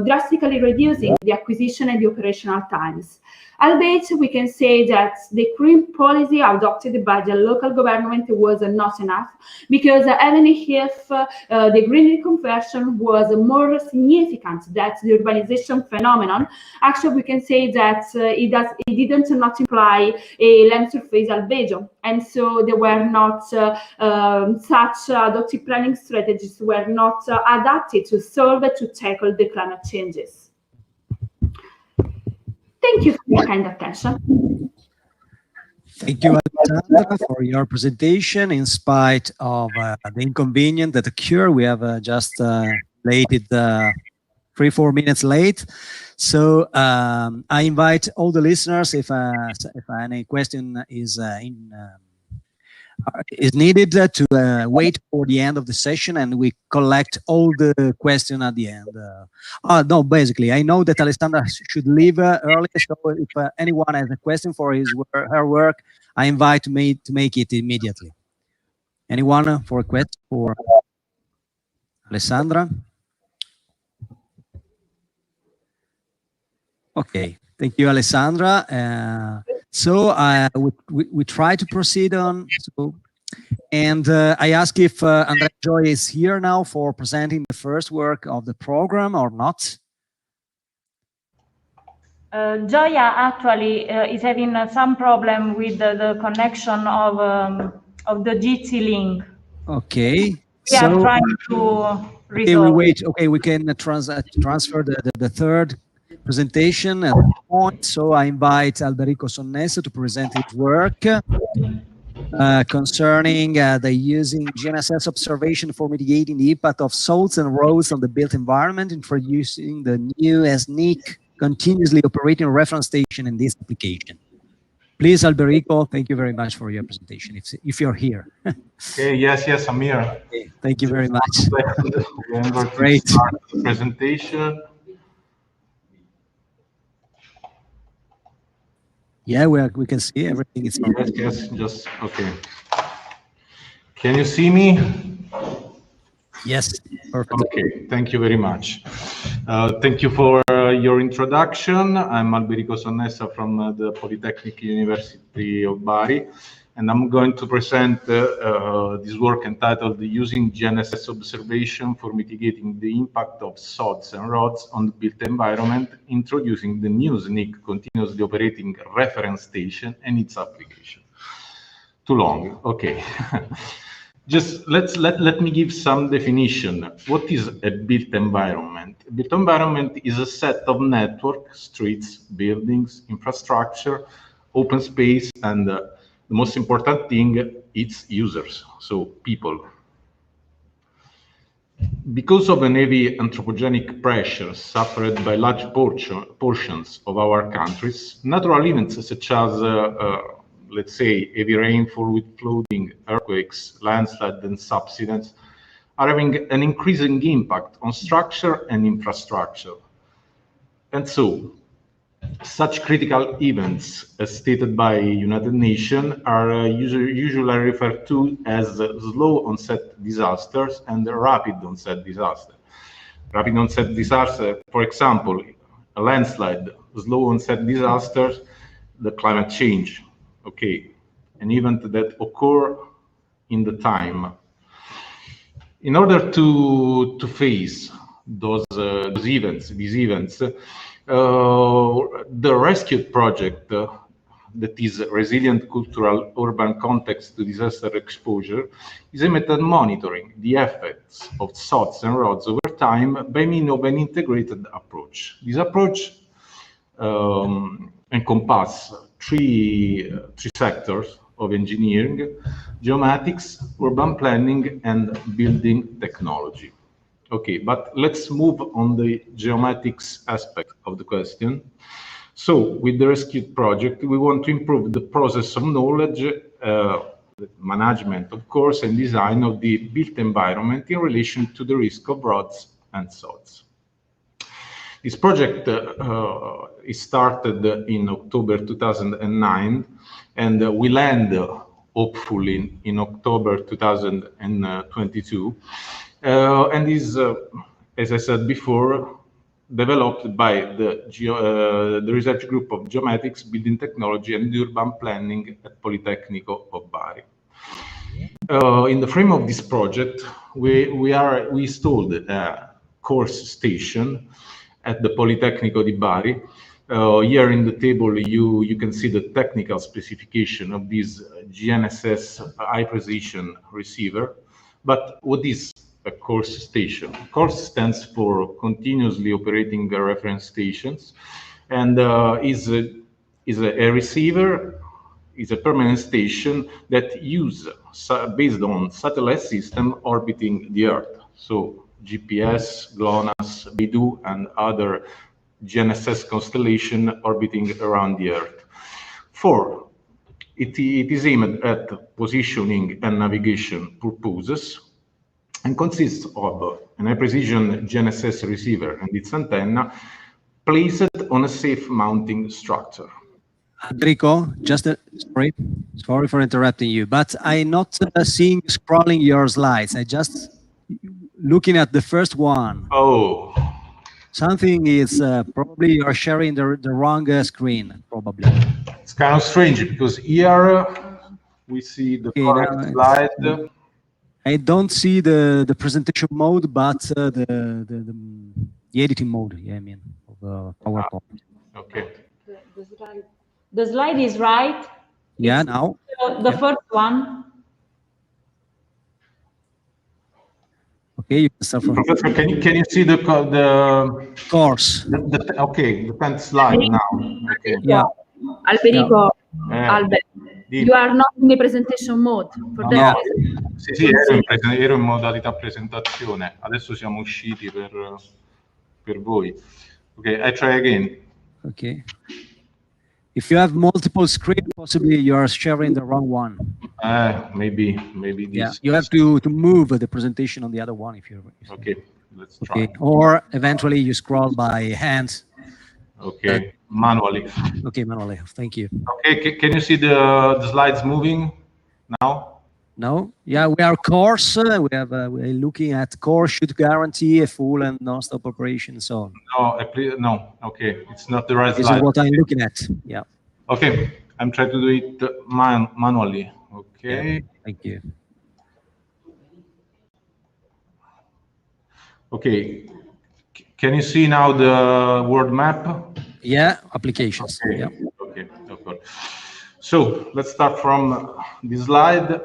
drastically reducing the acquisition and the operational times. Albeit, we can say that the green policy adopted by the local government was not enough, because even if the green conversion was more significant than the urbanization phenomenon, actually we can say that it didn't not imply a land surface albedo, and so there were not such adopted planning strategies were not adapted to tackle the climate changes. Thank you for your kind attention. Thank you, Alessandra, for your presentation. In spite of the inconvenience that occurred, we have just related 3-4 minutes late. So I invite all the listeners, if any question is needed, to wait for the end of the session, and we collect all the questions at the end. No, basically, I know that Alessandra should leave early, so if anyone has a question for her work, I invite me to make it immediately. Anyone for a question for Alessandra? Okay, thank you, Alessandra. So we try to proceed on. And I ask if Andrea Joy is here now for presenting the first work of the program or not. Gioia actually is having some problem with the connection of the GT link. Okay. We are trying to resolve. Okay, we wait. Okay, we can transfer the third presentation at the point. So I invite Alberico Sonnessa to present his work concerning the using GNSS observation for mitigating the impact of salts and roads on the built environment, introducing the new SNIC continuously operating reference station in this application. Please, Alberico, thank you very much for your presentation, if you're here. Okay, yes, I'm here. Okay, thank you very much. Great. Start the presentation. Yeah, we can see everything. It's yes, just okay. Can you see me? Yes, perfect. Okay, thank you very much. Thank you for your introduction. I'm Alberico Sonnessa from the Polytechnic University of Bari, and I'm going to present this work entitled Using GNSS Observation for Mitigating the Impact of Sods and Rods on the Built Environment, introducing the new SNIC continuously operating reference station and its application. Too long, okay. Just let me give some definition. What is a built environment? A built environment is a set of networks, streets, buildings, infrastructure, open space, and the most important thing, its users, so people. Because of an heavy anthropogenic pressure suffered by large portions of our countries, natural events such as let's say, heavy rainfall with flooding, earthquakes, landslides, and subsidence are having an increasing impact on structure and infrastructure. And so, such critical events, as stated by United Nations, are usually referred to as slow onset disasters and rapid onset disaster. Rapid onset disaster, for example, a landslide, slow onset disasters, the climate change. Okay, an event that occur in the time. In order to face these events, the rescued project that is resilient cultural urban context to disaster exposure is aimed at monitoring the effects of sods and rods over time by means of an integrated approach. This approach encompasses three sectors of engineering: geomatics, urban planning, and building technology. Okay, but let's move on the geomatics aspect of the question. So, with the rescued project, we want to improve the process of knowledge, management, of course, and design of the built environment in relation to the risk of rods and sods. This project is started in October 2009 and will end, hopefully, in October 2022, and is, as I said before, developed by the research group of geomatics, building technology, and urban planning at Politecnico of Bari. In the frame of this project, we installed a course station at the Politecnico di Bari. Here in the table, you can see the technical specification of this GNSS high precision receiver. But what is a course station? Course stands for continuously operating reference stations, and is a receiver, is a permanent station that use based on satellite system orbiting the Earth. So GPS, GLONASS, Albedo, and other GNSS constellation orbiting around the Earth. It is aimed at positioning and navigation purposes, and consists of an high-precision GNSS receiver and its antenna placed on a safe mounting structure. Enrico, just sorry for interrupting you, but I'm not seeing scrolling your slides. I just looking at the first one. Oh, something is probably you're sharing the wrong screen. Probably it's kind of strange because here we see the correct slide. I don't see the presentation mode, but the editing mode. Yeah, I mean, of PowerPoint. Okay. The slide is right. Yeah, it's now the first one. Okay, you can start from. Professor, can you see the course? Okay, the 10th slide now. Okay. Yeah. Alberico, Albedo, you are not in the presentation mode. For No, sì, ero in modalità presentazione. Adesso siamo usciti per voi. Okay, I try again. Okay. If you have multiple screens, possibly you are sharing the wrong one. Maybe this. Yeah, you have to move the presentation on the other one if you're. Okay, let's try. Okay, or eventually you scroll by hand. Okay, manually. Okay, manually. Thank you. Okay, can you see the slides moving now? No. Yeah, we are course. We're looking at course should guarantee a full and non-stop operation. So. No. Okay, it's not the right this slide. This is what I'm looking at. Yeah. Okay, I'm trying to do it manually. Okay. Yeah, thank you. Okay. Can you see now the world map? Yeah, applications. Okay. Yeah. Okay. Okay. So let's start from this slide.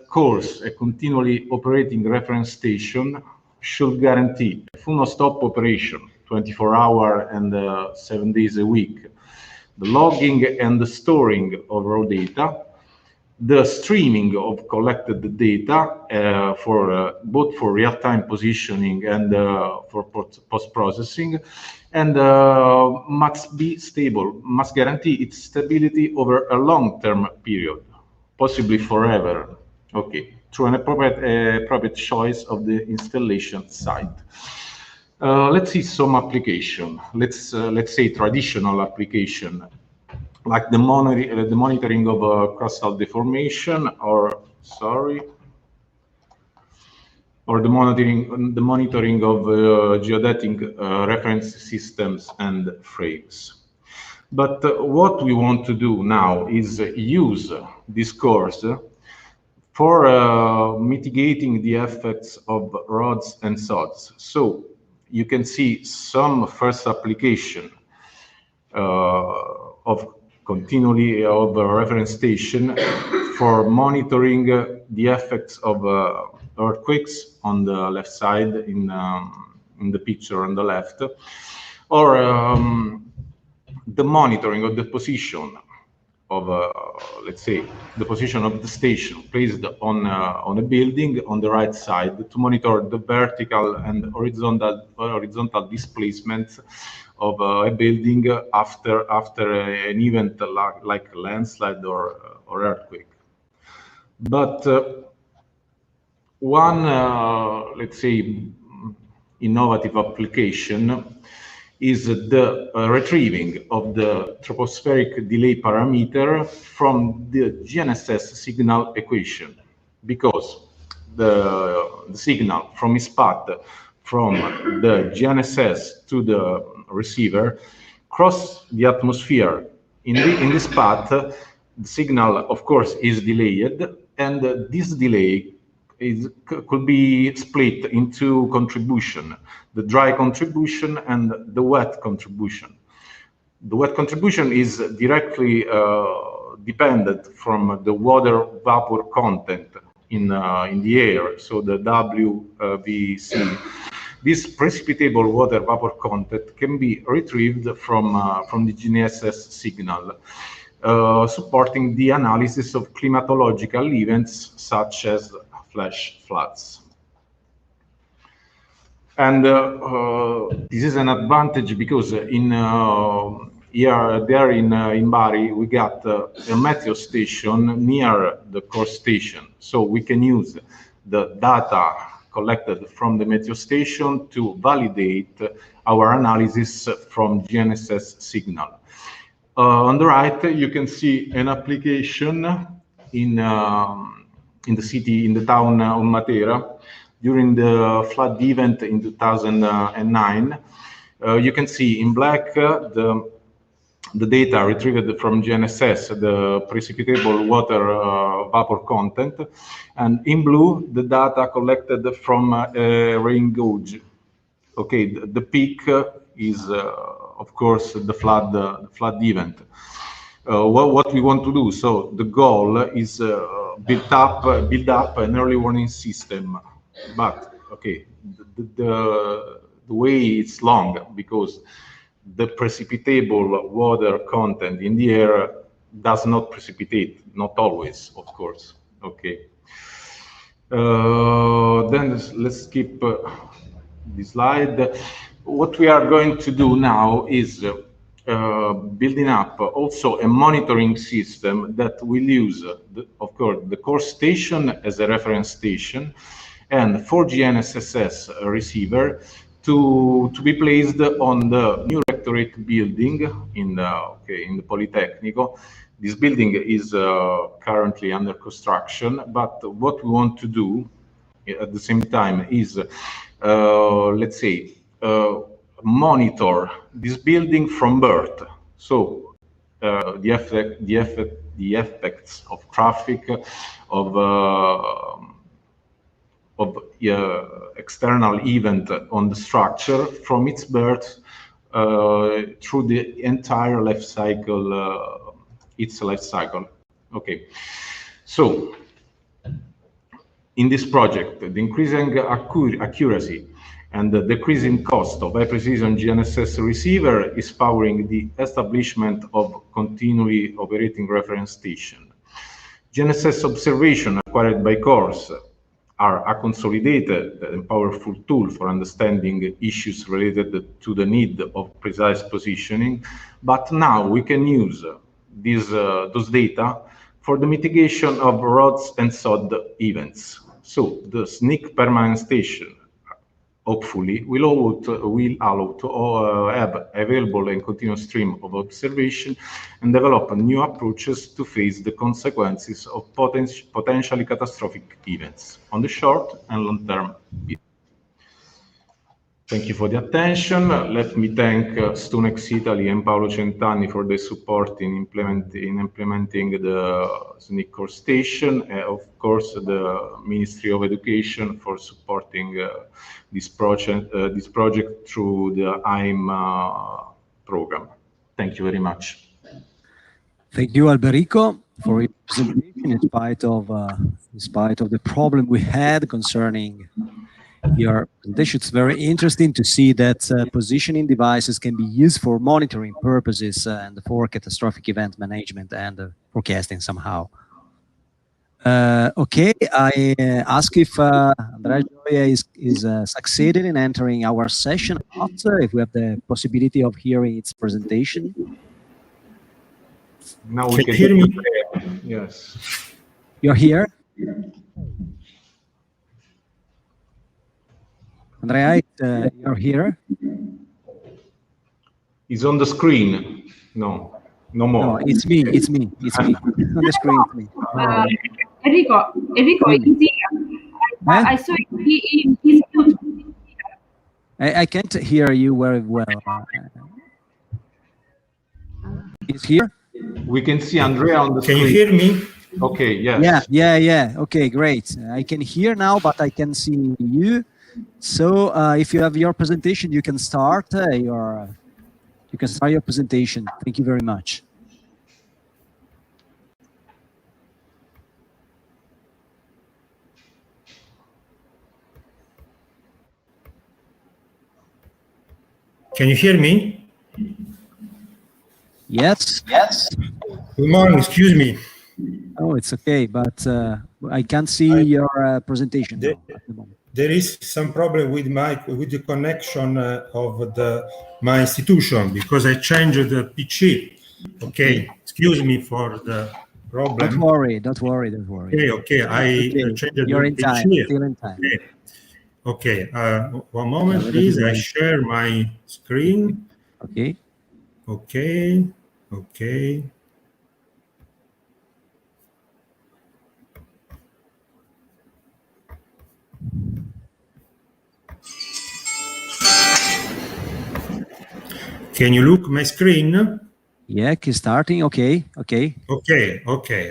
Course, a continually operating reference station should guarantee a full non-stop operation, 24-hour and 7 days a week, the logging and the storing of raw data, the streaming of collected data both for real-time positioning and for post-processing, and must be stable, must guarantee its stability over a long-term period, possibly forever. Okay, through an appropriate choice of the installation site. Let's see some application. Let's say traditional application, like the monitoring of crustal deformation, or the monitoring of geodetic reference systems and frames. But what we want to do now is use this course for mitigating the effects of rods and sods. So you can see some first application of continually of a reference station for monitoring the effects of earthquakes on the left side in the picture on the left, or the monitoring of the position of, let's say, the position of the station placed on a building on the right side to monitor the vertical and horizontal displacement of a building after an event like a landslide or earthquake. But one, let's say, innovative application is the retrieving of the tropospheric delay parameter from the GNSS signal equation, because the signal from its path from the GNSS to the receiver cross the atmosphere. In this path, the signal, of course, is delayed, and this delay could be split into contribution, the dry contribution and the wet contribution. The wet contribution is directly dependent from the water vapor content in the air, so the WVC. This precipitable water vapor content can be retrieved from the GNSS signal, supporting the analysis of climatological events such as flash floods. And this is an advantage because in Bari we got a meteo station near the core station, so we can use the data collected from the meteo station to validate our analysis from GNSS signal. On the right, you can see an application in the city, in the town of Matera, during the flood event in 2009. You can see in black the data retrieved from GNSS, the precipitable water vapor content, and in blue the data collected from rain gauge. Okay, the peak is of course the flood event. What we want to do, so the goal is build up an early warning system, but okay, the way it's long because the precipitable water content in the air does not precipitate, not always, of course. Okay. Then let's skip this slide. What we are going to do now is building up also a monitoring system that will use, of course, the core station as a reference station and 4G GNSS receiver to be placed on the new rectorate building in the Politecnico. This building is currently under construction, but what we want to do at the same time is, let's say, monitor this building from birth. So the effects of traffic, of external event on the structure from its birth through the entire life cycle, its life cycle. Okay, so in this project, the increasing accuracy and the decreasing cost of high precision GNSS receiver is powering the establishment of continually operating reference station. GNSS observation acquired by cores are a consolidated and powerful tool for understanding issues related to the need of precise positioning, but now we can use those data for the mitigation of rods and sod events. So the SNIC permanent station hopefully will allow to have available and continuous stream of observation and develop new approaches to face the consequences of potentially catastrophic events on the short and long term. Thank you for the attention. Let me thank Stunex Italy and Paolo Centanni for their support in implementing the SNIC core station. Of course, the Ministry of Education for supporting this project through the IME program. Thank you very much. Thank you, Alberico, for your presentation. In spite of the problem we had concerning your presentation, it's very interesting to see that positioning devices can be used for monitoring purposes and for catastrophic event management and forecasting somehow. Okay, I ask if Andrea Gioia is succeeded in entering our session. Also, if we have the possibility of hearing its presentation. Now we can hear me. Yes. You're here? Andrea, you're here? He's on the screen. No, no more. No, it's me. It's me. It's me. On the screen, it's me. Enrico is here. I saw he's mute. I can't hear you very well. He's here? We can see Andrea on the screen. Can you hear me? Okay, yes. Yeah. Okay, great. I can hear now, but I can see you. So if you have your presentation, you can start your presentation. Thank you very much. Can you hear me? Yes. Good morning, excuse me. Oh, it's okay, but I can't see your presentation now at the moment. There is some problem with the connection of my institution because I changed the PC. Okay, excuse me for the problem. Don't worry. Okay, I changed the You're in PC. time, still in time. Okay, one moment, please. I share my screen. Okay. Can you look my screen? Yeah, starting. Okay.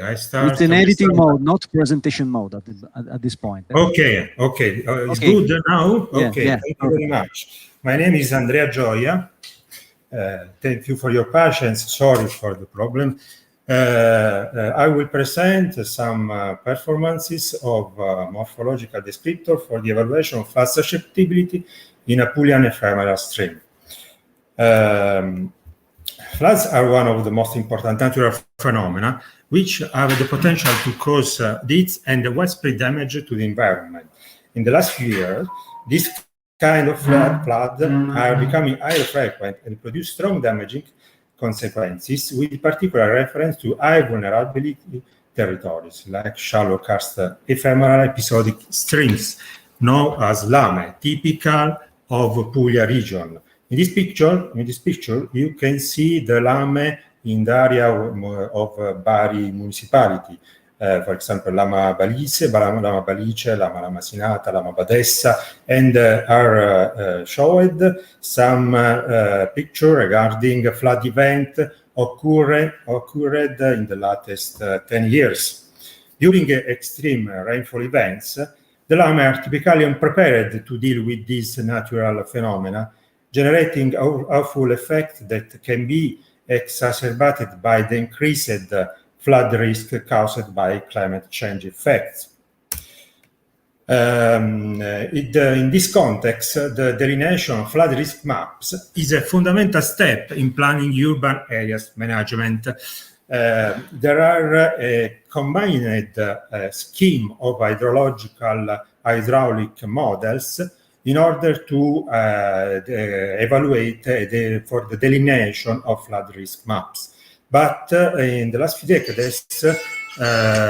I start. It's in editing mode, not presentation mode at this point. Okay. It's good now? Okay, yeah. Thank you very much. My name is Andrea Gioia. Thank you for your patience. Sorry for the problem. I will present some performances of morphological descriptor for the evaluation of flood susceptibility in Apulian ephemeral stream. Floods are one of the most important natural phenomena which have the potential to cause deaths and widespread damage to the environment. In the last few years, this kind of flood are becoming highly frequent and produce strong damaging consequences, with particular reference to high vulnerability territories like shallow karst ephemeral episodic streams known as lame, typical of Puglia region. In this picture, you can see the lame in the area of Bari municipality. For example, Lama Balice, Lama Masinata, Lama Badessa, and are showed some picture regarding flood event occurred in the latest 10 years. During extreme rainfall events, the lame are typically unprepared to deal with these natural phenomena, generating awful effects that can be exacerbated by the increased flood risk caused by climate change effects. In this context, the delineation of flood risk maps is a fundamental step in planning urban areas management. There are a combined scheme of hydraulic models in order to evaluate for the delineation of flood risk maps. But in the last few decades,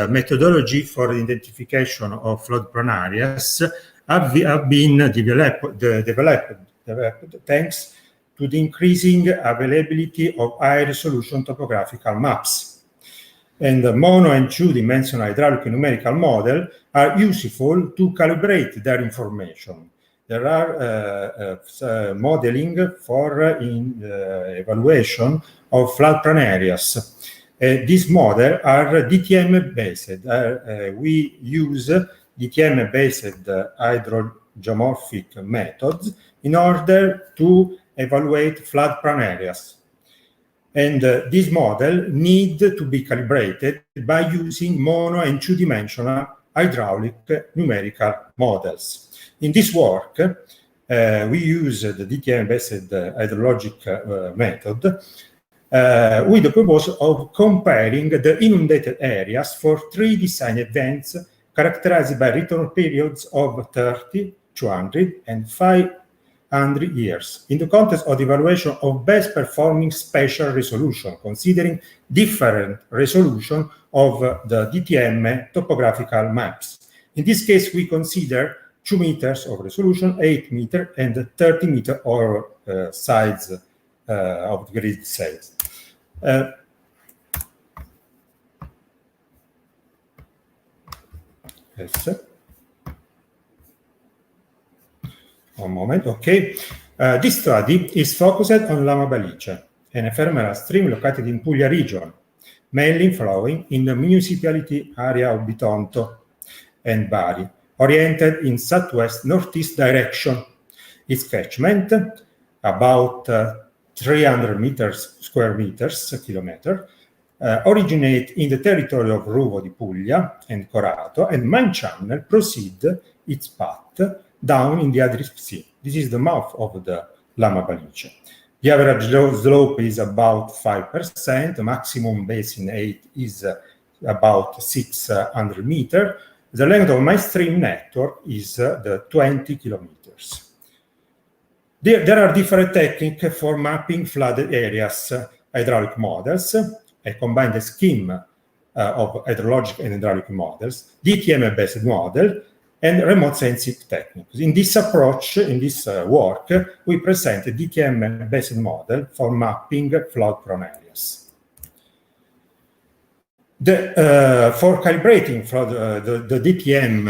methodology for identification of flood-prone areas have been developed thanks to the increasing availability of high-resolution topographical maps. And the mono and two-dimensional hydraulic and numerical model are useful to calibrate their information. there are modeling for evaluation of floodplain areas. These models are DTM-based. We use DTM-based hydrogeomorphic methods in order to evaluate floodplain areas. And this model need to be calibrated by using mono and two-dimensional hydraulic numerical models. In this work, we use the DTM-based hydrologic method with the purpose of comparing the inundated areas for 3 design events characterized by return periods of 30, 200, and 500 years in the context of the evaluation of best performing spatial resolution, considering different resolution of the DTM topographical maps. In this case, we consider 2 meters of resolution, 8 meters, and 30 meters or sides of the grid size. Yes. One moment, okay. This study is focused on Lama Balice, an ephemeral stream located in Puglia region, mainly flowing in the municipality area of Bitonto and Bari, oriented in southwest-northeast direction. Its catchment, about 300 square kilometer, originate in the territory of Ruvo di Puglia and Corato, and main channel proceed its path down in the Adriatic Sea. This is the mouth of the Lama Balice. The average slope is about 5%, the maximum basin height is about 600 meters. The length of my stream network is the 20 kilometers. There are different techniques for mapping flooded areas, hydraulic models. I combine the scheme of hydrologic and hydraulic models, DTM-based model, and remote sensing techniques. In this approach, in this work, we present a DTM-based model for mapping flood-prone areas. For calibrating the DTM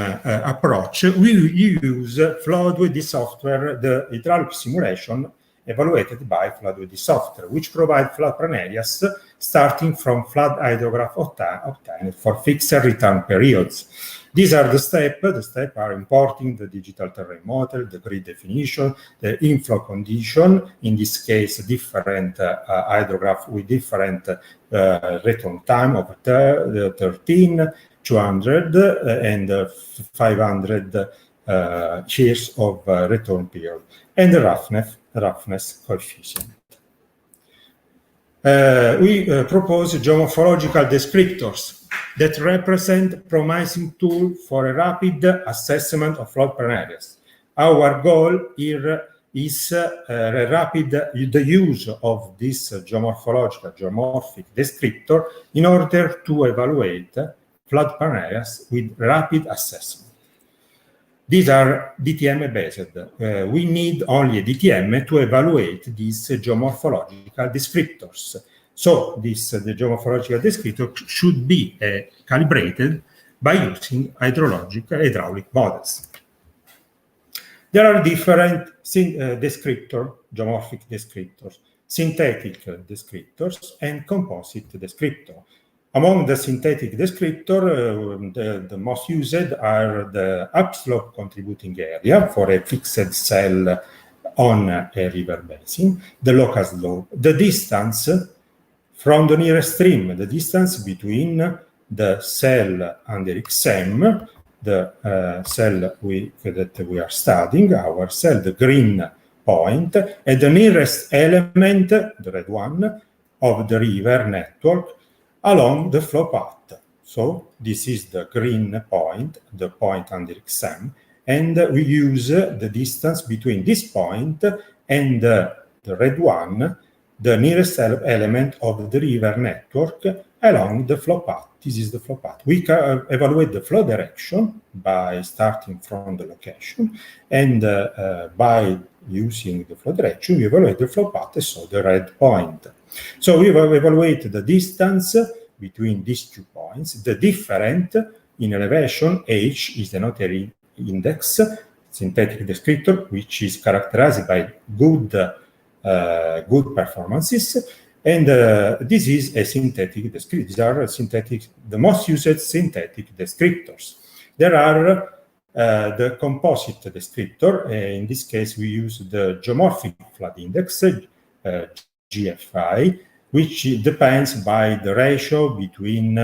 approach, we use Flood-with software, the hydraulic simulation evaluated by Flood-with software, which provide flood-prone areas starting from flood hydrograph obtained for fixed return periods. These are the steps. The steps are importing the digital terrain model, the grid definition, the inflow condition, in this case, different hydrograph with different return time of 13, 200, and 500 years of return period, and the roughness coefficient. We propose geomorphological descriptors that represent promising tool for a rapid assessment of floodplain areas. Our goal here is the use of this geomorphic descriptor in order to evaluate floodplain areas with rapid assessment. These are DTM-based. We need only a DTM to evaluate these geomorphological descriptors. So the geomorphological descriptor should be calibrated by using hydraulic models. There are different geomorphic descriptors, synthetic descriptors, and composite descriptor. Among the synthetic descriptors, the most used are the upslope contributing area for a fixed cell on a river basin, the local slope, the distance from the nearest stream, the distance between the cell under XM, the cell that we are studying, our cell, the green point, and the nearest element, the red one, of the river network along the flow path. So this is the green point, the point under XM, and we use the distance between this point and the red one, the nearest element of the river network along the flow path. This is the flow path. We can evaluate the flow direction by starting from the location, and by using the flow direction, we evaluate the flow path, so the red point. So we evaluate the distance between these 2 points, the difference in elevation, h is the Noether index, synthetic descriptor, which is characterized by good performances. And this is a synthetic descriptor. These are the most used synthetic descriptors. There are the composite descriptor. In this case, we use the geomorphic flood index, GFI, which depends by the ratio between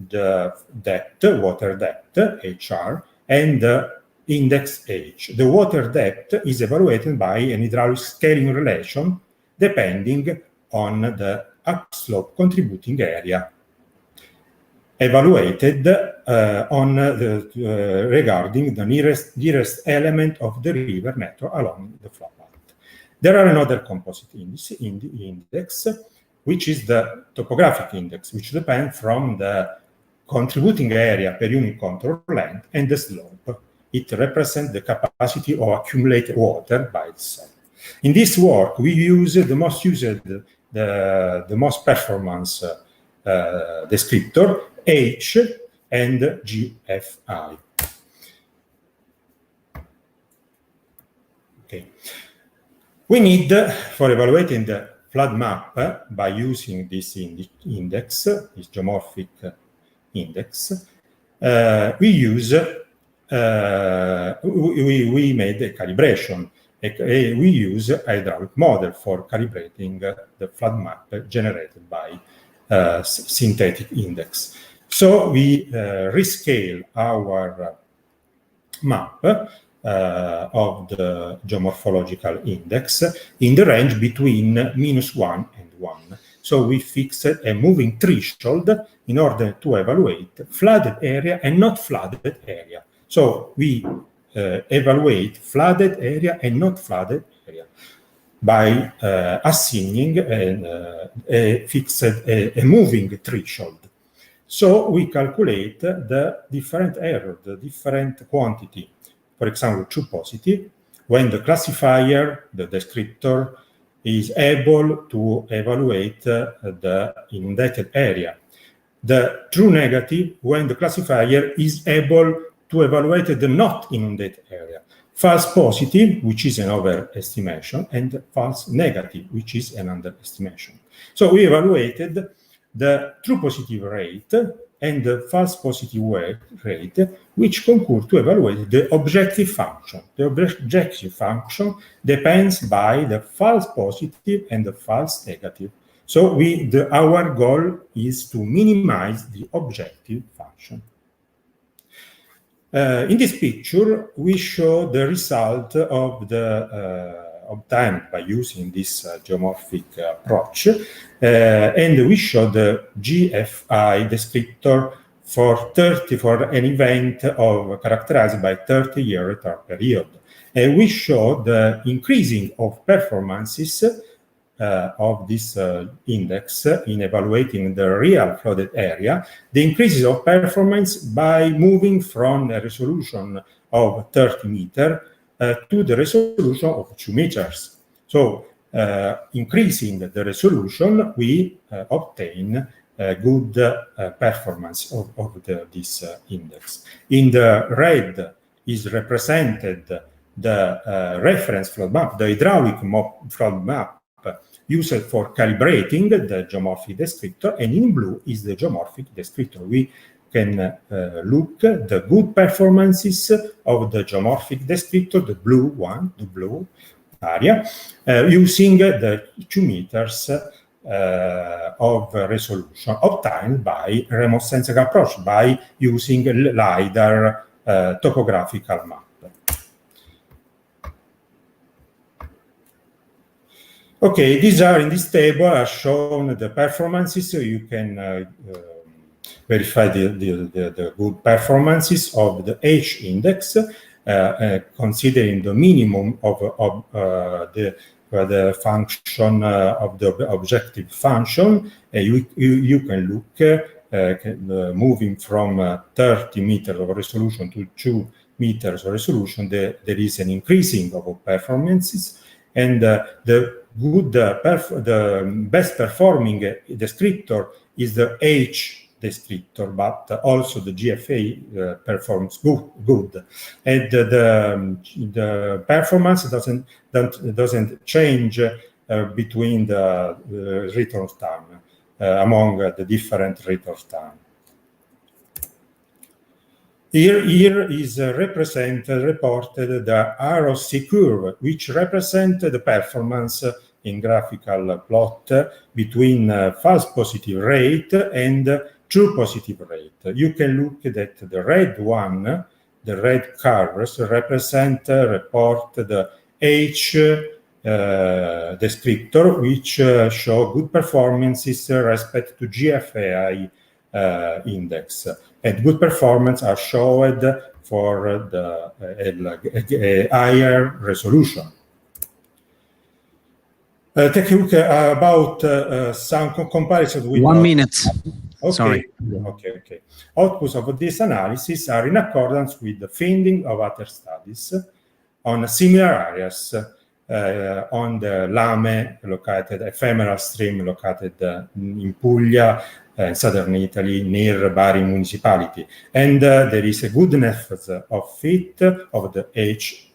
the depth, water depth, HR, and the index H. The water depth is evaluated by an hydraulic scaling relation depending on the upslope contributing area, evaluated regarding the nearest element of the river network along the flow path. There are another composite index, which is the topographic index, which depends from the contributing area per unit contour length and the slope. It represents the capacity of accumulated water by itself. In this work, we use the most performance descriptor, H and GFI. Okay. We need, for evaluating the flood map by using this index, this geomorphic index, we made a calibration. We use a hydraulic model for calibrating the flood map generated by synthetic index. So we rescale our map of the geomorphological index in the range between -1 and 1. So we fixed a moving threshold in order to evaluate flooded area and not flooded area. So we evaluate flooded area and not flooded area by assigning a moving threshold. So we calculate the different error, the different quantity. For example, true positive, when the classifier, the descriptor, is able to evaluate the inundated area. The true negative, when the classifier is able to evaluate the not inundated area. False positive, which is an overestimation, and false negative, which is an underestimation. So we evaluated the true positive rate and the false positive rate, which concur to evaluate the objective function. The objective function depends by the false positive and the false negative. So our goal is to minimize the objective function. In this picture, we show the result of the obtained by using this geomorphic approach, and we show the GFI descriptor for an event characterized by 30-year return period. And we show the increasing of performances of this index in evaluating the real flooded area, the increases of performance by moving from a resolution of 30 meters to the resolution of 2 meters. So, increasing the resolution, we obtain good performance of this index. In the red is represented the reference flood map, the hydraulic flood map used for calibrating the geomorphic descriptor, and in blue is the geomorphic descriptor. We can look at the good performances of the geomorphic descriptor, the blue one, the blue area, using the 2 meters of resolution obtained by remote sensing approach, by using LiDAR topographical map. Okay, these are in this table are shown the performances, so you can verify the good performances of the H index, considering the minimum of the function of the objective function. You can look moving from 30 meters of resolution to 2 meters of resolution. There is an increasing of performances, and the best performing descriptor is the H descriptor, but also the GFA performs good. And the performance doesn't change between the return time among the different return time. Here is reported the ROC curve, which represents the performance in graphical plot between false positive rate and true positive rate. You can look at the red one, the red curves report the H descriptor, which show good performances respect to GFAI index. And good performance are shown for the higher resolution. Take a look about some comparison with 1 minute. Okay. Sorry. Okay. Outputs of this analysis are in accordance with the finding of other studies on similar areas on the Lame located ephemeral stream located in Puglia, southern Italy, near Bari municipality. And there is a goodness of fit of the H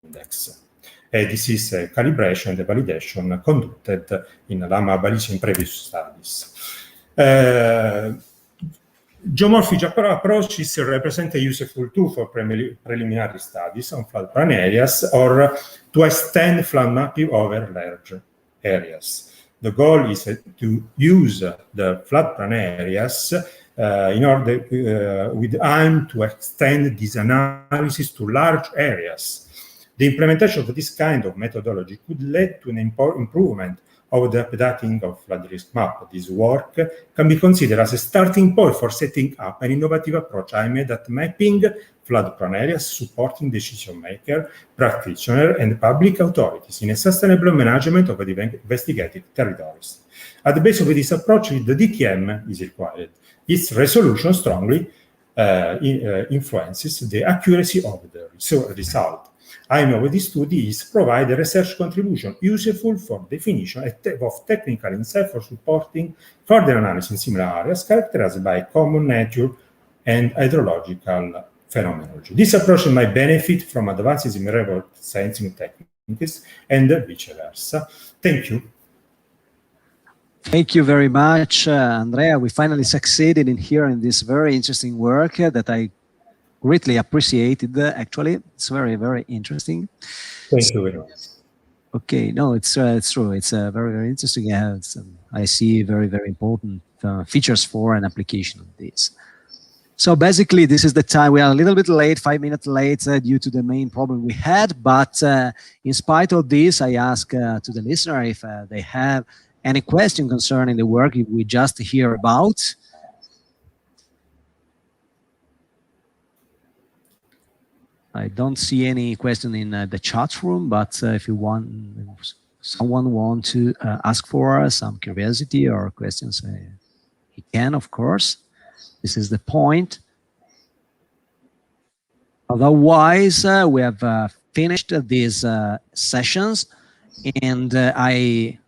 index. This is a calibration and validation conducted in Lama Balice in previous studies. Geomorphological approaches represent a useful tool for preliminary studies on floodplain areas or to extend flood mapping over large areas. The goal is to use the floodplain areas in order with aim to extend this analysis to large areas. The implementation of this kind of methodology could lead to an improvement of the updating of flood risk map. This work can be considered as a starting point for setting up an innovative approach aimed at mapping flood-prone areas, supporting decision-maker, practitioners, and public authorities in a sustainable management of the investigated territories. At the base of this approach, the DTM is required. Its resolution strongly influences the accuracy of the result. Aim of this study is provide a research contribution useful for definition of technical insight for supporting further analysis in similar areas characterized by common nature and hydrological phenomenology. This approach might benefit from advances in remote sensing techniques and vice versa. Thank you. Thank you very much, Andrea. We finally succeeded in hearing this very interesting work that I greatly appreciated. Actually, it's very, very interesting. Thank you very much. Okay, no, it's true. It's very, very interesting. I see very, very important features for an application of this. So basically, this is the time. We are a little bit late, 5 minutes late due to the main problem we had. But in spite of this, I ask to the listener if they have any question concerning the work we just hear about. I don't see any question in the chat room, but if you want, someone want to ask for some curiosity or questions, he can, of course. This is the point. Otherwise, we have finished these sessions, and I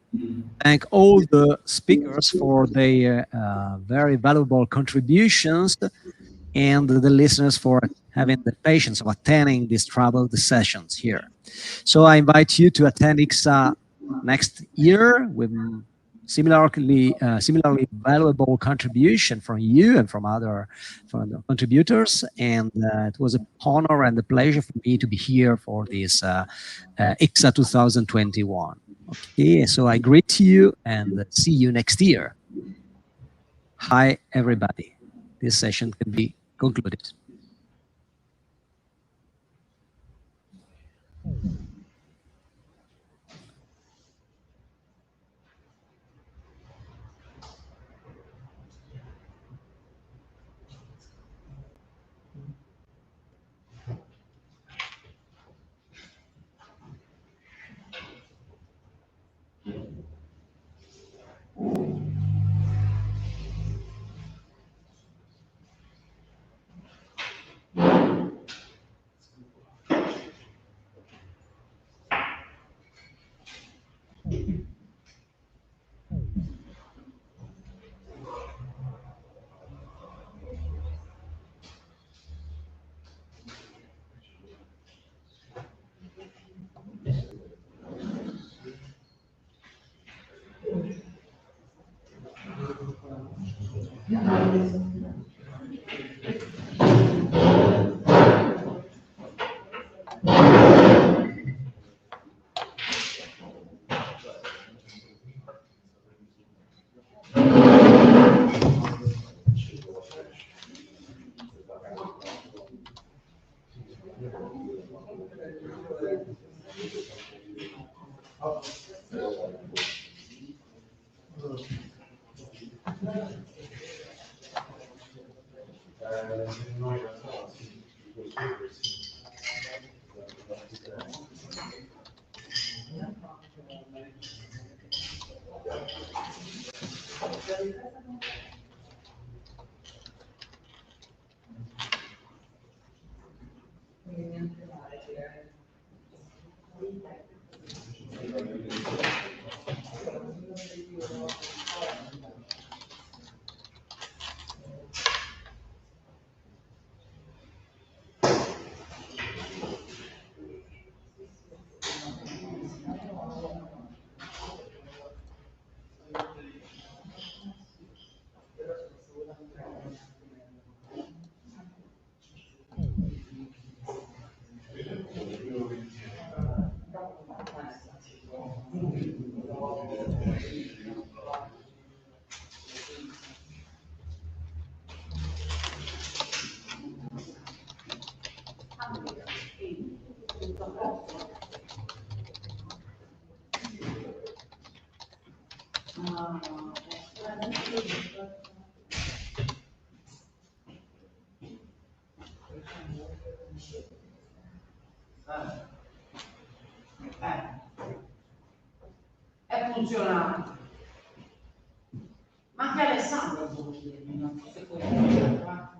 thank all the speakers for their very valuable contributions, and the listeners for having the patience of attending these troubled sessions here. So I invite you to attend ICCSA next year with similarly valuable contribution from you and from the contributors. And it was an honor and a pleasure for me to be here for this ICCSA 2021. Okay, so I greet you and see you next year. Hi, everybody. This session can be concluded. È funzionato. Ma anche Alessandro può chiedermi, non so se puoi dire,